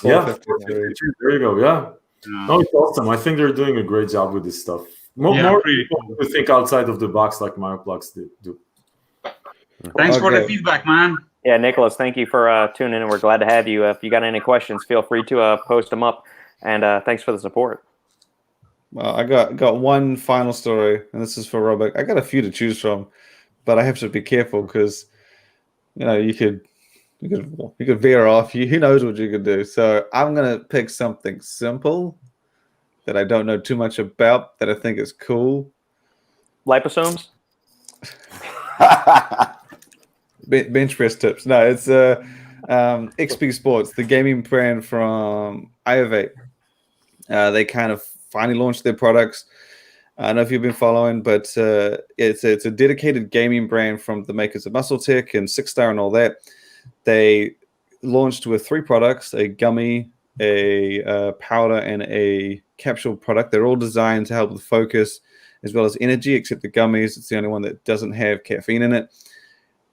C: Yeah, there you go. Yeah. No, it's awesome. I think they're doing a great job with this stuff. More people who think outside of the box like MyoBlocks do.
B: Thanks for the feedback, man.
A: Yeah, Nicholas, thank you for tuning in. We're glad to have you. If you got any questions, feel free to post them up. And thanks for the support.
D: Well, I got one final story, and this is for Robert. I got a few to choose from, but I have to be careful because, you could veer off. Who knows what you could do? So I'm gonna pick something simple that I don't know too much about that I think is cool.
A: Liposomes?
D: Bench press tips. No, it's XP Sports, the gaming brand from Iovate. They kind of finally launched their products. I don't know if you've been following, but it's a dedicated gaming brand from the makers of Muscle Tech and Six Star and all that. They launched with 3 products: a gummy, a powder, and a capsule product. They're all designed to help with focus as well as energy, except the gummies. It's the only one that doesn't have caffeine in it.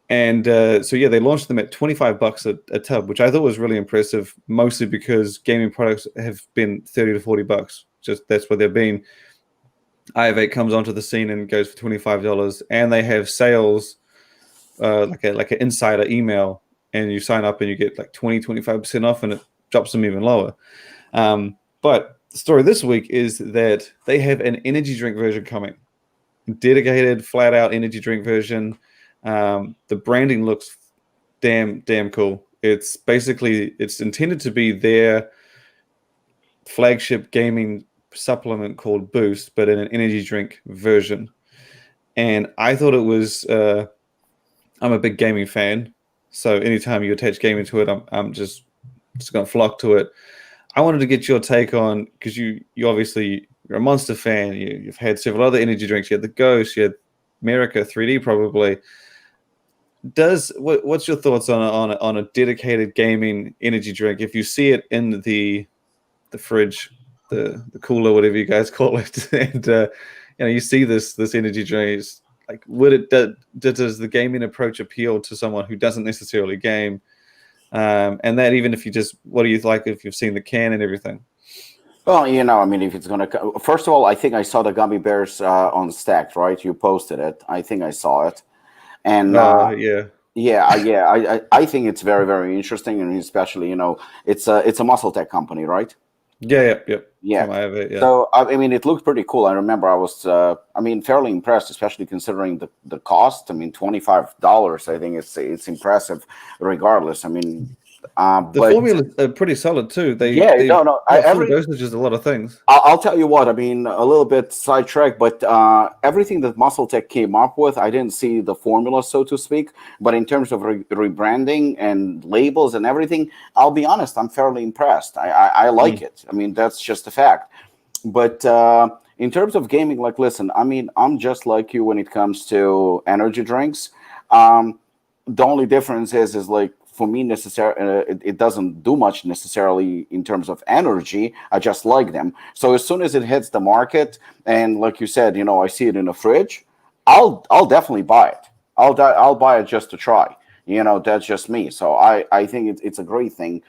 D: And they launched them at $25 a tub, which I thought was really impressive, mostly because gaming products have been $30 to $40. Just that's what they've been. Iovate comes onto the scene and goes for $25, and they have sales like an insider email, and you sign up and you get like 25% off, and it drops them even lower. But the story this week is that they have an energy drink version coming, dedicated, flat out energy drink version. The branding looks damn cool. It's intended to be their flagship gaming supplement called Boost, but in an energy drink version. And I thought it was, I'm a big gaming fan. So anytime you attach gaming to it, I'm just going to flock to it. I wanted to get your take on, because you obviously, you're a Monster fan. You've had several other energy drinks. You had the Ghost, you had America 3D probably. What's your thoughts on a dedicated gaming energy drink? If you see it in the fridge, the cooler, whatever you guys call it, and you see this energy drink, like, does the gaming approach appeal to someone who doesn't necessarily game? And that even if you just, what do you like if you've seen the can and everything?
F: Well, I mean, if it's going to... First of all, I think I saw the gummy bears on Stacked, right? You posted it. I think I saw it. And I think it's very, very interesting. And especially, it's a muscle tech company, right?
D: Yeah.
F: I have it, yeah. So, I mean, it looked pretty cool. I remember I was, fairly impressed, especially considering the cost. I mean, $25, I think it's impressive regardless. I mean...
D: the formula is pretty solid too.
F: Every
D: dosage is a lot of things.
F: I'll tell you what. I mean, a little bit sidetracked, but everything that MuscleTech came up with, I didn't see the formula, so to speak. But in terms of rebranding and labels and everything, I'll be honest, I'm fairly impressed. I like it. I mean, that's just a fact. But in terms of gaming, like, listen, I mean, I'm just like you when it comes to energy drinks. The only difference is like, for me, it doesn't do much necessarily in terms of energy. I just like them. So as soon as it hits the market, and like you said, I see it in the fridge, I'll definitely buy it. I'll buy it just to try. That's just me. So I think it's a great thing.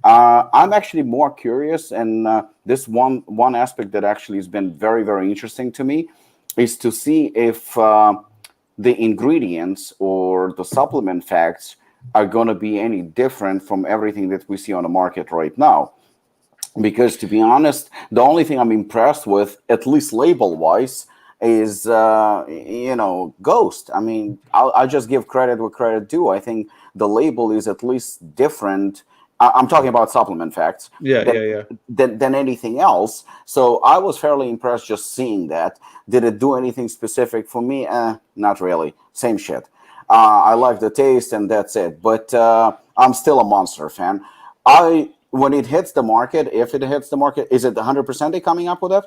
F: I'm actually more curious, and this one aspect that actually has been very, very interesting to me is to see if the ingredients or the supplement facts are going to be any different from everything that we see on the market right now. Because to be honest, the only thing I'm impressed with, at least label-wise, is, Ghost. I mean, I'll just give credit where credit due. I think the label is at least different. I'm talking about supplement facts. Than anything else. So I was fairly impressed just seeing that. Did it do anything specific for me? Not really. Same shit. I like the taste, and that's it. But I'm still a Monster fan. When it hits the market, if it hits the market, is it 100% they coming up with it?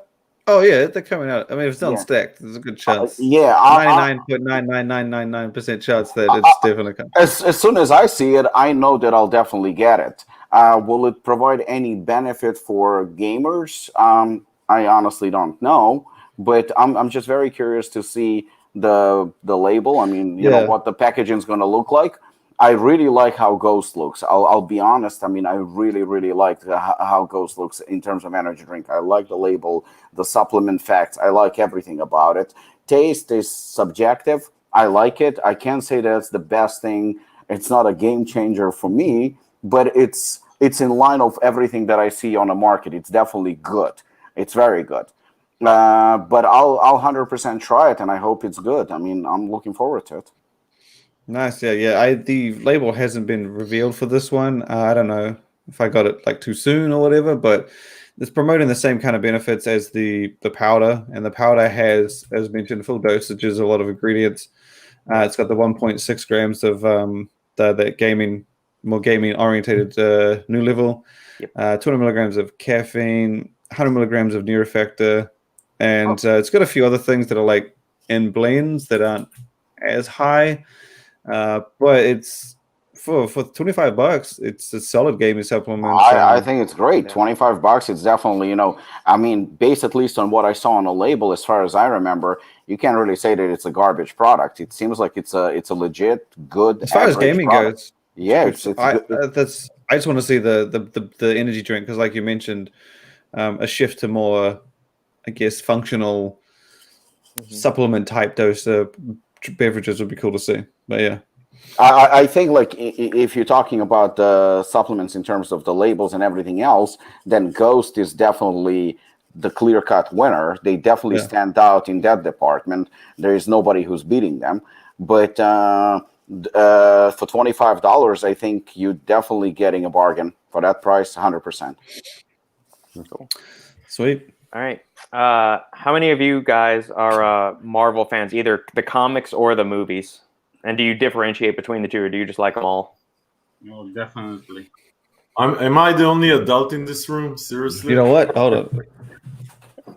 D: Oh yeah, they're coming out. I mean, if it's not stacked, there's a good chance. 99.99999% chance that it's definitely coming.
F: As soon as I see it, I know that I'll definitely get it. Will it provide any benefit for gamers? I honestly don't know, but I'm just very curious to see the label. I mean, you know what the packaging is going to look like. I really like how Ghost looks. I'll be honest. I mean, I really, really like how Ghost looks in terms of energy drink. I like the label, the supplement facts. I like everything about it. Taste is subjective. I like it. I can't say that it's the best thing. It's not a game changer for me, but it's in line of everything that I see on the market. It's definitely good. It's very good. But I'll 100% try it, and I hope it's good. I mean, I'm looking forward to it.
D: Nice, yeah. The label hasn't been revealed for this one. I don't know if I got it like too soon or whatever, but it's promoting the same kind of benefits as the powder, and the powder has, as mentioned, full dosages, a lot of ingredients. It's got the 1.6 grams of the more gaming orientated new level, 200 milligrams of caffeine, 100 milligrams of neurofactor, and it's got a few other things that are like in blends that aren't as high. But it's for $25, it's a solid gaming supplement.
F: I think it's great. $25. It's definitely, I mean, based at least on what I saw on the label, as far as I remember, you can't really say that it's a garbage product. It seems like it's a legit good.
D: As far as gaming goes,
F: yeah,
D: I just want to see the energy drink, because, like you mentioned, a shift to more, I guess, functional supplement type dose beverages would be cool to see. But yeah,
F: I think, like, if you're talking about the supplements in terms of the labels and everything else, then Ghost is definitely the clear-cut winner. They definitely stand out in that department. There is nobody who's beating them. But for $25, I think you're definitely getting a bargain for that price, 100%.
D: Sweet.
A: All right. How many of you guys are Marvel fans, either the comics or the movies? And do you differentiate between the two, or do you just like them all?
B: No, definitely.
C: Am I the only adult in this room? Seriously?
D: You know what? Hold on.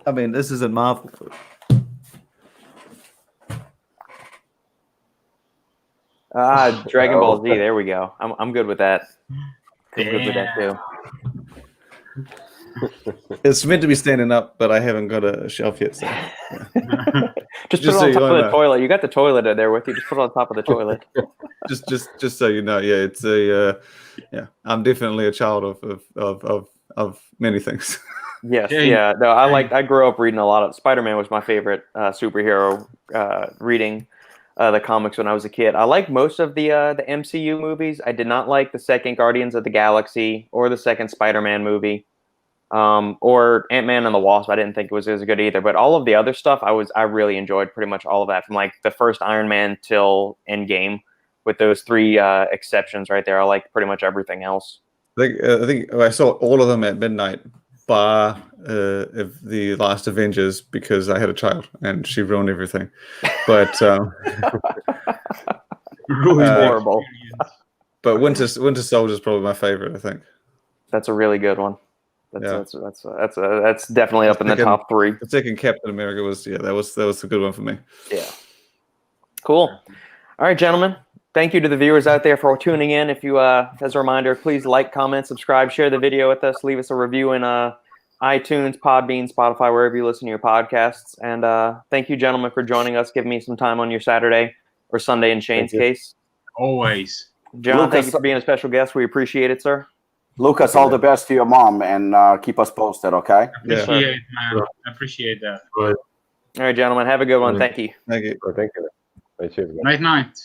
D: I mean, this isn't Marvel.
A: Dragon Ball Z. There we go. I'm good with that. I'm good with that too.
D: It's meant to be standing up, but I haven't got a shelf yet. So
A: just put it
D: so
A: on
D: you
A: top of the
D: know.
A: toilet. You got the toilet there with you. Just put it on top of the toilet.
D: just so you know, yeah, it's a I'm definitely a child of many things.
A: Yes, yeah. No, I grew up reading a lot of Spider-Man was my favorite superhero. Reading the comics when I was a kid. I like most of the MCU movies. I did not like the second Guardians of the Galaxy or the second Spider-Man movie. Or Ant-Man and the Wasp. I didn't think it was as good either, but all of the other stuff I really enjoyed pretty much all of that, from like the first Iron Man till Endgame, with those three exceptions right there. I like pretty much everything else.
D: I think I saw all of them at midnight, bar the last Avengers, because I had a child and she ruined everything. But
A: horrible.
D: But Winter Soldier is probably my favorite. I think
A: that's a really good one. That's definitely up in the top three.
D: The second Captain America was that was a good one for me.
A: Yeah. Cool. All right, gentlemen. Thank you to the viewers out there for tuning in. If you, as a reminder, please like, comment, subscribe, share the video with us, leave us a review in iTunes, Podbean, Spotify, wherever you listen to your podcasts. And thank you, gentlemen, for joining us, giving me some time on your Saturday or Sunday in Shane's case.
B: Always.
A: John, thank you for being a special guest. We appreciate it, sir.
F: Lukasz, all the best to your mom, and keep us posted, okay?
B: Appreciate it, man. I appreciate that.
C: Right.
A: All right, gentlemen. Have a good one. Thank you.
D: Thank you.
E: Thank you. Cheers, guys.
B: Night.